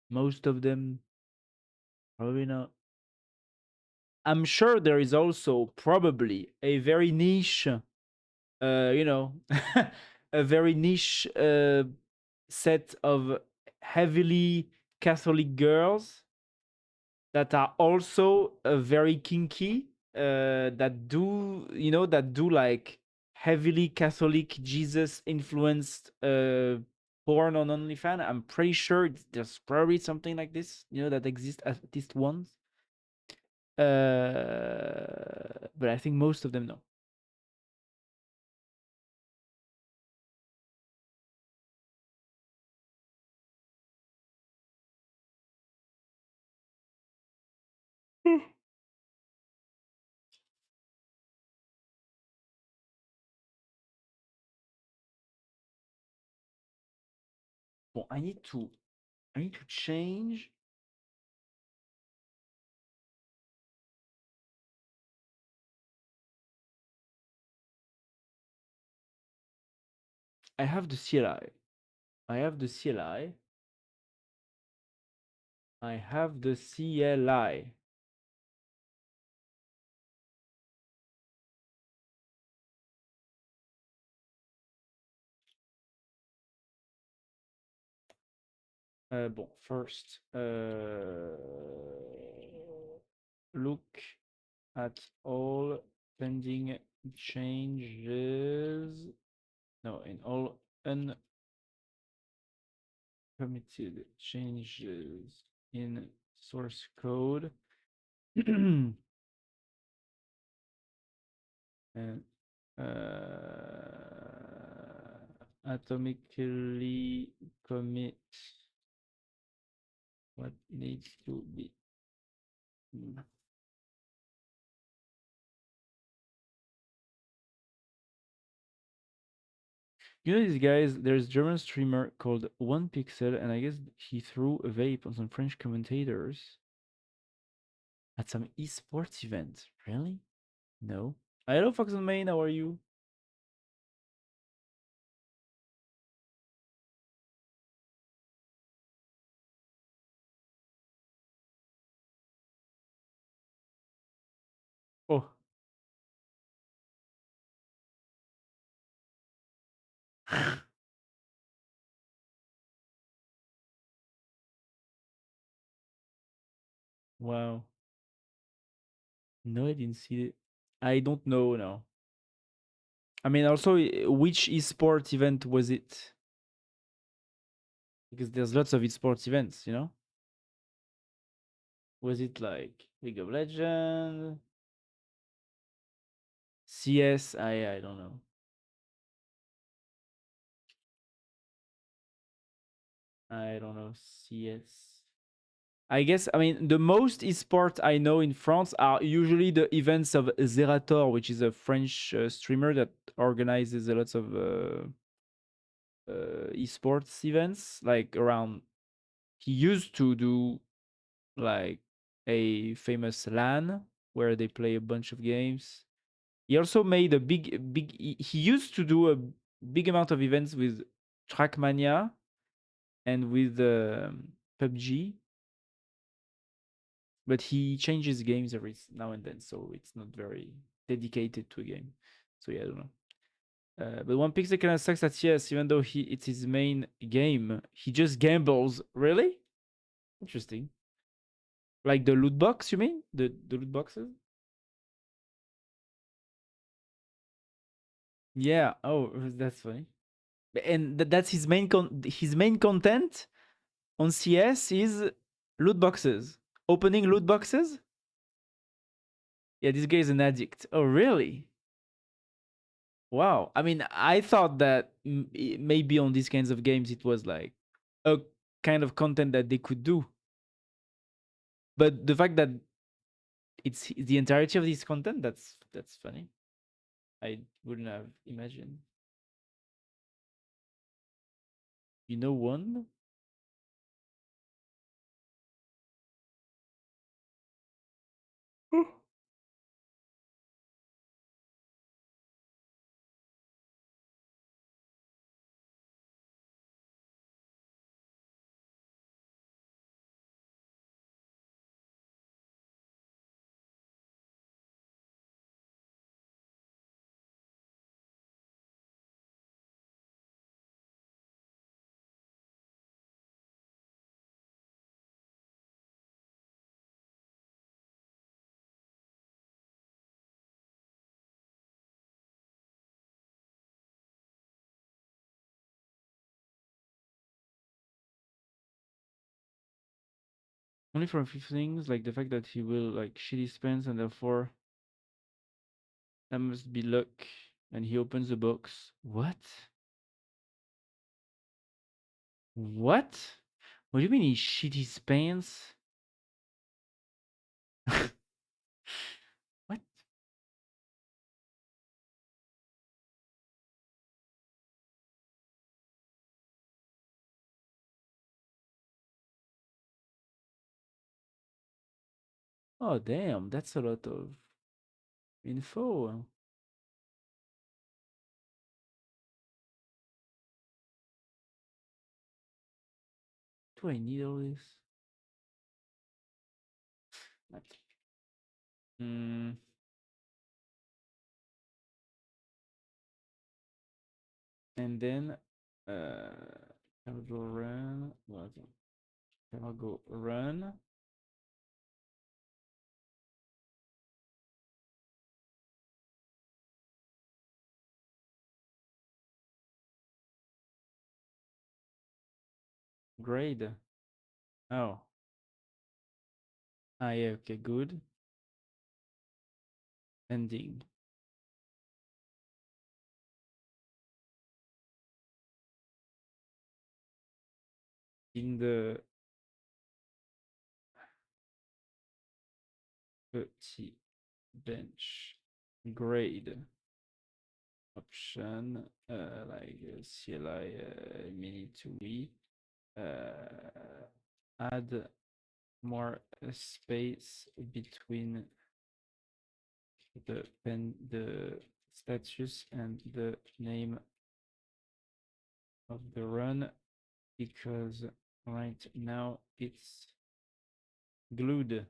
Most of them, probably not. I'm sure there is also probably a very niche, you know, a very niche set of heavily Catholic girls that are also very kinky, that do, you know, that do like heavily Catholic Jesus influenced porn on OnlyFans. I'm pretty sure there's probably something like this, you know, that exists at least once. But I think most of them know. Bon, I need to change. I have the CLI. I have the CLI. I have the CLI. Bon, first, look at all pending changes. No, in all uncommitted changes in source code. And atomically commit what needs to be. You know these guys, there's a German streamer called One Pixel, and I guess he threw a vape on some French commentators at some esports event. Really? No. Hello, Fox and Main, how are you? Oh. Wow. No, I didn't see it. I don't know now. I mean, also, which esports event was it? Because there's lots of esports events, you know? Was it like League of Legends? CS? I don't know. I don't know. CS. I guess, I mean, the most esports I know in France are usually the events of Zerator, which is a French streamer that organizes a lot of esports events. Like around, he used to do like a famous LAN where they play a bunch of games. He also made a he used to do a big amount of events with Trackmania and with PUBG, but he changes games every now and then, so it's not very dedicated to a game. So yeah, I don't know. But One Pixel kind of sucks at CS, even though it's his main game. He just gambles. Really? Interesting. Like the loot box, you mean? The loot boxes? Yeah. Oh, that's funny. And that's his main content on CS is loot boxes. Opening loot boxes? Yeah, this guy is an addict. Oh, really? Wow. I mean, I thought that maybe on these kinds of games it was like a kind of content that they could do. But the fact that it's the entirety of this content, that's funny. I wouldn't have imagined. You know one? Only for a few things, like the fact that he will like shit his pants and therefore that must be luck. And he opens the box. What? What? What do you mean he shit his pants? What? Oh damn, that's a lot of info. Do I need all this? What? Mm, and then I'll go run. What? I'll go run. Grade. Oh. Ah yeah, okay, good. Ending. In the petit bench grade option like CLI mini to we add more space between the status and the name of the run because right now it's glued.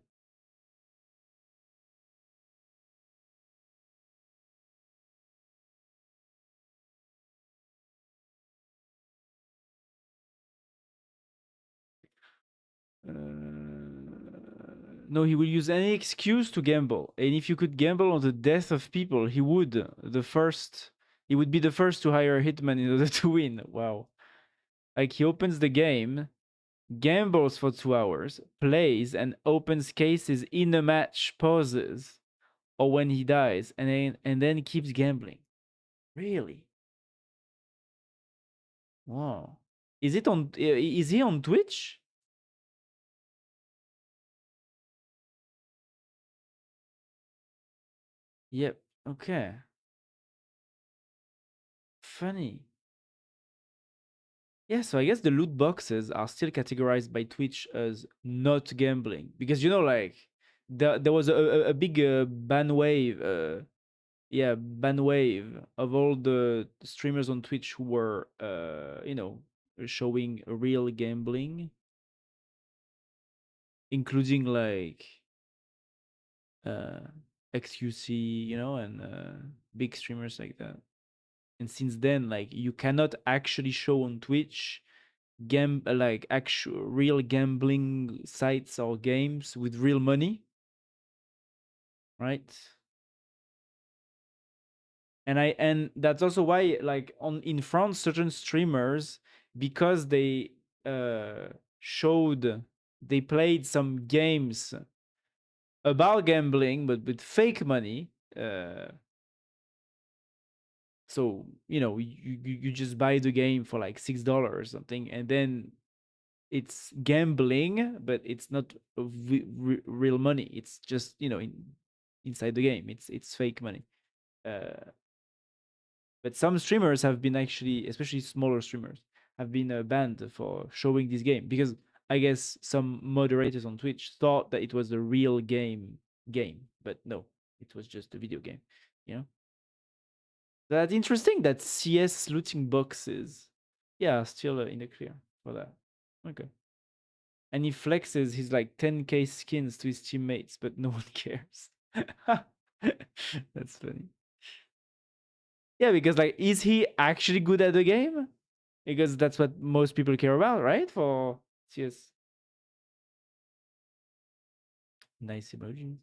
No, he will use any excuse to gamble. And if you could gamble on the death of people, he would. He would be the first to hire a hitman in order to win. Wow. Like he opens the game, gambles for 2 hours, plays, and opens cases in a match, pauses, or when he dies, and then keeps gambling. Really? Wow. Is he on Twitch? Yep. Okay. Funny. Yeah, so I guess the loot boxes are still categorized by Twitch as not gambling because like there was a big ban wave, yeah, ban wave of all the streamers on Twitch who were, showing real gambling, including like uh XQC, and big streamers like that. And since then, like you cannot actually show on Twitch like actual real gambling sites or games with real money, right? And that's also why, like, on in France, certain streamers, because they uh showed they played some games about gambling but with fake money. So you just buy the game for like $6 or something, and then it's gambling, but it's not real money. It's just inside the game. It's fake money. Uh, but some streamers have been, actually, especially smaller streamers, have been banned for showing this game because I guess some moderators on Twitch thought that it was a real game, but no, it was just a video game. You know, that's interesting. That CS looting boxes, yeah, still in the clear for that. Okay. And he flexes his like 10k skins to his teammates, but no one cares. That's funny. Yeah, because like, is he actually good at the game? Because that's what most people care about, right? For CS. Nice emojis.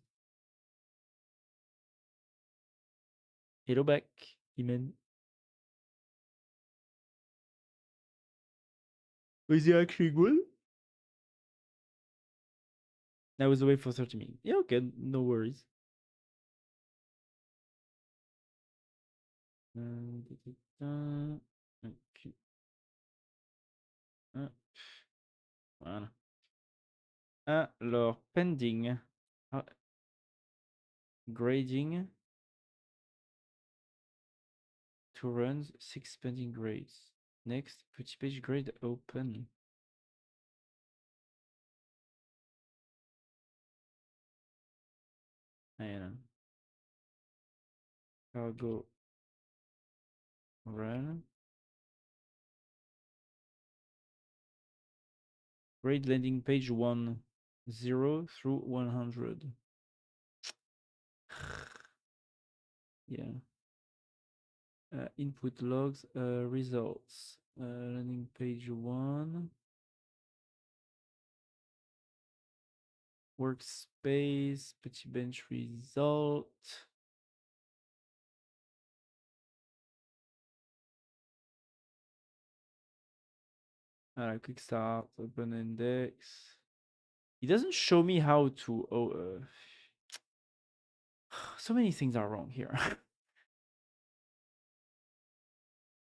Hello back, Iman. Is he actually good? I was away for 30 minutes. Yeah, okay, no worries. Ok. Voilà. Alors, pending. Ah, grading. 2 runs, 6 pending grades. Next, petit page grade open. I don't know. Cargo run. Grade landing page 1, 0 through 100. Yeah. Input logs, results. Landing page 1. Workspace, petit bench result. Quick start, open index. It doesn't show me how to. So many things are wrong here.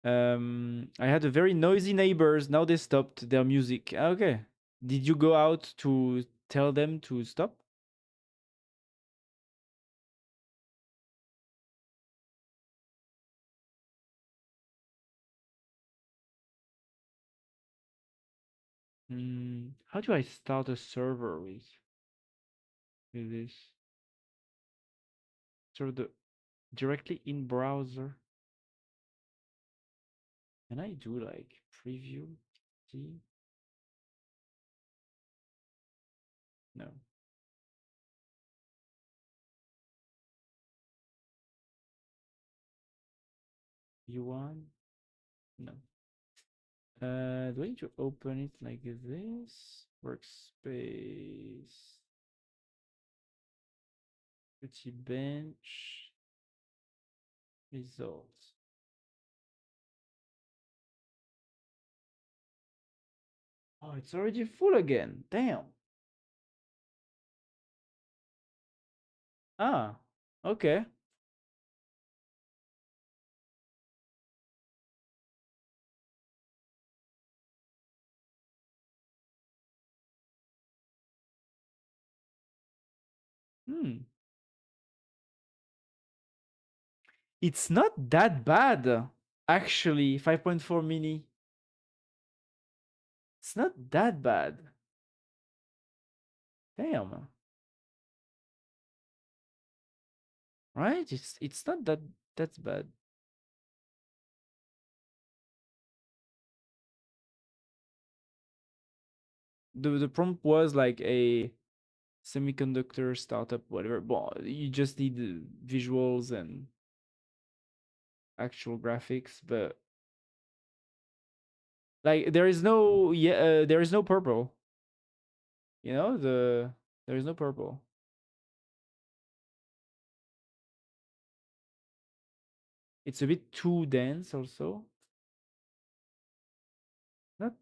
I had a very noisy neighbors. Now they stopped their music. Okay. Did you go out to tell them to stop? How do I start a server with this? So directly in browser. Can I do like preview? See? No. U1? No. Do I need to open it like this? Workspace. Petit bench. Results. Oh, it's already full again. Damn. Ah, okay. Hmm. It's not that bad, actually. 5.4 mini. It's not that bad. Damn. Right? It's not that's bad. The prompt was like a semiconductor startup, whatever. Well, you just need the visuals and actual graphics, but like there is no there is no purple. You know there is no purple. It's a bit too dense also. Not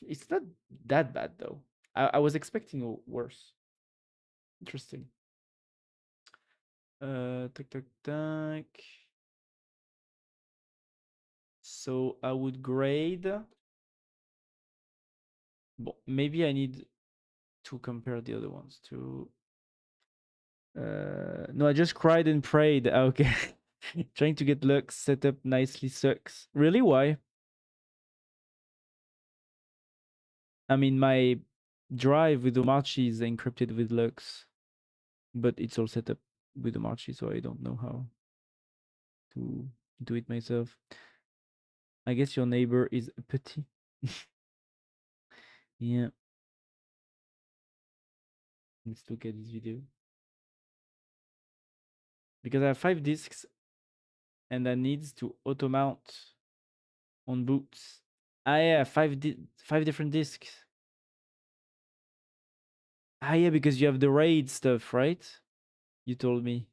it's not that bad though. I was expecting worse. Interesting. Tac tac tac. So I would grade. Well, maybe I need to compare the other ones to. No, I just cried and prayed. Okay. Trying to get Lux set up nicely sucks. Really? Why? I mean, my drive with Omarchi is encrypted with Lux, but it's all set up with Omarchi, so I don't know how to do it myself. I guess your neighbor is petit. Yeah. Let's look at this video. Because I have 5 discs and that needs to auto mount on boots. Ah yeah, 5 different discs. Ah yeah, because you have the RAID stuff, right? You told me.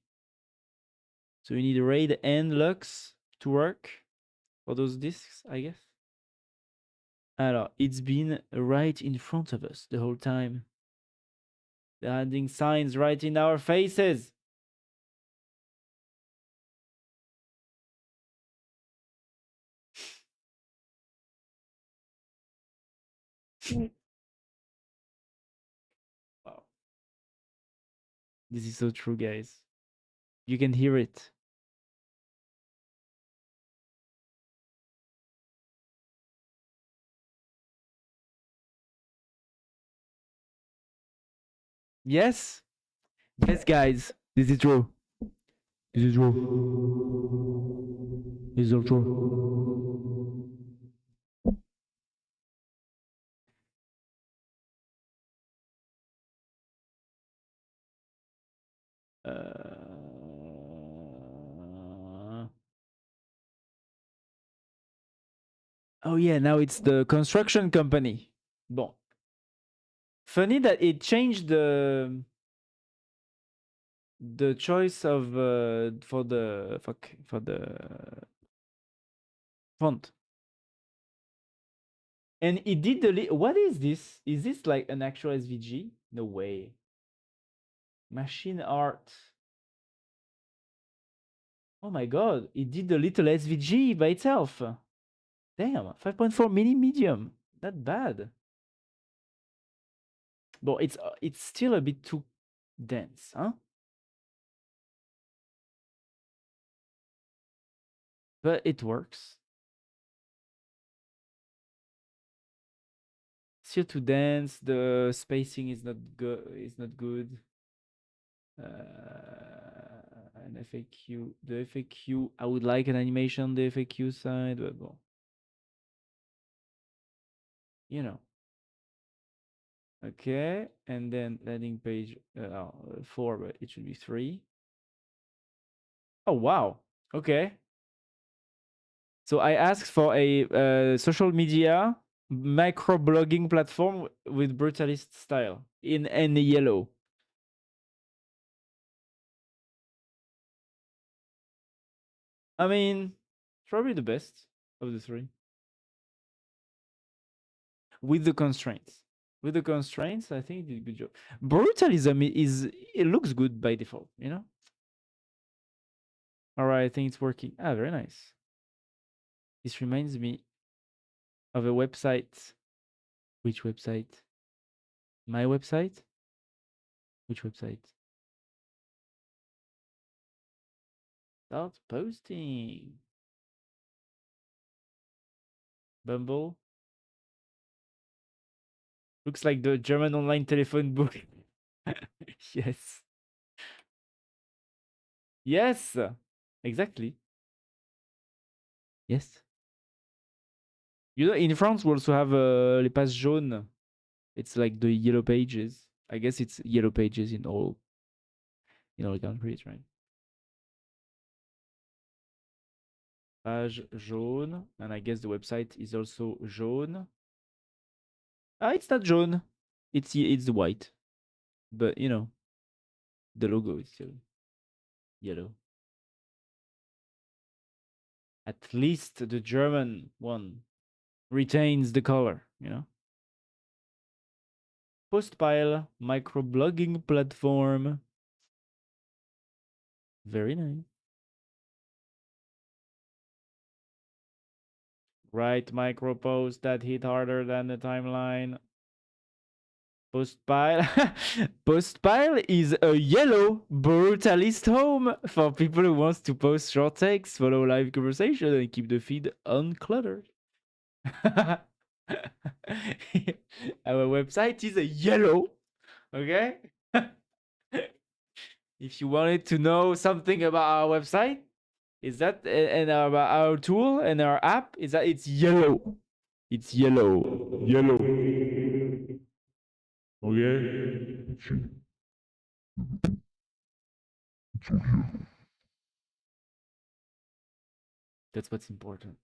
So you need RAID and Lux to work for those discs, I guess. Alors, it's been right in front of us the whole time. They're handing signs right in our faces. Wow. This is so true, guys. You can hear it. Yes? Yes, guys. This is true. This is true. This is all true. Oh yeah, now it's the construction company. Bon. Funny that it changed the choice of for the font. And it did what is this? Is this like an actual SVG? No way. Machine art. Oh my god, it did the little SVG by itself. Damn, 5.4 mini medium. Not bad. But it's still a bit too dense, huh? But it works. Still too dense. The spacing is not good. Is not good. An FAQ. The FAQ. I would like an animation on the FAQ side, but well, you know. Okay, and then landing page 4, but it should be 3. Oh wow. Okay. So I asked for a social media microblogging platform with brutalist style in yellow. I mean, probably the best of the 3 with the constraints. With the constraints, I think it did a good job. Brutalism is it looks good by default, you know. All right, I think it's working. Ah, very nice. This reminds me of a website. Which website? My website? Which website? Start posting. Bumble. Looks like the German online telephone book. Yes. Yes. Exactly. Yes. You know, in France, we also have les pages jaunes. It's like the yellow pages. I guess it's yellow pages in all countries, right? Page jaune. And I guess the website is also jaune. Ah, it's not jaune. It's white. But you know, the logo is still yellow. At least the German one retains the color, you know. Postpile microblogging platform. Very nice. Right micro post that hit harder than the timeline. Postpile. Postpile is a yellow brutalist home for people who wants to post short takes, follow live conversation, and keep the feed uncluttered. Our website is a yellow. Okay? If you wanted to know something about our website, is that and about our tool and our app, is that it's yellow. It's yellow. Yellow. Okay? That's what's important.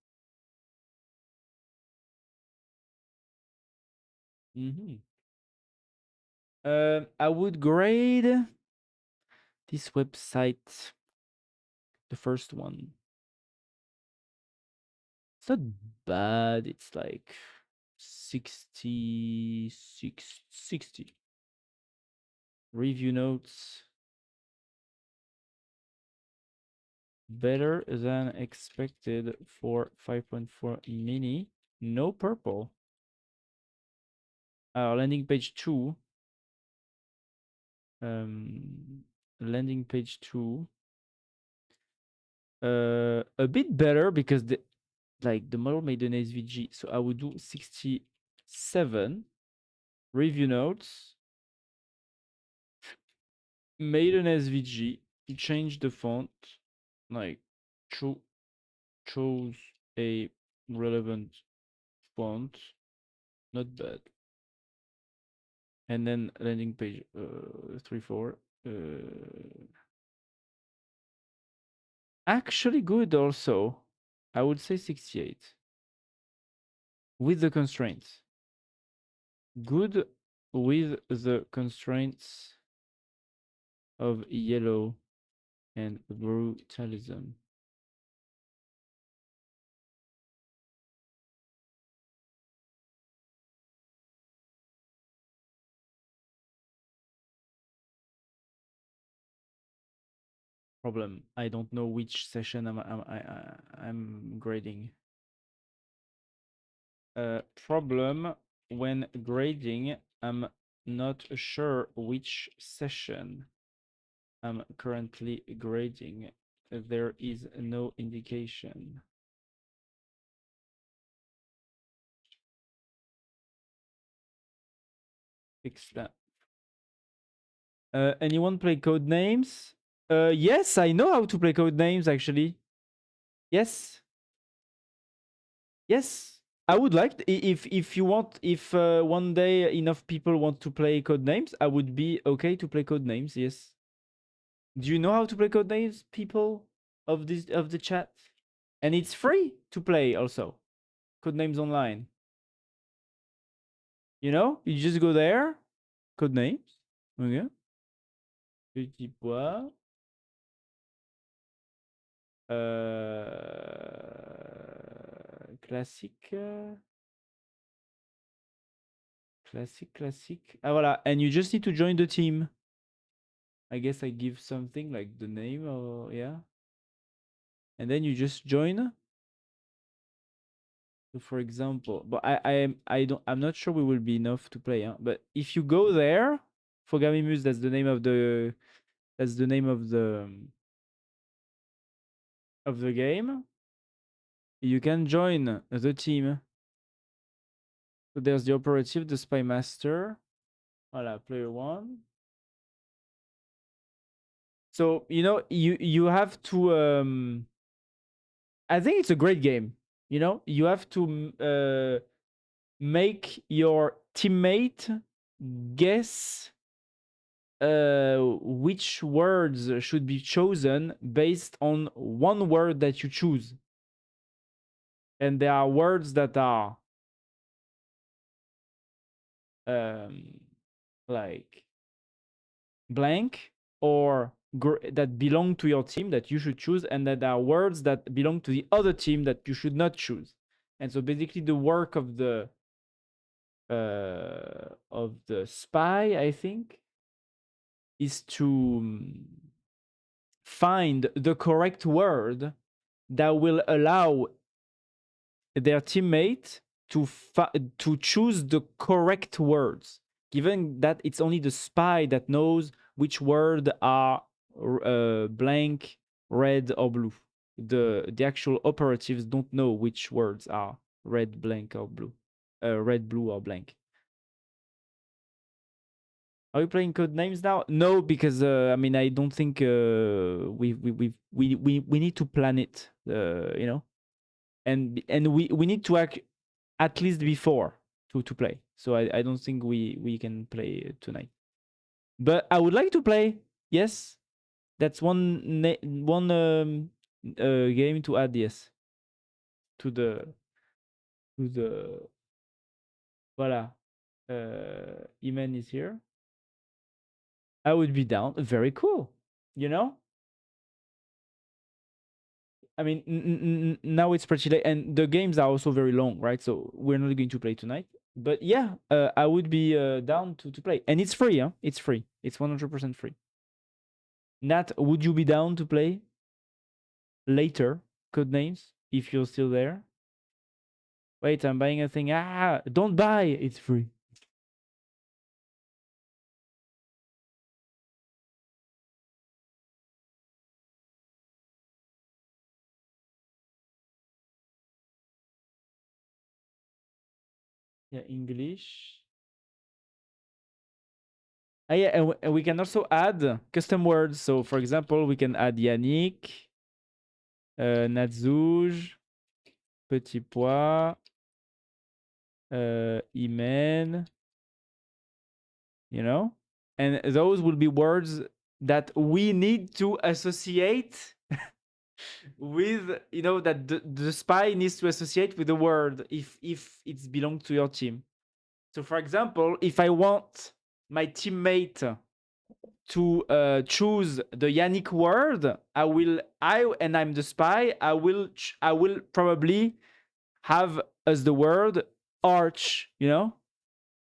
Mm-hmm. I would grade this website, the first one. It's not bad. It's like 60. Review notes. Better than expected for 5.4 mini. No purple. Landing page 2. Landing page 2. A bit better because the model made an SVG, so I would do 67. Review notes. Made an SVG. Changed the font. Like, chose a relevant font. Not bad. And then landing page 3, 4. Actually good also. I would say 68. With the constraints. Good with the constraints of yellow and brutalism. Problem. I don't know which session I'm grading. Problem when grading, I'm not sure which session I'm currently grading. There is no indication. Fix that. Anyone play Code Names? Yes, I know how to play Code Names actually. Yes. Yes. I would like if you want, if one day enough people want to play Code Names, I would be okay to play Code Names. Yes. Do you know how to play Code Names, people of the chat? And it's free to play also. Code Names Online. You know, you just go there, Code Names. Okay. Petit pois. Classique. Classique. Ah, voilà. And you just need to join the team. I guess I give something like the name or yeah. And then you just join. So for example, but I'm not sure we will be enough to play, huh? But if you go there, Fogamimus, that's the name of the game. You can join the team. So there's the operative, the spy master. Voilà, player 1. So you know you have to I think it's a great game. You know, you have to make your teammate guess which words should be chosen based on one word that you choose. and there are words that are um, like blank or that belong to your team that you should choose, and that there are words that belong to the other team that you should not choose. And so basically, the work of the spy, I think, is to find the correct word that will allow their teammate to choose the correct words, given that it's only the spy that knows which word are blank, red, or blue. The actual operatives don't know which words are red, blank, or blue, red, blue, or blank. Are we playing code names now? No, because I mean I don't think we need to plan it. You know, and we need to act at least before to play. So I don't think we can play tonight. But I would like to play. Yes, that's one game to add. Yes, to the voilà. Iman is here. I would be down. Very cool. You know. I mean, now it's pretty late, and the games are also very long, right? So we're not going to play tonight. But yeah, I would be down to play, and it's free. Huh? It's free. It's 100% free. Nat, would you be down to play later? Codenames, if you're still there. Wait, I'm buying a thing. Ah, don't buy. It's free. Yeah, English. Ah, yeah, and we can also add custom words. So, for example, we can add Yannick, Natzouj, Petit Pois, Imen, you know? And those will be words that we need to associate with, you know, that the spy needs to associate with the word if it's belongs to your team. So, for example, if I want my teammate to choose the Yannick word, and I'm the spy, I will probably have as the word arch, you know?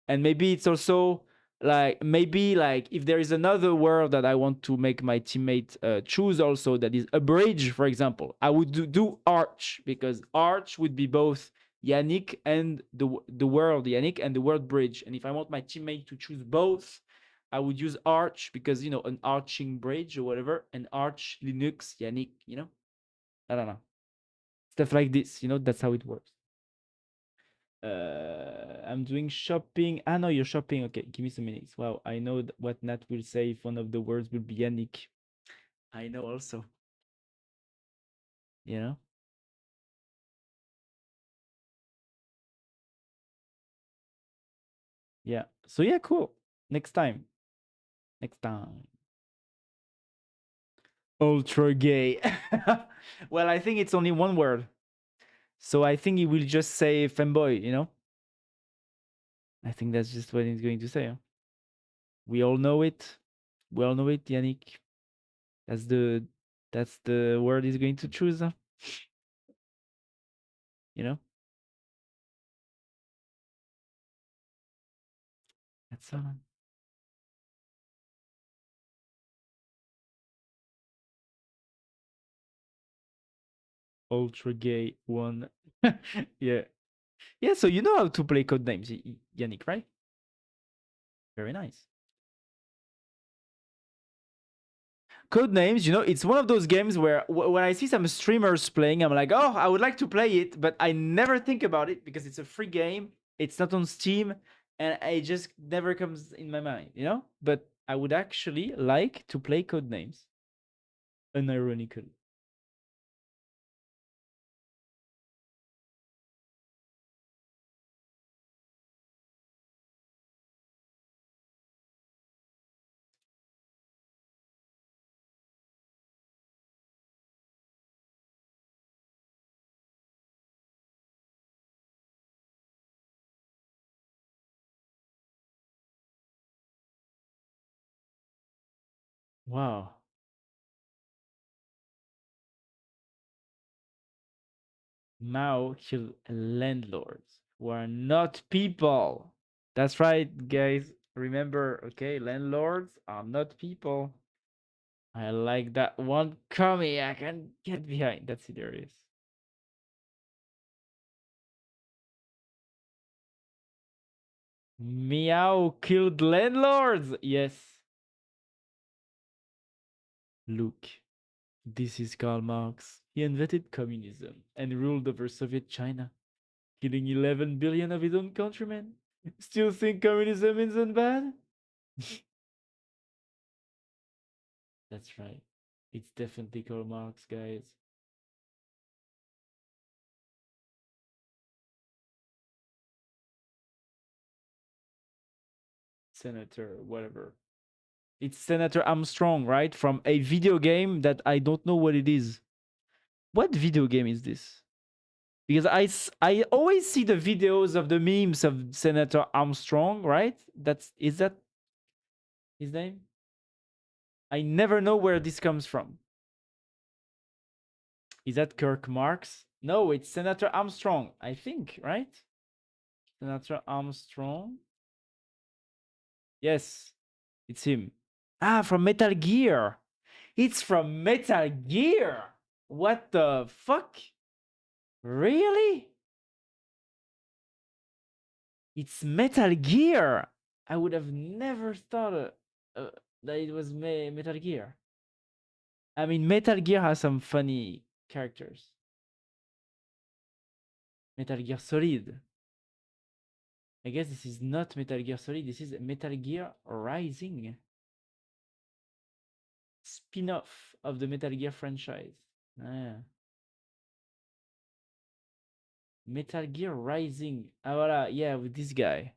And maybe it's also like if there is another word that I want to make my teammate choose also, that is a bridge, for example, I would do arch, because arch would be both Yannick and the word Yannick and the word bridge. And if I want my teammate to choose both, I would use arch, because, you know, an arching bridge or whatever, and arch Linux Yannick, you know. I don't know, stuff like this, you know. That's how it works. I'm doing shopping. Ah, no, you're shopping. Okay, give me some minutes. Wow, I know what Nat will say if one of the words will be Yannick. I know also. You know? Yeah. So yeah, cool. Next time. Next time. Ultra gay. Well, I think it's only one word. So I think he will just say femboy, you know? I think that's just what he's going to say. Huh? We all know it. We all know it, Yannick. That's the word he's going to choose. Huh? You know? That's all. Ultra gay one. Yeah. Yeah, so you know how to play code names, Yannick, right? Very nice. Code names, you know, it's one of those games where when I see some streamers playing, I'm like, oh, I would like to play it, but I never think about it because it's a free game. It's not on Steam, and it just never comes in my mind, you know? But I would actually like to play code names, unironically. Wow. Mao killed landlords who are not people. That's right, guys. Remember, okay, landlords are not people. I like that one comic. I can get behind. That's hilarious. Meow killed landlords. Yes. Look, this is Karl Marx. He invented communism and ruled over Soviet China, killing 11 billion of his own countrymen. Still think communism isn't bad? That's right. It's definitely Karl Marx, guys. Senator, whatever. It's Senator Armstrong, right? From a video game that I don't know what it is. What video game is this? Because I always see the videos of the memes of Senator Armstrong, right? Is that his name? I never know where this comes from. Is that Kirk Marx? No, it's Senator Armstrong, I think, right? Senator Armstrong. Yes, it's him. Ah, from Metal Gear. It's from Metal Gear. What the fuck? Really? It's Metal Gear. I would have never thought that it was Metal Gear. I mean, Metal Gear has some funny characters. Metal Gear Solid. I guess this is not Metal Gear Solid. This is Metal Gear Rising. Spin-off of the Metal Gear franchise. Ah. Metal Gear Rising. Ah, voilà. Yeah, with this guy.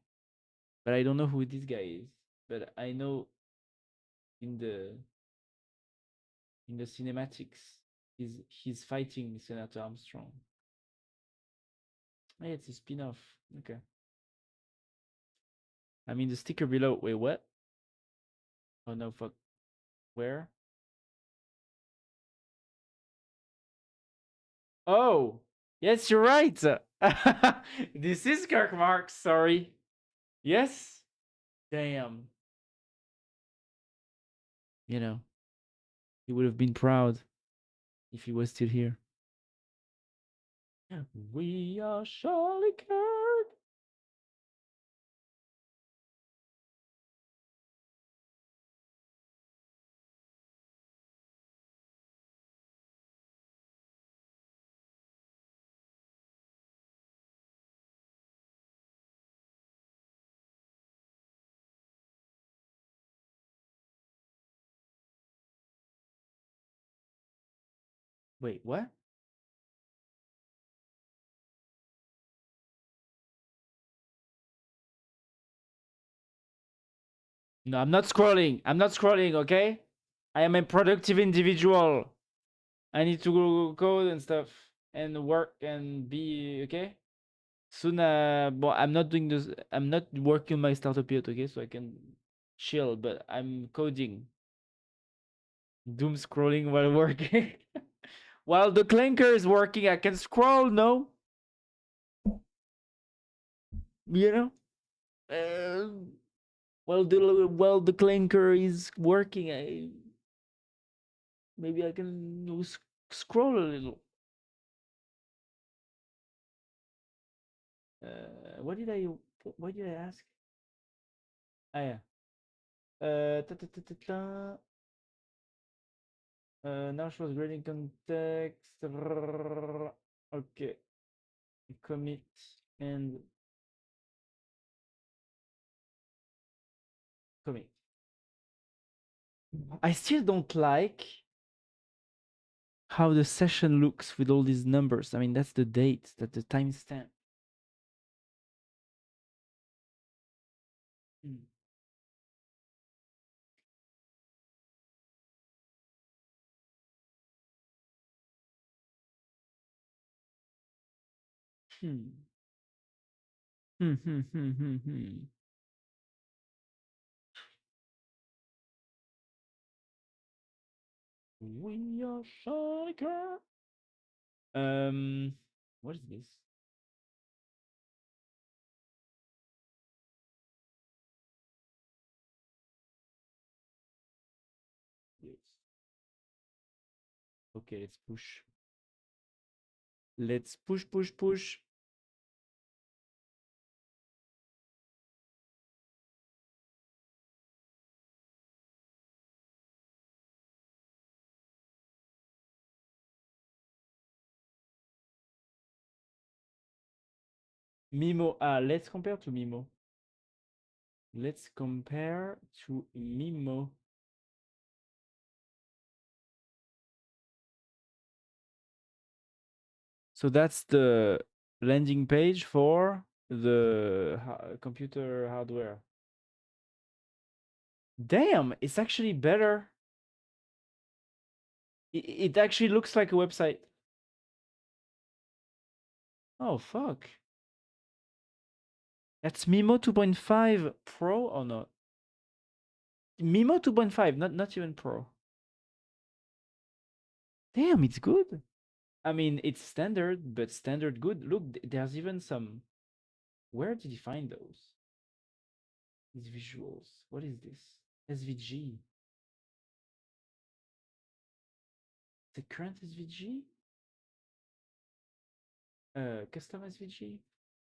But I don't know who this guy is. But I know in the cinematics, he's fighting Senator Armstrong. Hey, it's a spin-off. Okay. I mean the sticker below. Wait, what? Oh no, fuck. Where? Oh, yes, you're right. This is Kirk Marx. Sorry. Yes. Damn. You know, he would have been proud if he was still here. We are Charlie Kirk. Wait, what? No, I'm not scrolling. I'm not scrolling, okay? I am a productive individual. I need to go code and stuff and work and be okay. Soon, well, I'm not doing this. I'm not working my startup yet, okay? So I can chill, but I'm coding. Doom scrolling while working. While the clanker is working, I can scroll. No, you know. While the clanker is working, I maybe I can scroll a little. What did I? What did I ask? Ah yeah. Ta, ta, ta, ta, ta. Now shows grading context. Okay. Commit and commit. I still don't like how the session looks with all these numbers. I mean, that's the date, that's the timestamp. Hmm. Hmm. Hmm. Hmm. Hmm. Hmm. Hmm. We are Shaker. What is this? Yes. Okay, let's push. Let's push, push, push. Mimo. Let's compare to Mimo. Let's compare to Mimo. So that's the landing page for the computer hardware. Damn, it's actually better. It actually looks like a website. Oh, fuck. That's Mimo 2.5 Pro or not? Mimo 2.5, not even Pro. Damn, it's good. I mean, it's standard, but standard good. Look, there's even some. Where did you find those? These visuals. What is this? SVG. The current SVG? Custom SVG?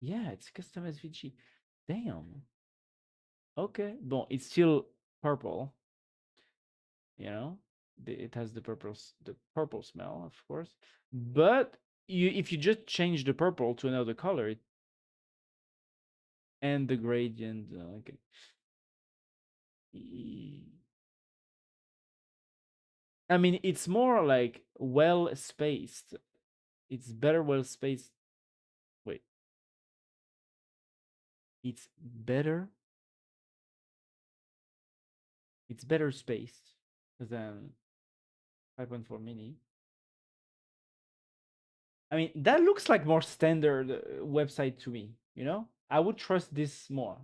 Yeah, it's custom SVG. Damn. Okay. Bon, it's still purple. You know, it has the purple smell, of course. But if you just change the purple to another color, and the gradient, okay. I mean, it's more like well spaced. It's better well spaced. Wait, it's better. It's better spaced than 5.4 mini. I mean, that looks like more standard website to me. You know, I would trust this more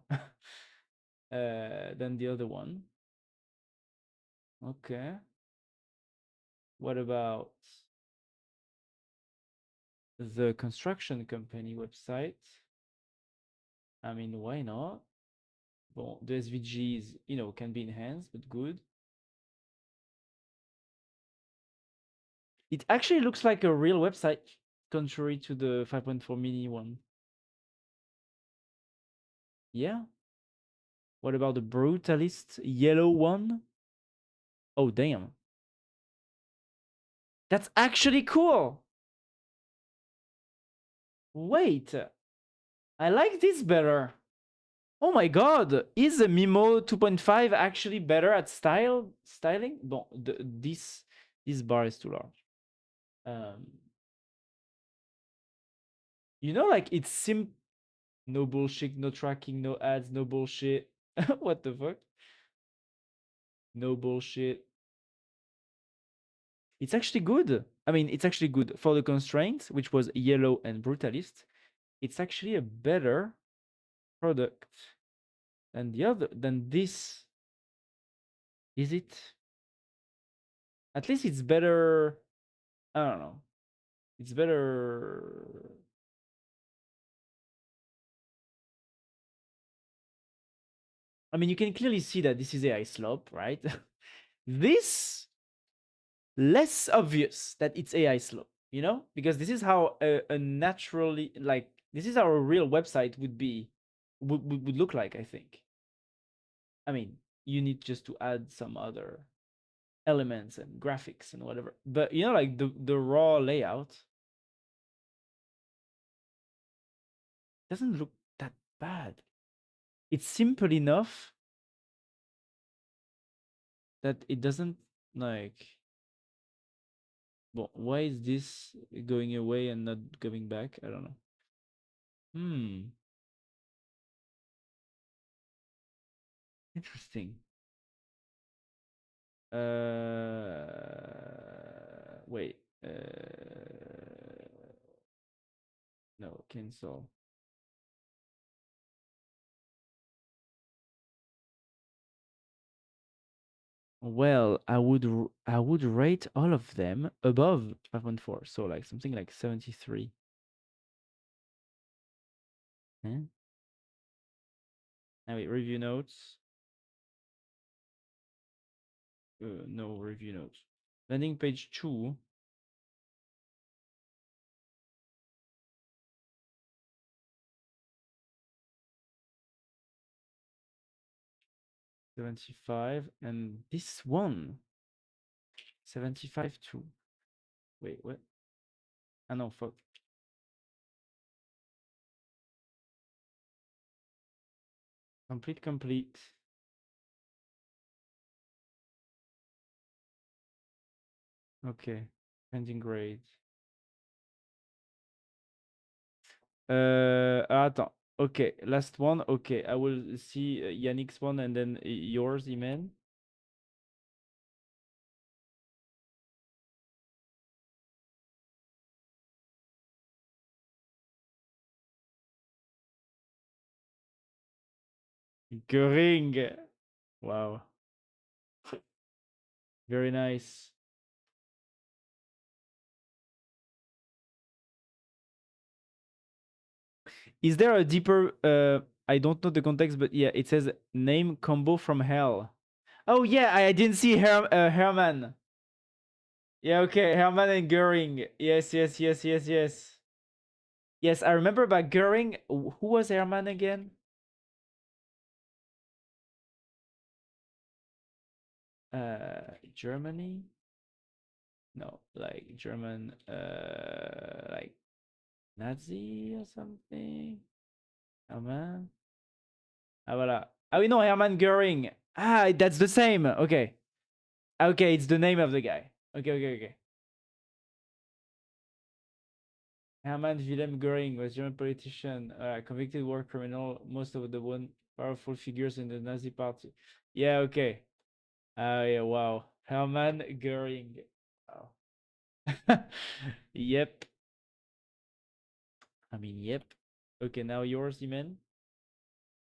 than the other one. Okay. What about the construction company website? I mean, why not? Well, the SVGs, can be enhanced, but good. It actually looks like a real website, contrary to the 5.4 mini one. Yeah. What about the Brutalist yellow one? Oh, damn. That's actually cool. Wait, I like this better. Oh my god, is the Mimo 2.5 actually better at styling? Bon, this bar is too large. Like it's no bullshit, no tracking, no ads, no bullshit. What the fuck? No bullshit. It's actually good. I mean, it's actually good for the constraints, which was yellow and brutalist. It's actually a better product than this. Is it? At least it's better. I don't know. It's better. I mean, you can clearly see that this is AI slope, right? This less obvious that it's AI slope, because this is how a naturally this is how a real website would look like, I think. I mean, you need just to add some other elements and graphics and whatever, but like the raw layout doesn't look that bad. It's simple enough that it doesn't like. Well, why is this going away and not coming back? I don't know. Interesting. Wait. No, cancel. Well, I would rate all of them above 5.4, so like something like 73. Eh? Now wait, review notes. No review notes. Landing page 2. 75, and this one 75 too. Wait, what? Ah no, fuck. Complete. Okay. Pending grade. Attends. Okay, last one. Okay, I will see Yannick's one and then yours, Iman. Göring. Wow. Very nice. Is there a deeper I don't know the context, but yeah, it says name combo from hell. Oh yeah, I didn't see Herman. Yeah, okay, Herman and Göring. Yes. Yes, I remember about Göring. Who was Herman again? Germany? No, like German, like Nazi or something. Herman. Ah, voilà. Ah, we know Hermann Göring. Ah, that's the same. Okay. Okay, it's the name of the guy. Okay. Hermann Wilhelm Göring was a German politician, convicted war criminal, most of the one powerful figures in the Nazi party. Yeah, okay. Yeah, wow. Hermann Göring. Wow. Yep. I mean, yep. Okay, now yours, Iman.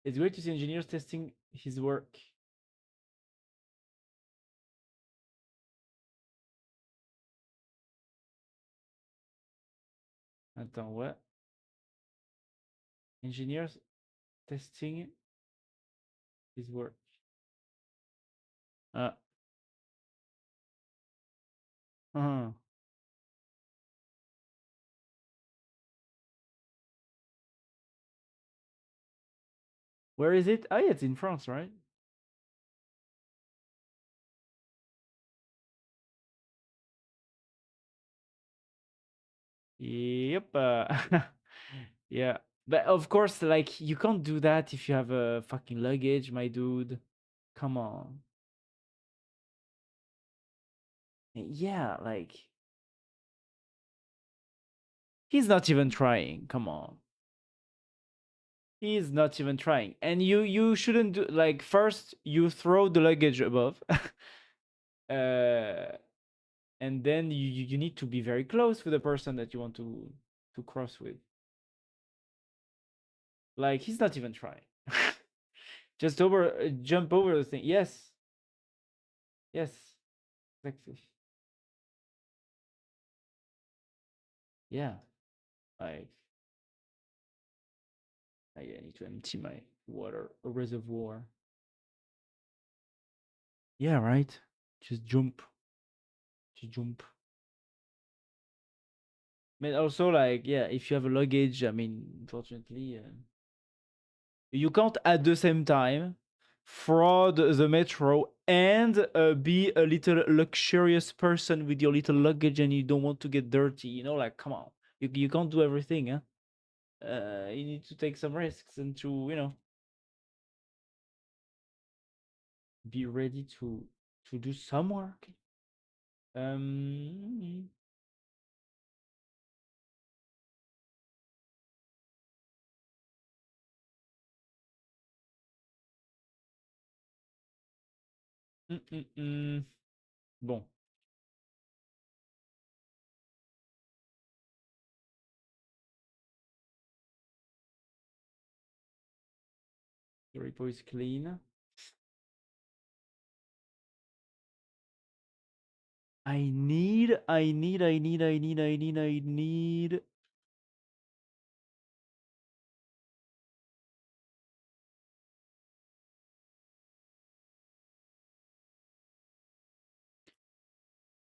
It's great to see engineers testing his work. Attends, what? Engineers testing his work. Uh, uh Where is it? Oh, yeah, it's in France, right? Yep. Yeah. But of course, like, you can't do that if you have a fucking luggage, my dude. Come on. Yeah, like, he's not even trying. Come on. He's not even trying. And you shouldn't do, like, first you throw the luggage above. uh and then you need to be very close with the person that you want to cross with. Like, he's not even trying. Just jump over the thing. Yes, exactly. Yeah, like I need to empty my water reservoir. Yeah, right. Just jump. Just jump. But also, like, yeah, if you have a luggage, I mean, unfortunately, you can't at the same time fraud the metro and be a little luxurious person with your little luggage and you don't want to get dirty. You know, like, come on, you can't do everything, huh? You need to take some risks and to, be ready to do some work. Um, mm, mm, mm. Bon. The repo is clean. I need, I need, I need, I need, I need, I need.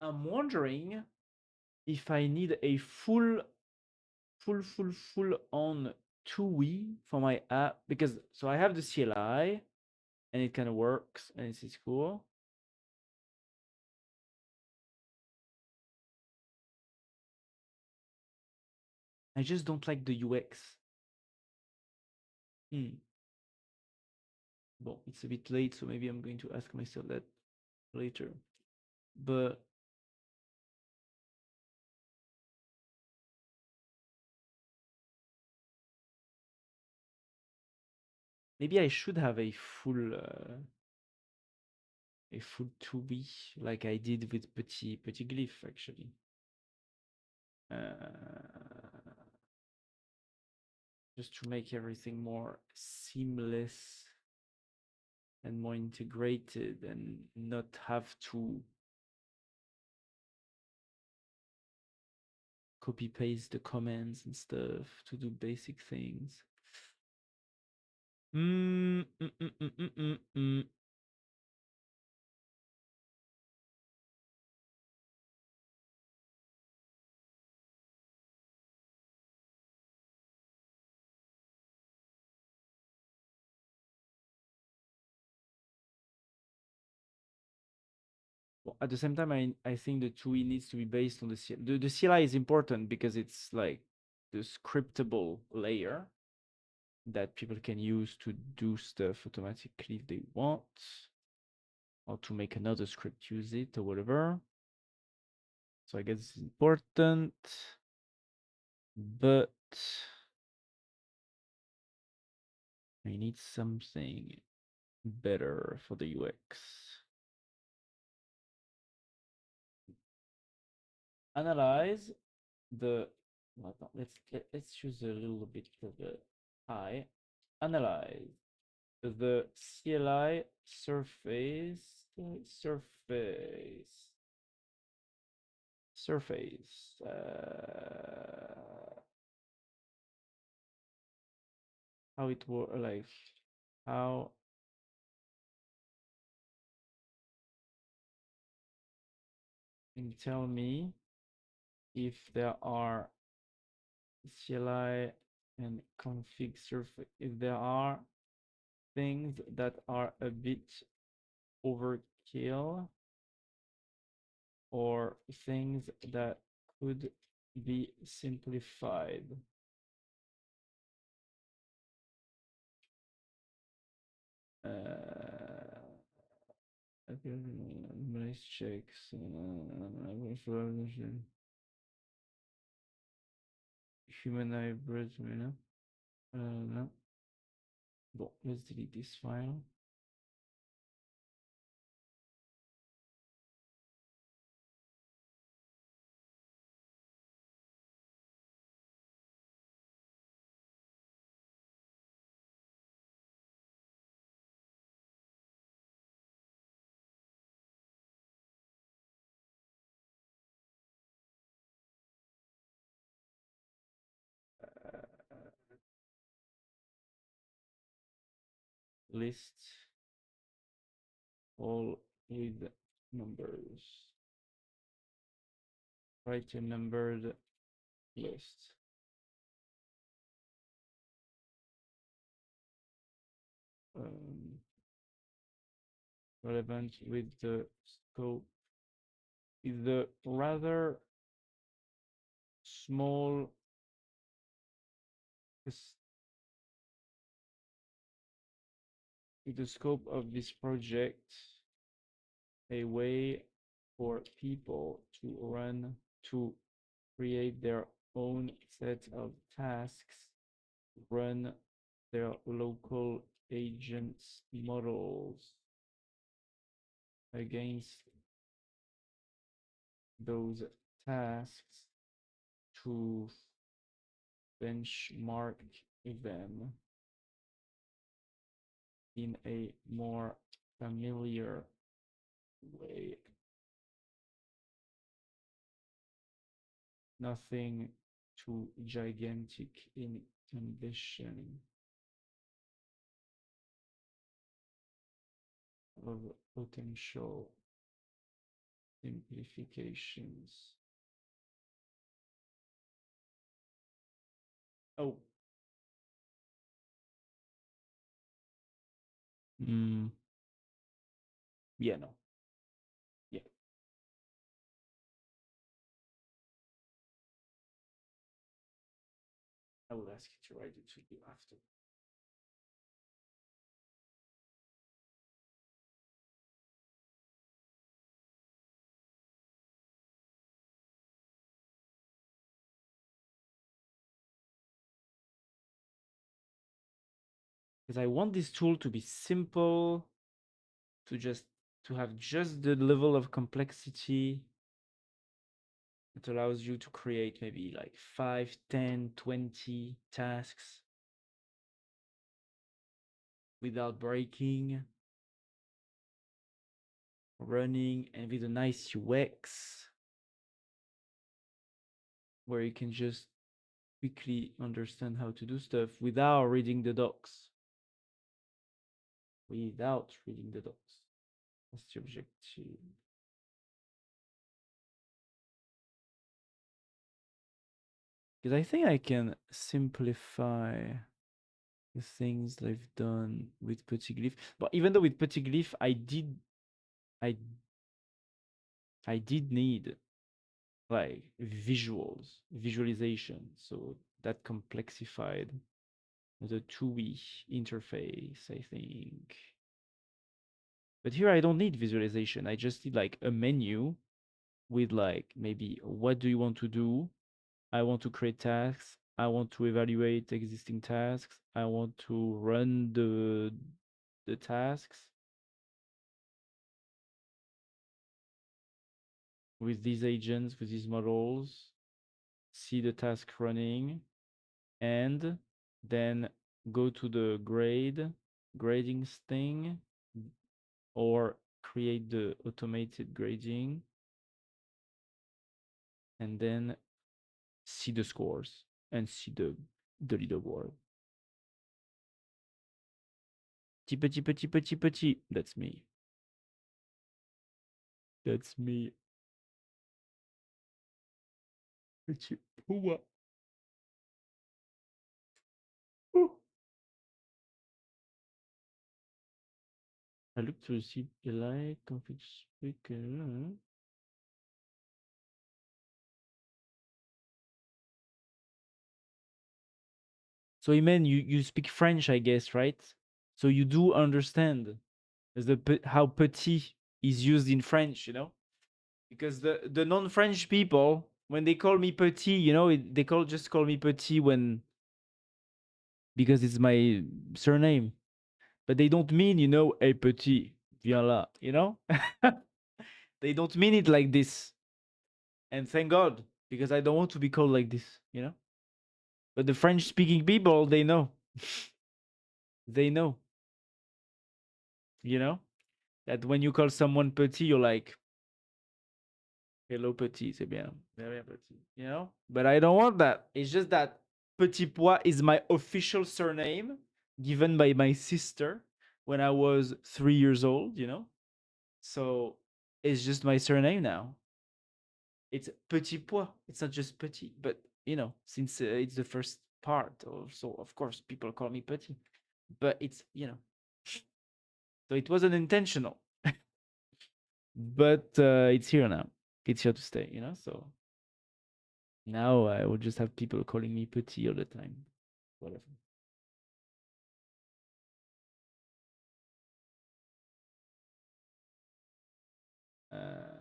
I'm wondering if I need a full on TUI for my app because so I have the CLI and it kind of works and it's cool. I just don't like the UX. Hmm. Well, it's a bit late, so maybe I'm going to ask myself that later. But maybe I should have a full 2B like I did with Petit Glyph actually. Just to make everything more seamless and more integrated and not have to copy paste the commands and stuff to do basic things. Mm, mm, mm, mm, mm, mm, mm. Well, at the same time, I think the TUI needs to be based on the CLI. The CLI is important because it's like the scriptable layer that people can use to do stuff automatically if they want, or to make another script use it or whatever. So I guess it's important, but I need something better for the UX. Analyze the let's choose a little bit of the high. Analyze the CLI surface. How it work like how can you tell me if there are CLI and config surface if there are things that are a bit overkill or things that could be simplified. Nice checks. Human hybrid, you know? No. Bon, let's delete this file. List all with numbers. Write a numbered list. Relevant with the scope is the rather small with the scope of this project a way for people to run to create their own set of tasks, run their local agents models against those tasks to benchmark them in a more familiar way. Nothing too gigantic in ambition of potential simplifications. Oh. Mm, yeah, no. Yeah. I will ask you to write it to you after. Because I want this tool to be simple, to have just the level of complexity that allows you to create maybe like 5, 10, 20 tasks without breaking, running, and with a nice UX where you can just quickly understand how to do stuff without reading the docs. Without reading the docs. That's the objective. Because I think I can simplify the things I've done with Petit Glyph. But even though with Petit Glyph, I I did need like visualization. So that complexified the TUI interface, I think. But here I don't need visualization. I just need like a menu with like maybe what do you want to do? I want to create tasks. I want to evaluate existing tasks. I want to run the tasks with these agents, with these models, see the task running, and then go to the grading thing, or create the automated grading, and then see the scores and see the leaderboard. Petit, petit, petit, petit. That's me. That's me. Petit pois. Ooh. I look to see Eli config speaker. So Iman, you speak French, I guess, right? So you do understand how petit is used in French, you know? Because the non-French people, when they call me petit, you know, they just call me petit because it's my surname. But they don't mean, you know, hey petit, viens là, you know? They don't mean it like this. And thank God, because I don't want to be called like this, you know? But the French speaking people, they know. They know, you know? That when you call someone petit, you're like, hello petit, c'est bien, very petit, you know? But I don't want that. It's just that Petit Pois is my official surname given by my sister when I was 3 years old, you know? So it's just my surname now. It's Petit Pois. It's not just Petit, but you know, since it's the first part, so of course people call me Petit. But it's, you know, so it wasn't intentional. But it's here now. It's here to stay, you know. So now I will just have people calling me Petit all the time. Whatever. Uh,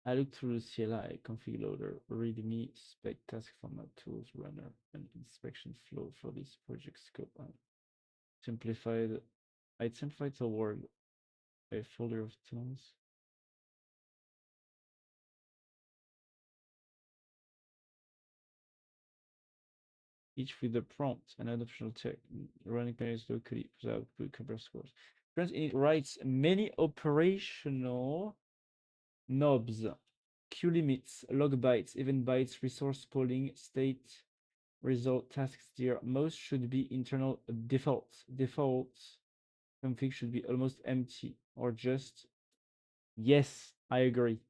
I look through the CLI config loader, readme, spec, task format, tools, runner, and inspection flow for this project scope. Simplified. I simplified toward a folder of tools. Each with a prompt and an optional check. Running pages locally without good compare scores. Friends, it writes many operational knobs, queue limits, log bytes, event bytes, resource polling, state, result, task steer. Most should be internal defaults. Defaults config should be almost empty or just yes, I agree.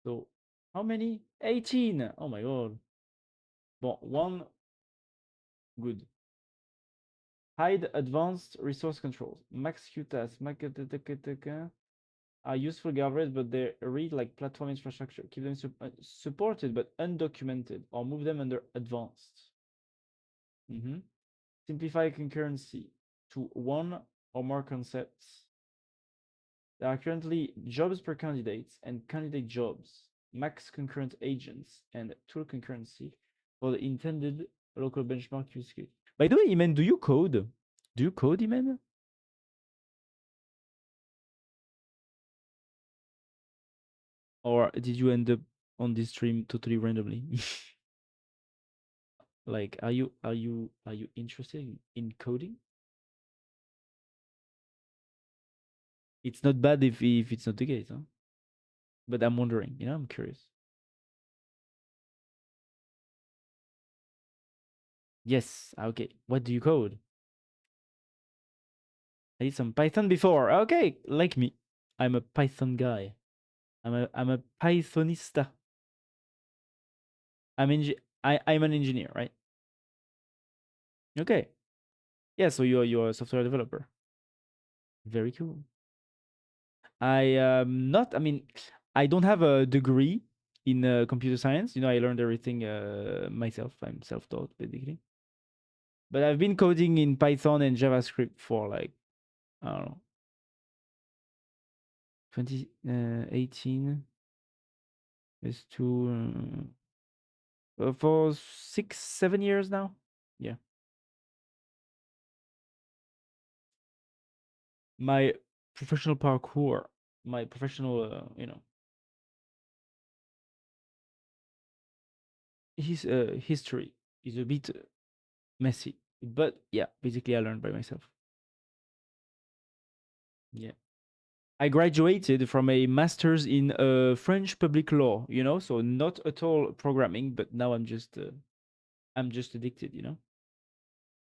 So how many? 18. Oh my god. Bon, one good. Hide advanced resource controls. Max Q task. Are useful guardrails, but they read like platform infrastructure. Keep them supported but undocumented, or move them under advanced. Simplify concurrency to one or more concepts. There are currently jobs per candidates and candidate jobs, max concurrent agents, and tool concurrency for the intended local benchmark use case. By the way, Iman, do you code? Do you code, Iman? Or did you end up on this stream totally randomly? Like, are you interested in coding? It's not bad if it's not the case, huh? But I'm wondering, I'm curious. Yes, okay. What do you code? I did some Python before. Okay, like me. I'm a Python guy. I'm a Pythonista. I'm an engineer, right? Okay. Yeah, so you're a software developer. Very cool. I mean, I don't have a degree in computer science. I learned everything myself. I'm self-taught basically. But I've been coding in Python and JavaScript for like, I don't know, 2018 is to for 6-7 years now. Yeah. My professional parkour, my professional, his history is a bit messy, but yeah, basically I learned by myself. Yeah. I graduated from a master's in French public law, so not at all programming, but now I'm just addicted,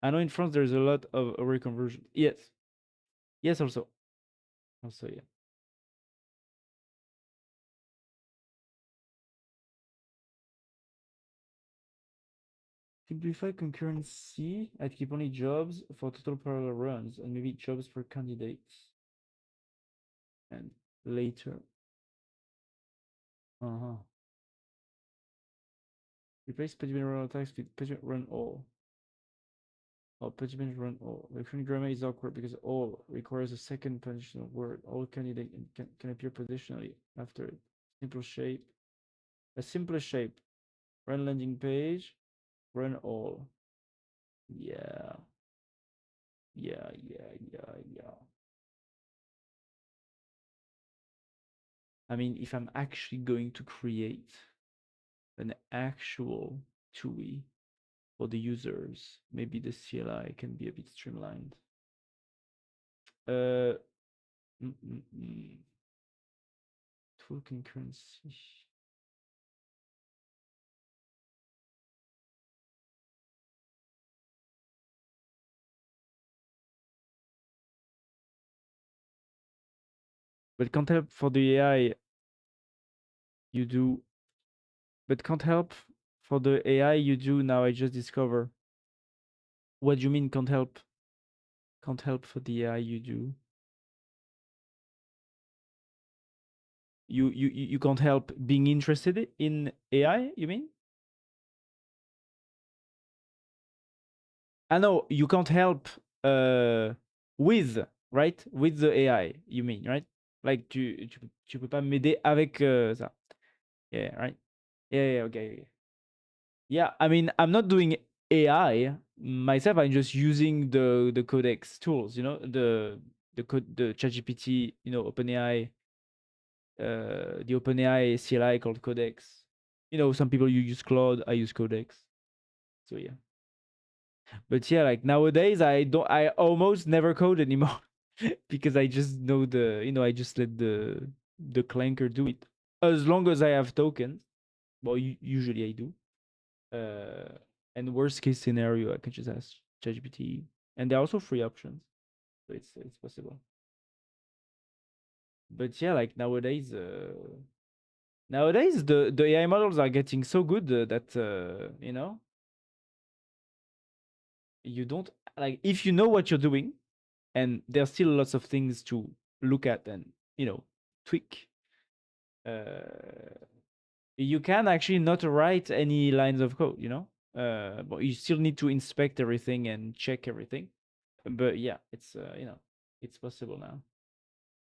I know in France there's a lot of reconversion. Yes. Yes, also. Also, yeah. Simplify concurrency. I'd keep only jobs for total parallel runs and maybe jobs for candidates. And later. Replace pagement run attacks with pagement run all. Or pagement run all. The current grammar is awkward because all requires a second positional word. All candidate can appear positionally after it. Simple shape. A simpler shape. Run landing page. Run all. Yeah. Yeah. I mean, if I'm actually going to create an actual TUI for the users, maybe the CLI can be a bit streamlined. Tool concurrency. But can't help for the AI you do. But can't help for the AI you do now. I just discover. What do you mean can't help? Can't help for the AI you do. You can't help being interested in AI. You mean? I know you can't help with, right? With the AI, you mean, right? Like tu peux pas m'aider avec ça. Yeah, right? Yeah, okay. Yeah, I mean, I'm not doing AI myself. I'm just using the Codex tools, the ChatGPT, OpenAI, the OpenAI CLI called Codex. Some people you use Claude, I use Codex. So yeah. But yeah, like nowadays I almost never code anymore because I just know I just let the Clanker do it as long as I have tokens. Well, usually I do. And worst case scenario, I can just ask ChatGPT, and there are also free options, so it's possible. But yeah, like nowadays the AI models are getting so good that you don't like if you know what you're doing, and there's still lots of things to look at and tweak. Uh, you can actually not write any lines of code, but you still need to inspect everything and check everything. But yeah, it's possible now,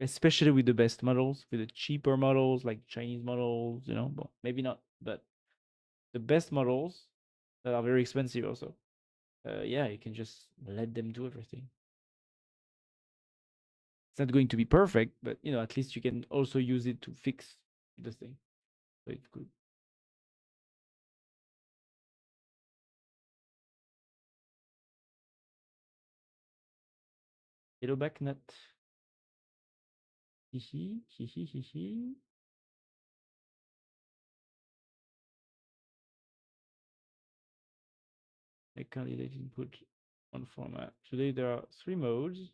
especially with the best models, with the cheaper models like Chinese models, well, maybe not, but the best models that are very expensive also. Yeah, you can just let them do everything. It's not going to be perfect, but at least you can also use it to fix the thing. So it's good. Hello backnut. Hihi, hihi, hihi. A candidate input on format. Today there are 3 modes.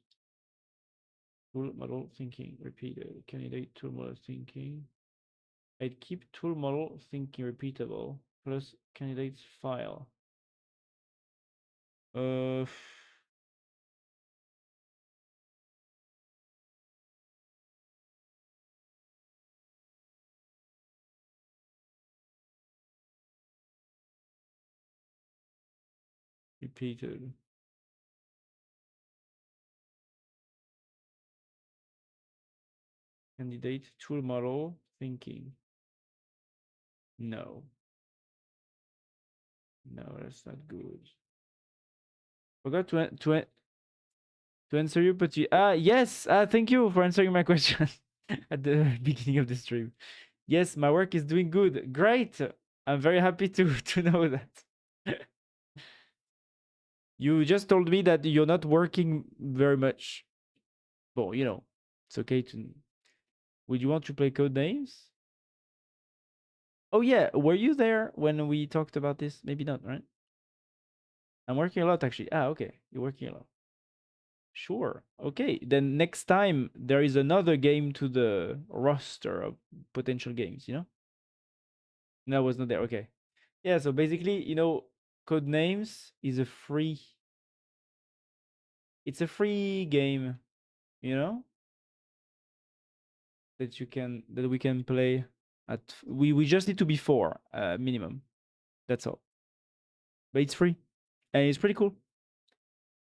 Tool model thinking repeated. Candidate tool model thinking. I'd keep tool model thinking repeatable plus candidates file. Uh, repeated. Candidate tool model thinking. No. No, that's not good. Forgot to answer you, but yes. Thank you for answering my question at the beginning of the stream. Yes, my work is doing good. Great. I'm very happy to to know that. You just told me that you're not working very much. Well, it's okay to. Would you want to play Code Names? Oh yeah, were you there when we talked about this? Maybe not, right? I'm working a lot actually. Okay, you're working a lot. Sure. Okay, then next time there is another game to the roster of potential games, No, I was not there. Okay. Yeah, so basically, Code Names is it's a free game, you know, that we can play at we just need to be 4 minimum. That's all. But it's free. And it's pretty cool.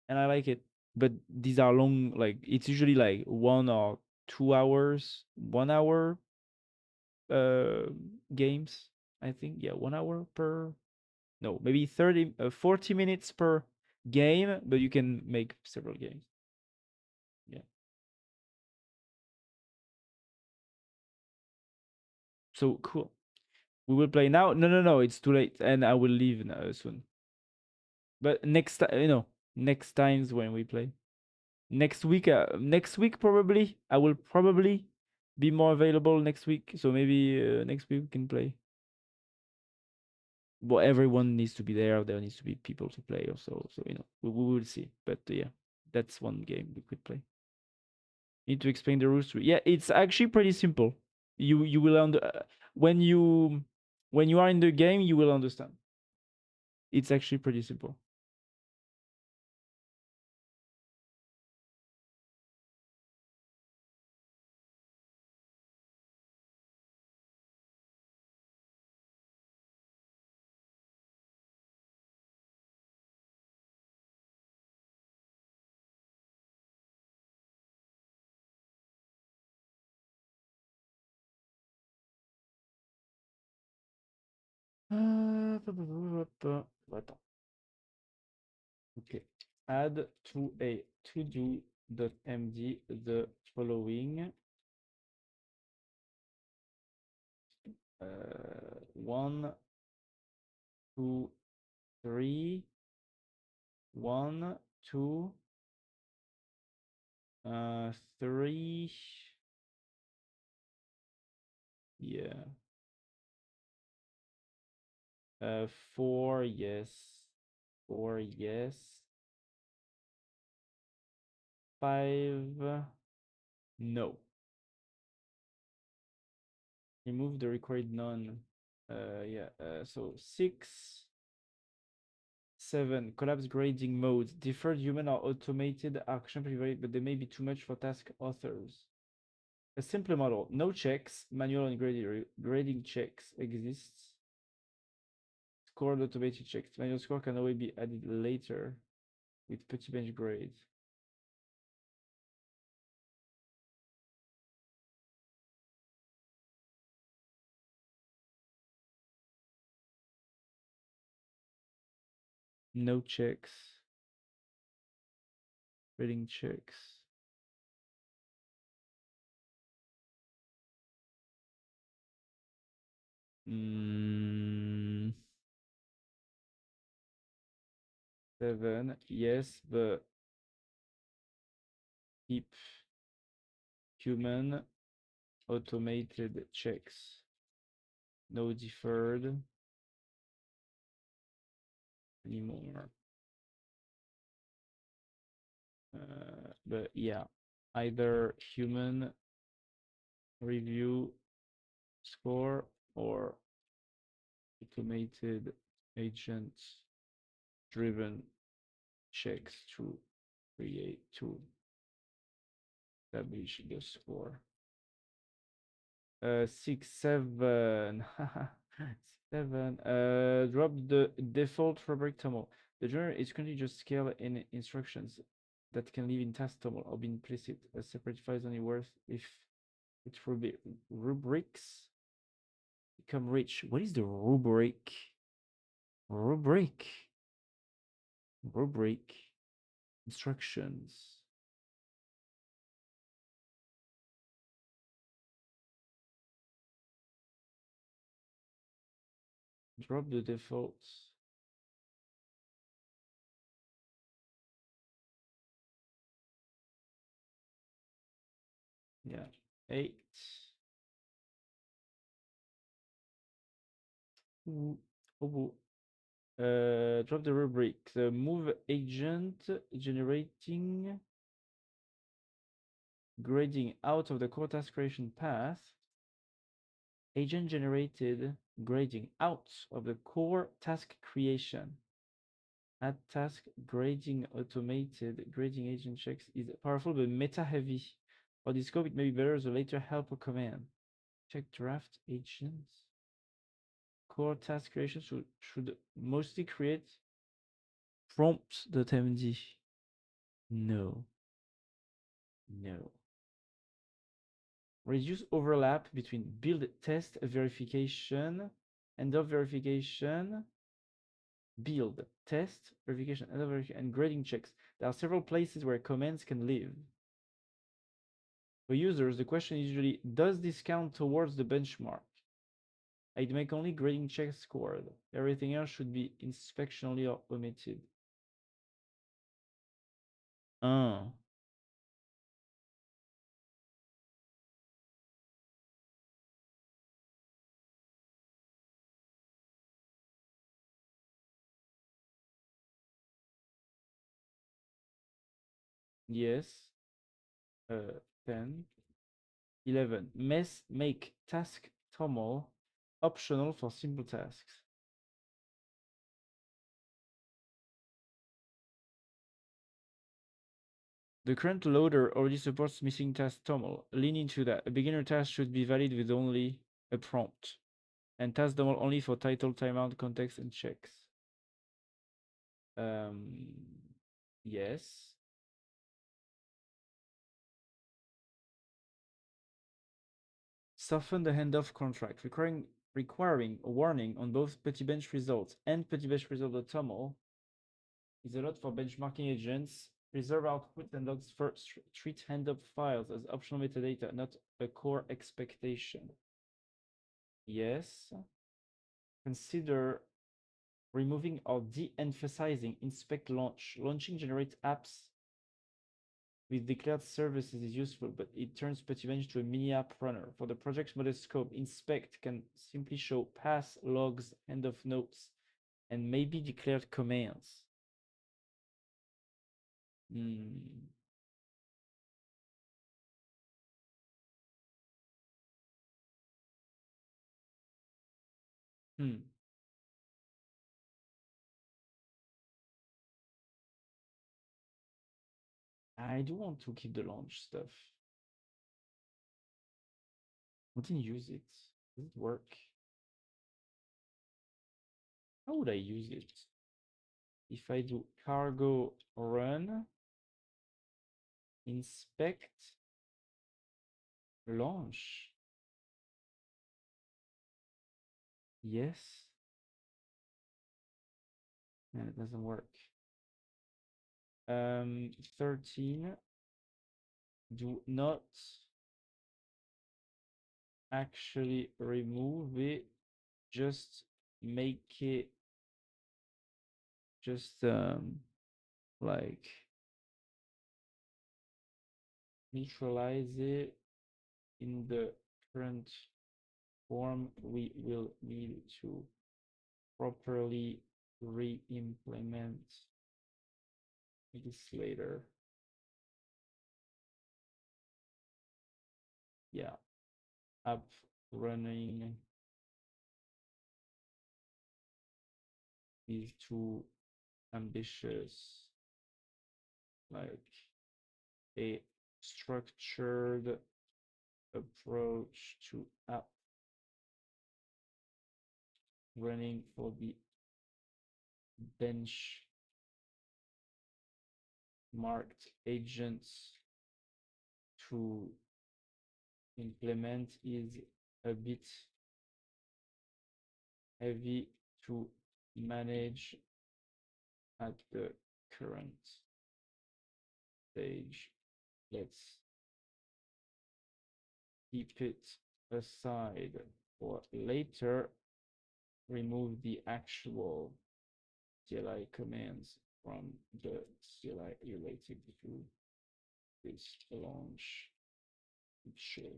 And I like it. But these are long, like it's usually like 1 or 2 hours, 1 hour games, I think. Yeah, 1 hour per, no, maybe 40 minutes per game, but you can make several games. Yeah. So cool. We will play now. No, no, no, it's too late, and I will leave now soon. But next time, next times when we play. Next week probably. I will probably be more available next week. So maybe next week we can play. Well, everyone needs to be there. There needs to be people to play also. So we will see. But yeah, that's one game we could play. Need to explain the rules to. Yeah, it's actually pretty simple. You will when you are in the game, you will understand. It's actually pretty simple. Attends. Okay. Add to a to-do.md the following 1, 2, 3, 1, 2, 3, Yeah. 4, yes. 4, yes. 5, no. Remove the required none. Yeah. So 6, 7. Collapse grading modes. Deferred human or automated action private, but they may be too much for task authors. A simpler model. No checks. Manual and grading checks exists. Scored automated checks. Manual score can always be added later with petit bench grade. No checks. Grading checks. Mm, 7, yes, but keep human automated checks. No deferred anymore. But yeah, either human review score or automated agent driven checks to establish the score. 6, 7. 7. Drop the default rubric toml. The journal is currently just scale in instructions that can live in task toml or be implicit. A separate file is only worth if its rubrics become rich. What is the rubric? Rubric. Rubric. Instructions. Drop the defaults. Yeah. 8. Ooh. Oh, drop the rubric. The move agent generating grading out of the core task creation path. Agent generated grading out of the core task creation. Add task grading automated grading agent checks is powerful but meta heavy. For this scope, it may be better as a later helper command. Check draft agents. Core task creation should mostly create prompt.md. No. No. Reduce overlap between build test verification, end of verification, build test verification, end of verification, and grading checks. There are several places where commands can live. For users, the question is usually, does this count towards the benchmark? I'd make only grading checks scored. Everything else should be inspectionally omitted. Yes. 10. 11. Make task toml optional for simple tasks. The current loader already supports missing task toml. Lean into that. A beginner task should be valid with only a prompt. And task toml only for title, timeout, context, and checks. Yes. Soften the handoff contract, requiring a warning on both petit bench results and petit bench result.toml is a lot for benchmarking agents. Reserve output and logs first. Treat handoff files as optional metadata, not a core expectation. Yes. Consider removing or de-emphasizing inspect launch. Launching generates apps with declared services is useful, but it turns PuttyBench to a mini app runner. For the project's modest scope, inspect can simply show pass, logs, end of notes, and maybe declared commands. Hmm. Hmm. I do want to keep the launch stuff. I didn't use it. Does it work? How would I use it? If I do cargo run, inspect, launch. Yes. And it doesn't work. 13. Do not actually remove it. Just make it just like neutralize it in the current form. We will need to properly re-implement this later. Yeah, app running is too ambitious, like a structured approach to app running for the bench marked agents to implement is a bit heavy to manage at the current stage. Let's keep it aside for later. Remove the actual CLI commands from the CLI related to this launch picture.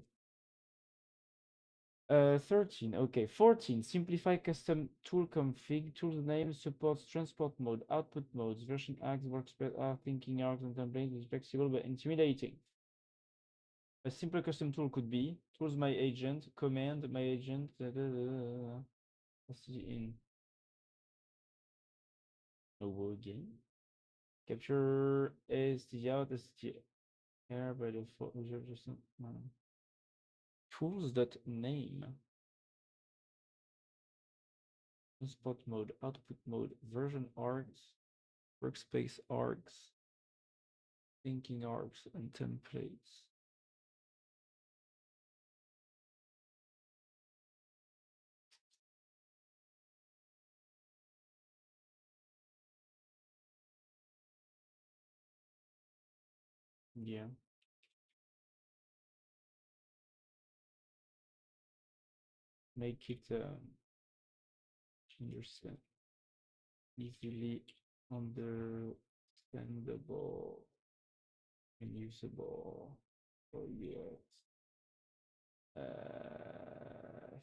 13. Okay. 14. Simplify custom tool config. Tool name supports transport mode, output modes, version args, workspace arc, thinking arcs, and templates is flexible but intimidating. A simple custom tool could be tools my agent, command my agent, in again. Capture STD out, STD air by default. Tools that name. Transport mode, output mode, version arcs, workspace arcs, thinking arcs, and templates. Yeah. Make it understand easily understandable and usable for UX.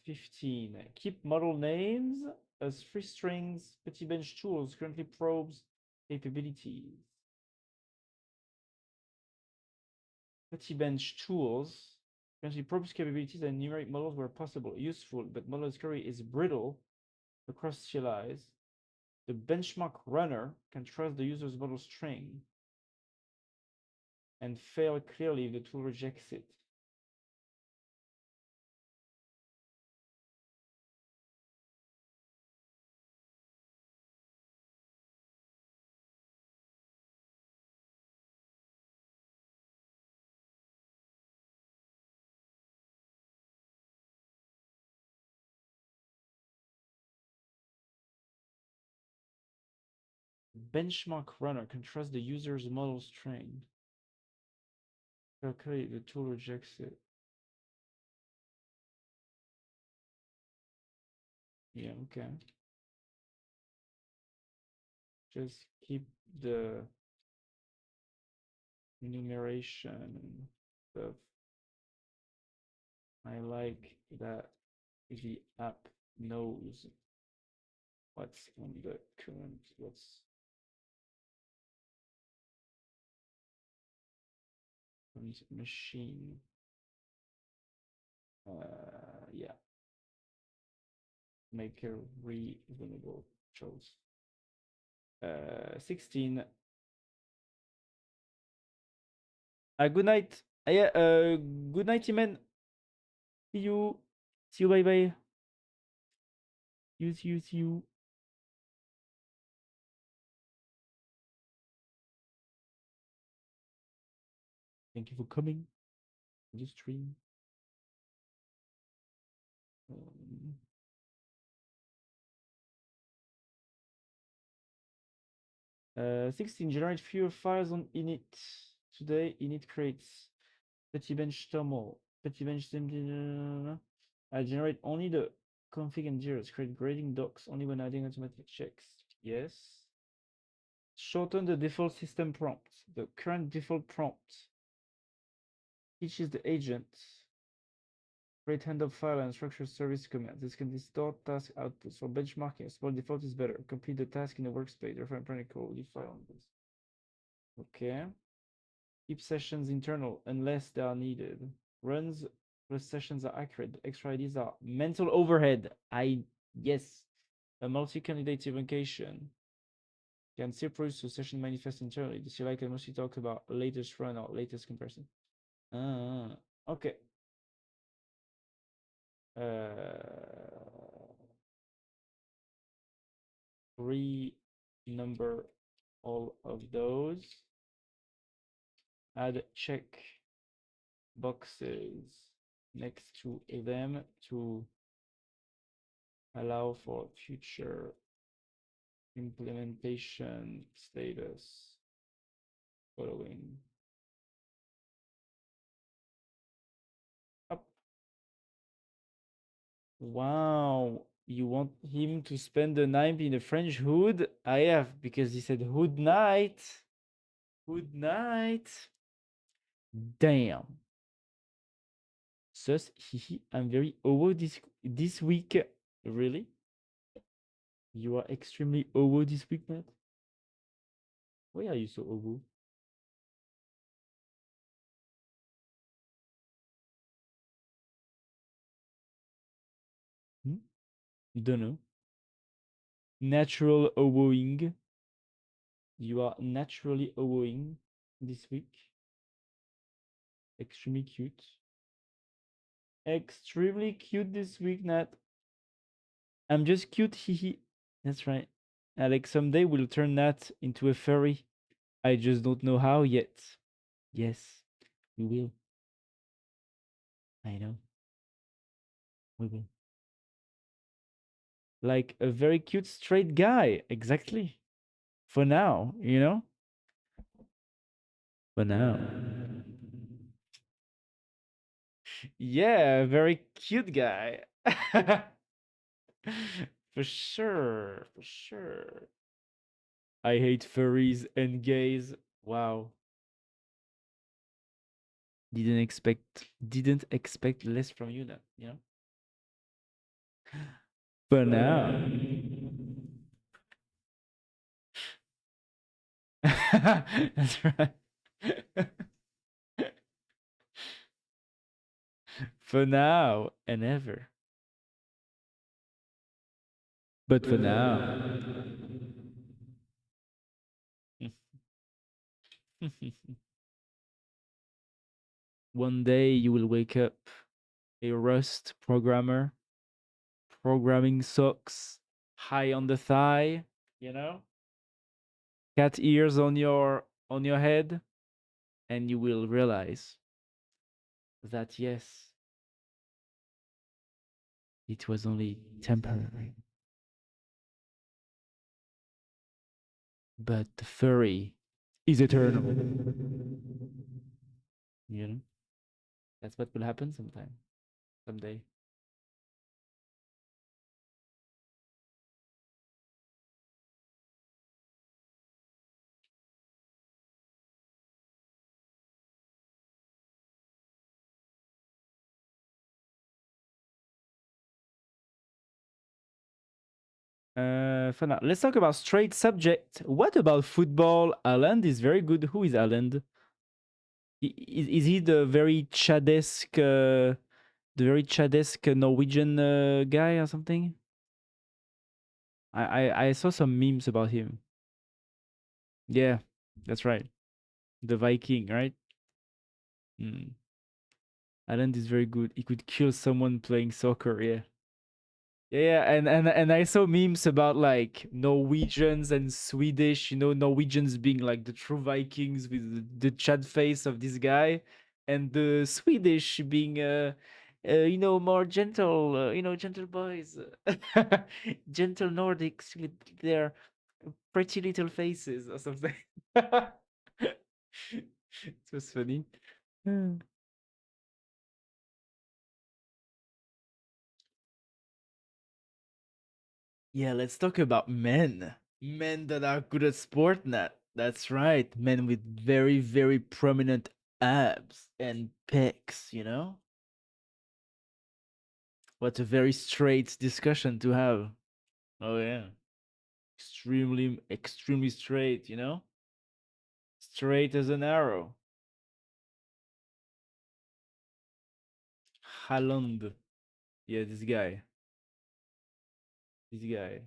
15. Keep model names as free strings. PuttyBench tools currently probes capabilities. PuttyBench tools currently probes capabilities and enumerate models where possible. Useful, but model discovery is brittle across CLIs. The benchmark runner can trust the user's model string and fail clearly if the tool rejects it. Benchmark runner can trust the user's model string. Okay, the tool rejects it. Yeah, okay. Just keep the enumeration stuff. I like that the app knows what's on the current, what's on the machine. Yeah, make a reasonable choice. 16. Good night. Yeah, good night, Iman. See you. See you. Bye bye. See you. Thank you for coming to the stream. 16. Generate fewer files on init. Today, init creates petty bench toml. Petty bench I generate only the config and zeros. Create grading docs only when adding automatic checks. Yes. Shorten the default system prompt. The current default prompt teaches the agent create hand-up file and structure service commands. This can distort task outputs. For benchmarking, a small default is better. Complete the task in the workspace. Reference protocol. You file on this. Okay. Keep sessions internal unless they are needed. Runs plus sessions are accurate, but extra IDs are mental overhead. Yes. A multi-candidate evocation can still produce a session manifest internally. The CLI can mostly talk about latest run or latest comparison. Okay. Renumber all of those. Add check boxes next to them to allow for future implementation status following up. Wow, you want him to spend the night in a French hood? I have, because he said hood night. Hood night. Damn. Sus, I'm very over this week. Really? You are extremely over this week, Matt? Why are you so over? You don't know. Natural overing. You are naturally overing this week. Extremely cute. Extremely cute this week, Nat. I'm just cute, That's right. Alex, someday we'll turn Nat into a furry. I just don't know how yet. Yes, we will. I know. We will. Like a very cute straight guy. Exactly. For now, you know? For now. Yeah, very cute guy. For sure. For sure. I hate furries and gays. Wow. Didn't expect less from you then, you know? For now. That's right. For now and ever. But for now. One day you will wake up a Rust programmer, programming socks, high on the thigh, you know? Cat ears on your head, and you will realize that yes, it was only temporary. But the furry is eternal. You know? That's what will happen someday. For now, let's talk about straight subject. What about football? Haaland is very good. Who is Haaland? Is he the very Chadesque Norwegian guy or something? I saw some memes about him. Yeah, that's right. The Viking, right? Mm. Haaland is very good. He could kill someone playing soccer. Yeah. Yeah, and I saw memes about like Norwegians and Swedish, Norwegians being like the true Vikings with the Chad face of this guy, and the Swedish being more gentle, gentle boys, gentle Nordics with their pretty little faces or something. It was funny. Hmm. Yeah, let's talk about men. Men that are good at sport net. That's right. Men with very, very prominent abs and pecs, What a very straight discussion to have. Oh yeah. Extremely, extremely straight, Straight as an arrow. Haaland. Yeah, this guy. This guy.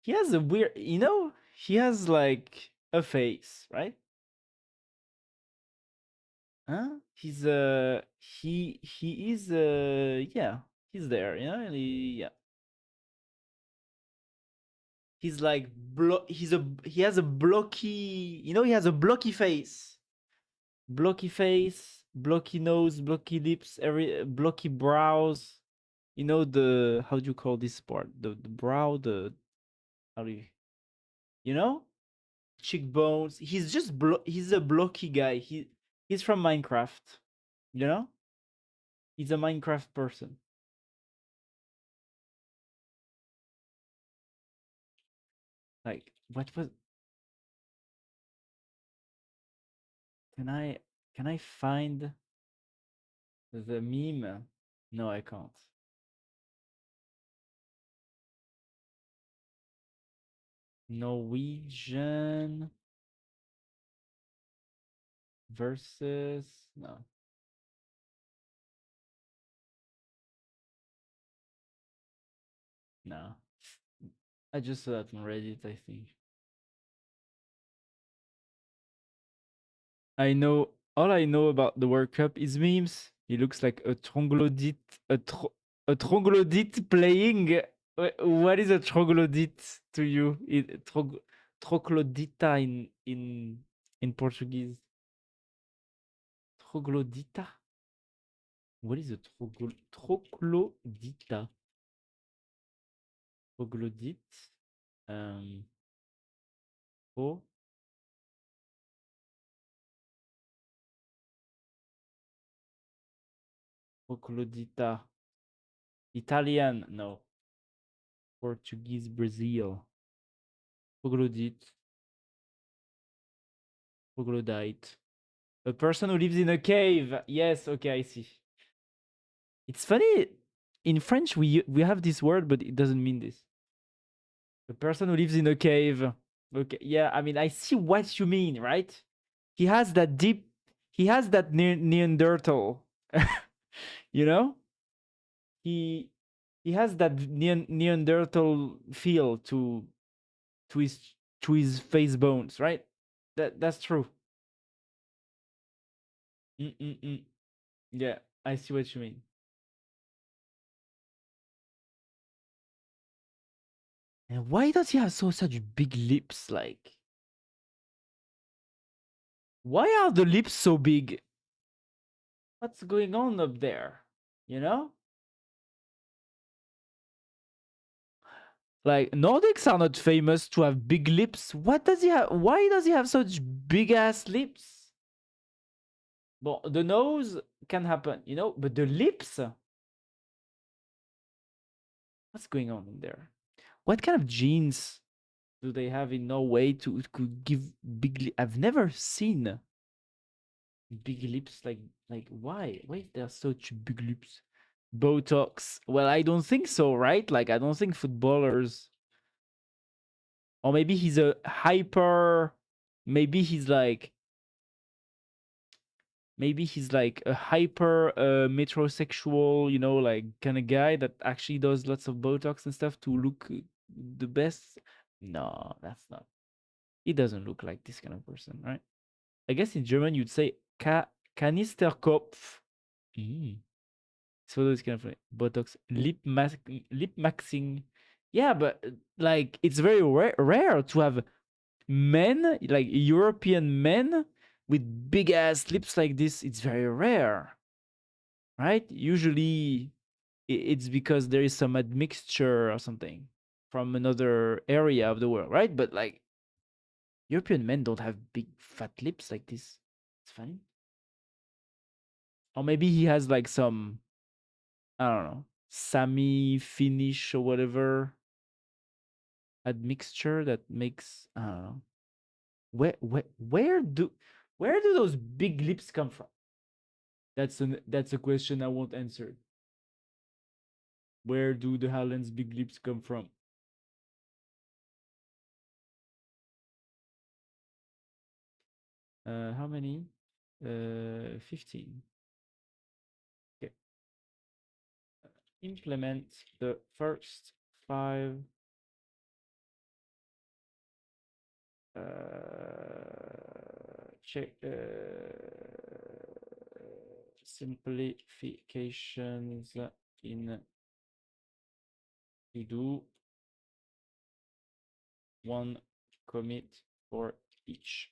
He has a weird, he has like a face, right? Huh? He is yeah, he's there, and yeah. He's like he has a blocky, he has a blocky face. Blocky face, blocky nose, blocky lips, every blocky brows. The how do you call this part? The brow, the how do you know? Cheekbones. He's a blocky guy. He's from Minecraft. You know? He's a Minecraft person. Like what was can I find the meme? No, I can't. Norwegian versus no. No. I just saw that on Reddit, I think. All I know about the World Cup is memes. He looks like a troglodyte, a troglodyte playing. What is a troglodyte to you? Troglodita in Portuguese. Troglodita? What is a troglodita? Troglodyte. Um, oh, troglodita. Italian, no. Portuguese, Brazil. Troglodyte. Troglodyte. A person who lives in a cave. Yes, okay, I see. It's funny. In French, we have this word, but it doesn't mean this. A person who lives in a cave. Okay, yeah. I mean, I see what you mean, right? He has that deep. He has that Neanderthal. you know, he he has that Neanderthal feel to his to his face bones, right? That's true. Mm-mm-mm. Yeah, I see what you mean. And why does he have such big lips? Like, why are the lips so big? What's going on up there? You know? Like, Nordics are not famous to have big lips. What does he have? Why does he have such big ass lips? Well, the nose can happen, but the lips? What's going on in there? What kind of genes do they have in Norway to could give big I've never seen big lips like why? Why is there such big lips? Botox. Well, I don't think so, right? Like, I don't think footballers, or maybe he's a hyper, maybe he's like, maybe he's like a hyper metrosexual, you know, like kind of guy that actually does lots of Botox and stuff to look the best. No, that's not. He doesn't look like this kind of person, right? I guess in German you'd say Kanisterkopf. Mm. So those kind of like Botox, lip maxing. Yeah, but like it's very rare to have men, like European men, with big ass lips like this. It's very rare, right? Usually it's because there is some admixture or something from another area of the world, right? But like European men don't have big fat lips like this. It's funny. Or maybe he has like some, I don't know, Sami Finnish or whatever admixture that makes, I don't know. Where do those big lips come from? That's a question I won't answer. Where do the Haaland's big lips come from? How many? 15. Okay. Implement the first 5 check simplifications in to do one commit for each.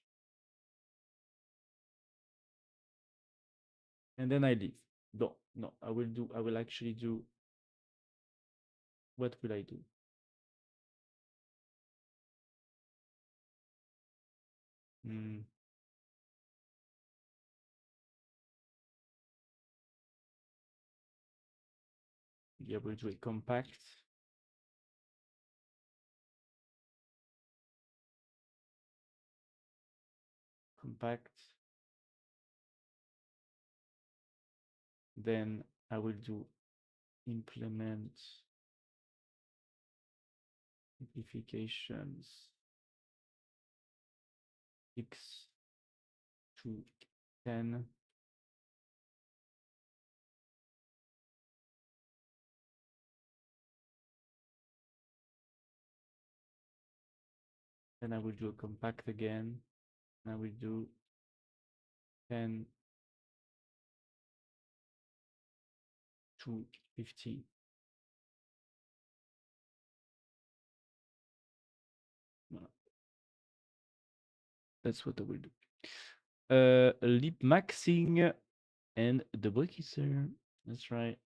And then I leave. No, I will actually do, what will I do? Mm, yeah, we'll do a compact. Compact. Then I will do implement simplifications x to 10. Then I will do a compact again. And I will do 10 to 15. Voilà. That's what I will do. Lip maxing and double kisser. That's right.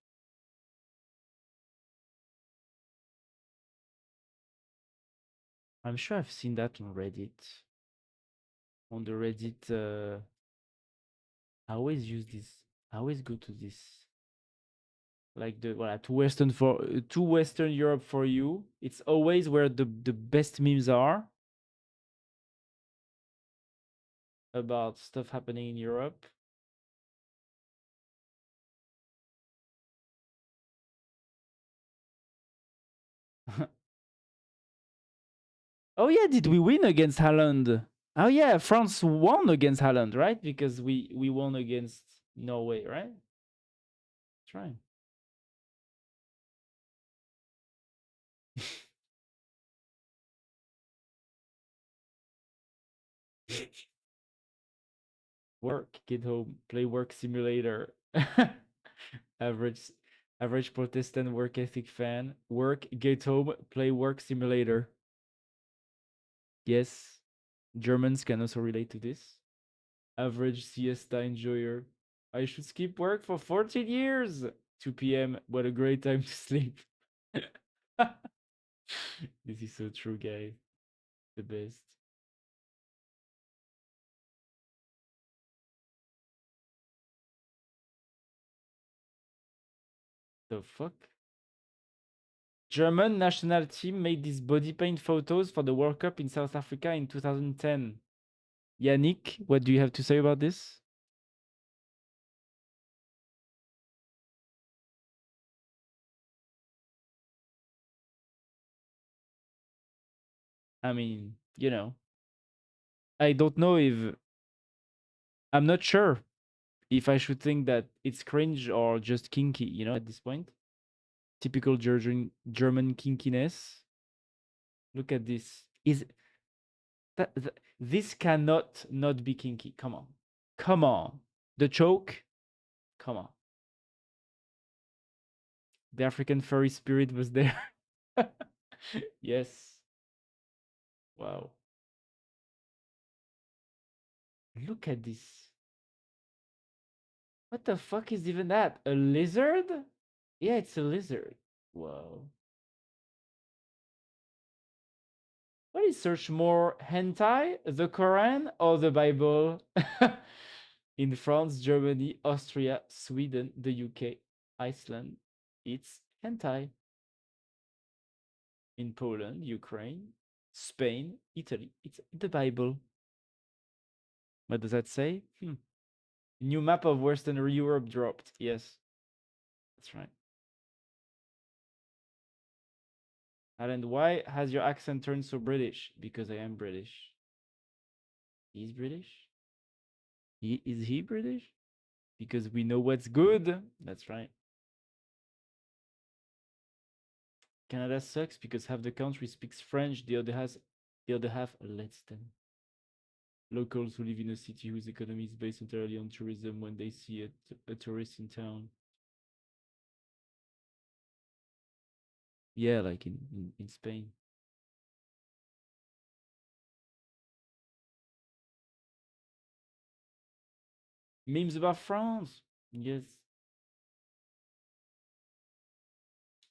I'm sure I've seen that on Reddit. On the Reddit, I always use this. I always go to this, like the to Western Europe for you. It's always where the best memes are about stuff happening in Europe. Oh yeah, did we win against Haaland? Oh yeah, France won against Haaland, right? Because we won against Norway, right? That's right. Work, get home, play work simulator. average average Protestant work ethic fan. Work, get home, play work simulator. Yes, Germans can also relate to this. Average siesta enjoyer. I should skip work for 14 years. 2 p.m. What a great time to sleep. This is so true, guys. The best. The fuck? German national team made these body paint photos for the World Cup in South Africa in 2010. Yannick, what do you have to say about this? I mean, I don't know if I'm not sure if I should think that it's cringe or just kinky, at this point. Typical German kinkiness. Look at this. Is this cannot not be kinky? Come on. Come on. The choke? Come on. The African furry spirit was there. Yes. Wow. Look at this. What the fuck is even that? A lizard? Yeah, it's a lizard. Wow. What is search more, hentai, the Quran, or the Bible? In France, Germany, Austria, Sweden, the UK, Iceland, it's hentai. In Poland, Ukraine, Spain, Italy, it's the Bible. What does that say? New map of Western Europe dropped. Yes, that's right. Alan, why has your accent turned so British? Because I am British. He's British? Is he British? Because we know what's good. That's right. Canada sucks because half the country speaks French, the other half lets them. Locals who live in a city whose economy is based entirely on tourism when they see a tourist in town. Yeah, like in Spain. Memes about France. Yes.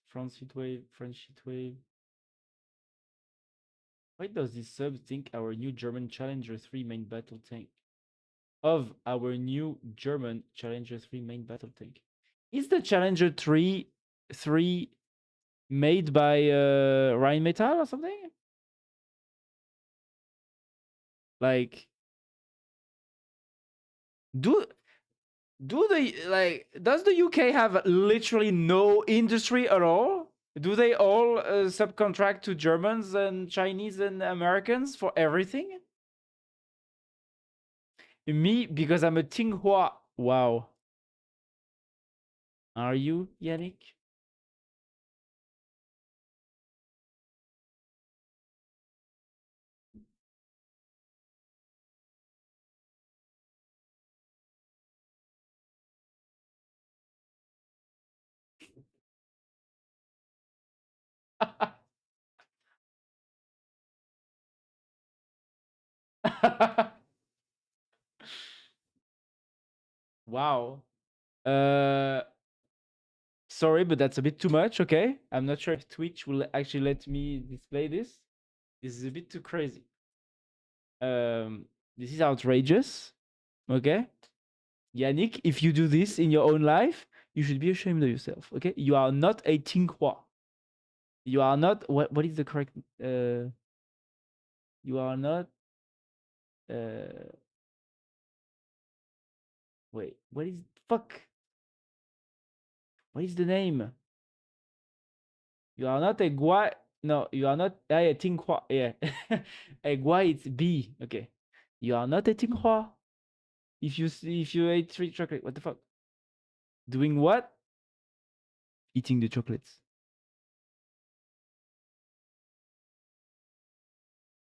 France heatwave, French heatwave. Why does this sub think our new German Challenger 3 main battle tank? Of our new German Challenger 3 main battle tank. Is the Challenger 3 made by Rheinmetall or something? Like, do does the UK have literally no industry at all? Do they all subcontract to Germans and Chinese and Americans for everything? Me, because I'm a Tinghua. Wow. Are you, Yannick? Wow. Uh, sorry, but that's a bit too much. Okay, I'm not sure if Twitch will actually let me display this. This is a bit too crazy. This is outrageous. Okay, Yannick, if you do this in your own life, you should be ashamed of yourself. Okay, you are not a Tinghua. You are not. What is the correct? You are not. Uh, wait. What is fuck? What is the name? You are not a gua. No, you are not. Yeah, Tinghua. Yeah, a gua. It's B. Okay. You are not a Tinghua. If you ate three chocolate, what the fuck? Doing what? Eating the chocolates.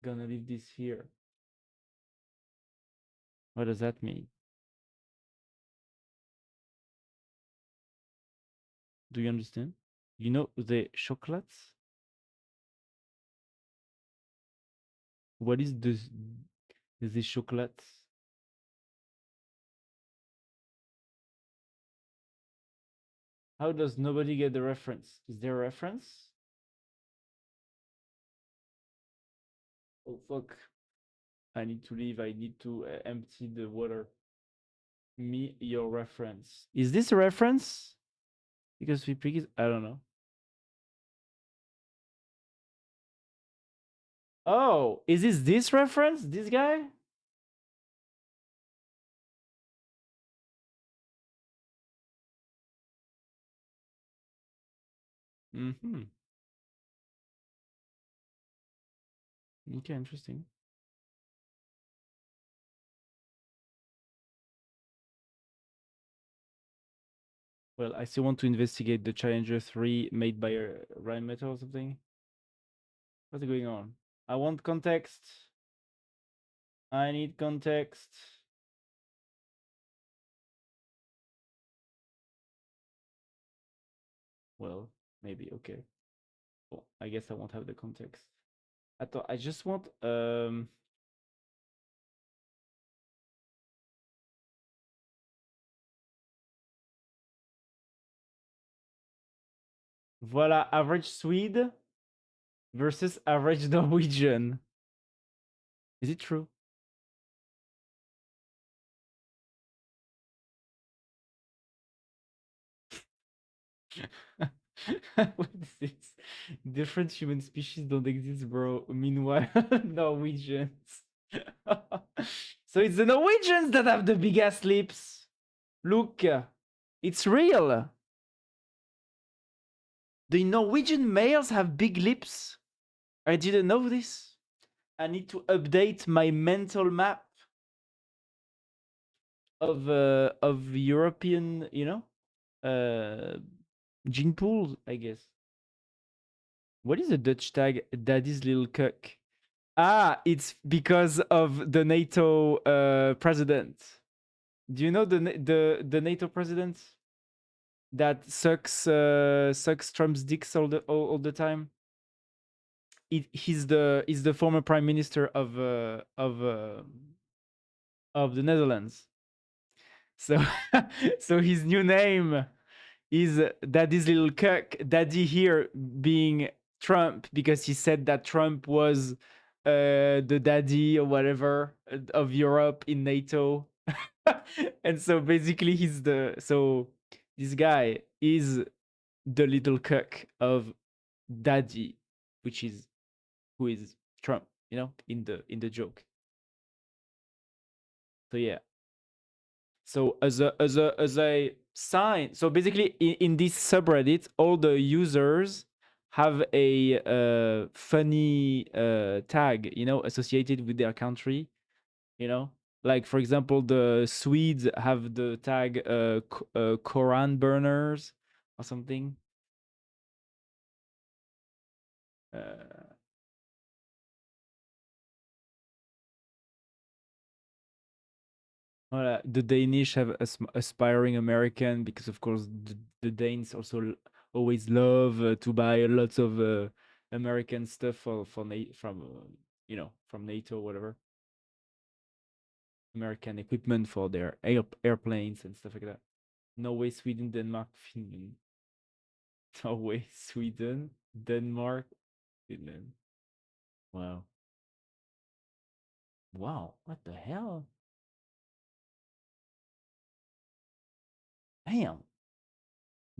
Gonna leave this here. What does that mean? Do you understand? You know the chocolates? What is the chocolates? How does nobody get the reference? Is there a reference? Oh fuck. I need to leave. I need to empty the water. Me, your reference. Is this a reference? Because we pick it. I don't know. Oh, is this reference? This guy? Mm-hmm. Okay, interesting. Well, I still want to investigate the Challenger 3 made by Rheinmetall or something. What's going on? I want context. I need context. Well, maybe, okay. Well, I guess I won't have the context. I just want Voila, average Swede versus average Norwegian. Is it true? What is this? Different human species don't exist, bro. Meanwhile, Norwegians. So it's the Norwegians that have the big ass lips. Look, it's real. The Norwegian males have big lips. I didn't know this. I need to update my mental map of European, gene pools, I guess. What is the Dutch tag? Daddy's little cock. Ah, it's because of the NATO president. Do you know the NATO president that sucks Trump's dicks all the time? He's the former prime minister of the Netherlands. So so his new name is Daddy's little cock. Daddy here being Trump because he said that Trump was the daddy or whatever of Europe in NATO. And so basically this guy is the little cock of Daddy, which is who is Trump, in the joke. So yeah. So as a sign, so basically in this subreddit, all the users have a funny tag, associated with their country. Like for example, the Swedes have the tag Koran burners or something. Uh, the Danish have aspiring American because, of course, the Danes also always love to buy lots of American stuff from NATO or whatever. American equipment for their airplanes and stuff like that. Norway, Sweden, Denmark, Finland. Norway, Sweden, Denmark, Finland. Wow. Wow. What the hell? Damn.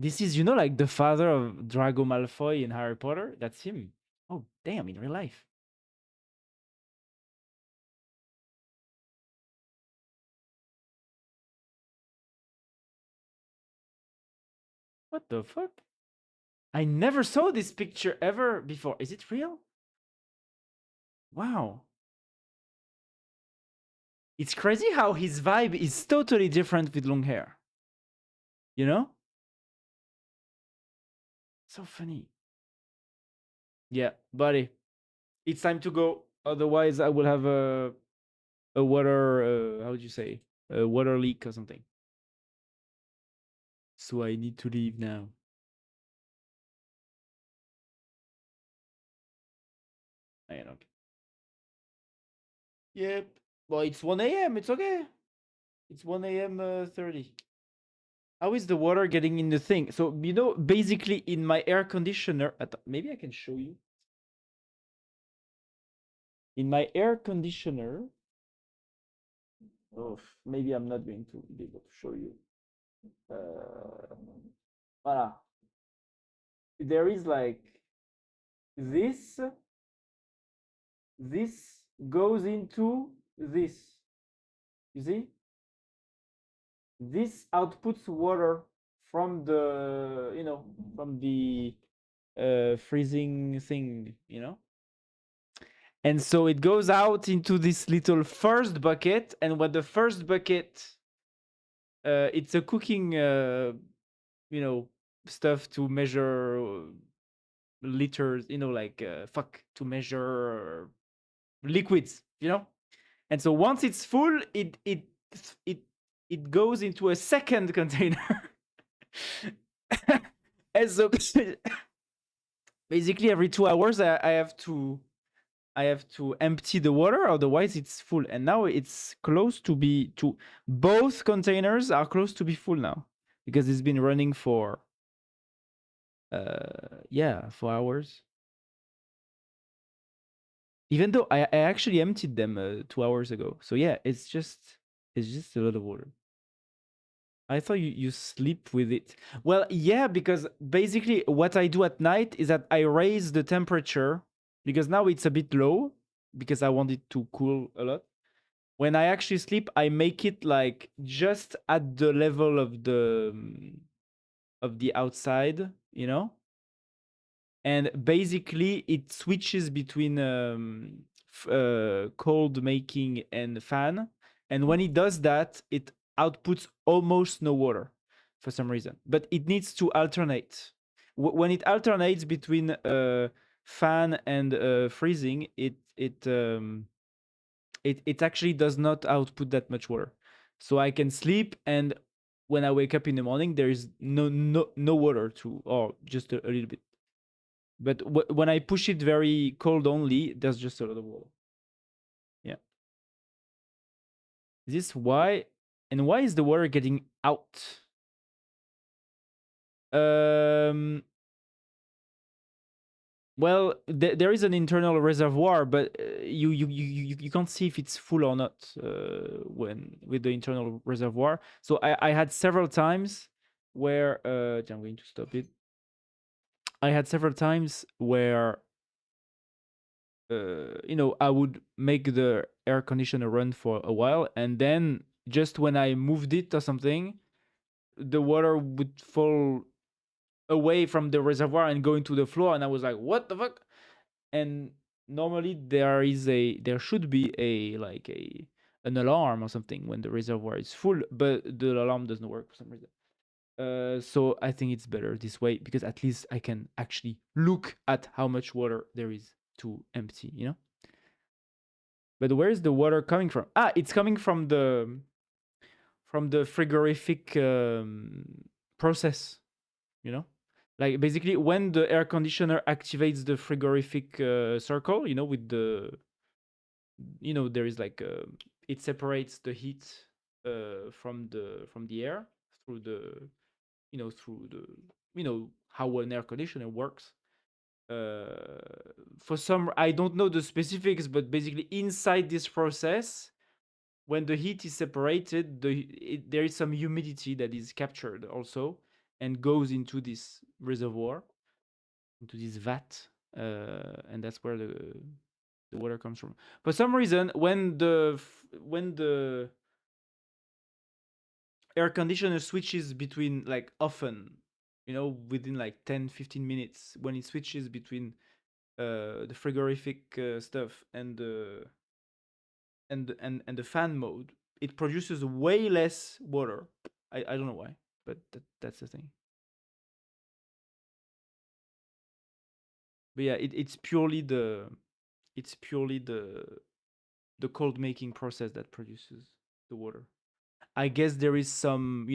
This is, like the father of Drago Malfoy in Harry Potter. That's him. Oh, damn, in real life. What the fuck? I never saw this picture ever before. Is it real? Wow. It's crazy how his vibe is totally different with long hair. You know? So funny. Yeah, buddy. It's time to go. Otherwise, I will have a water, how would you say? A water leak or something. So I need to leave now. I don't. Yep. Well, it's 1 a.m. It's okay. It's 1 a.m. 30. How is the water getting in the thing? So, basically in my air conditioner, maybe I can show you. In my air conditioner, oh, maybe I'm not going to be able to show you. Voila. There is like this, this goes into this. You see? This outputs water from from the freezing thing, And so it goes out into this little first bucket, and what the first bucket, it's a cooking, stuff to measure liters, like to measure liquids, And so once it's full, it it goes into a second container. And so basically every 2 hours I have to empty the water, otherwise it's full. And now it's close to be to both containers are close to be full now because it's been running for 4 hours. Even though I actually emptied them 2 hours ago. So yeah, it's just a lot of water. I thought you sleep with it. Well, yeah, because basically what I do at night is that I raise the temperature because now it's a bit low because I want it to cool a lot. When I actually sleep, I make it like just at the level of the outside, and basically it switches between cold making and fan. And when it does that, it outputs almost no water for some reason, but it needs to alternate. When it alternates between fan and freezing, it actually does not output that much water. So I can sleep, and when I wake up in the morning, there is no water to, or just a little bit. But when I push it very cold only, there's just a lot of water. Yeah. Is this why? And why is the water getting out? Um. Well, there is an internal reservoir, but you can't see if it's full or not when with the internal reservoir. So I had several times where I'm going to stop it. I had several times where I would make the air conditioner run for a while, and then just when I moved it or something, the water would fall away from the reservoir and go into the floor, and I was like, "What the fuck?" And normally there should be an alarm or something when the reservoir is full, but the alarm doesn't work for some reason. So I think it's better this way because at least I can actually look at how much water there is to empty. But where is the water coming from? It's coming from the frigorific process, like basically when the air conditioner activates the frigorific circle, with there is it separates the heat from the air through the how an air conditioner works. For some, I don't know the specifics, but basically inside this process, when the heat is separated, there is some humidity that is captured also and goes into this reservoir, into this vat, and that's where the water comes from. For some reason, when the air conditioner switches between often, within 10-15 minutes, when it switches between the frigorific stuff and the fan mode, it produces way less water. I don't know why, but that's the thing. But yeah, it's purely the cold making process that produces the water. I guess there is some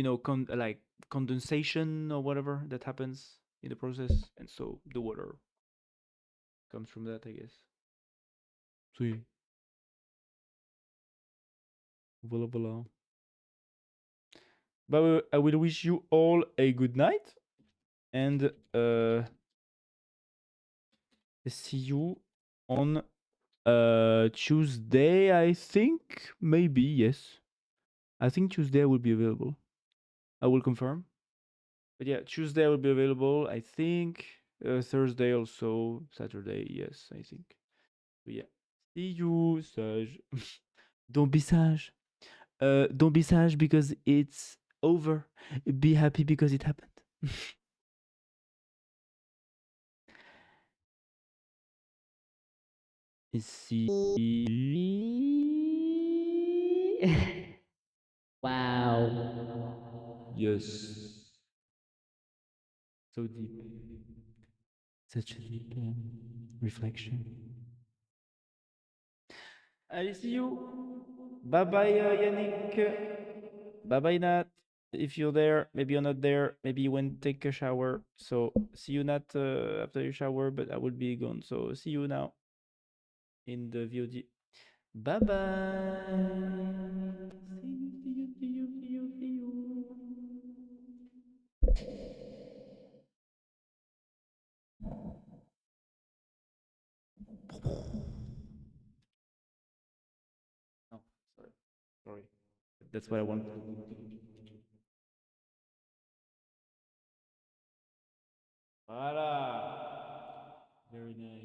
condensation or whatever that happens in the process, and so the water comes from that, I guess. So yeah. Voila, voila. But I will wish you all a good night, and see you on Tuesday, I think. Maybe, yes. I think Tuesday I will be available. I will confirm. But yeah, Tuesday I will be available, I think. Thursday also. Saturday, yes, I think. But yeah. See you, sage. Don't be sage. Don't be sage because it's over. Be happy because it happened. Ici. Wow. Yes. So deep. Such a deep reflection. Allez, see you. Bye bye, Yannick. Bye bye, Nat. If you're there, maybe you're not there. Maybe you went take a shower. So see you, Nat, after your shower, but I will be gone. So see you now in the VOD. Bye bye. See you. No, sorry. Sorry. That's what I want. Voilà. Very nice.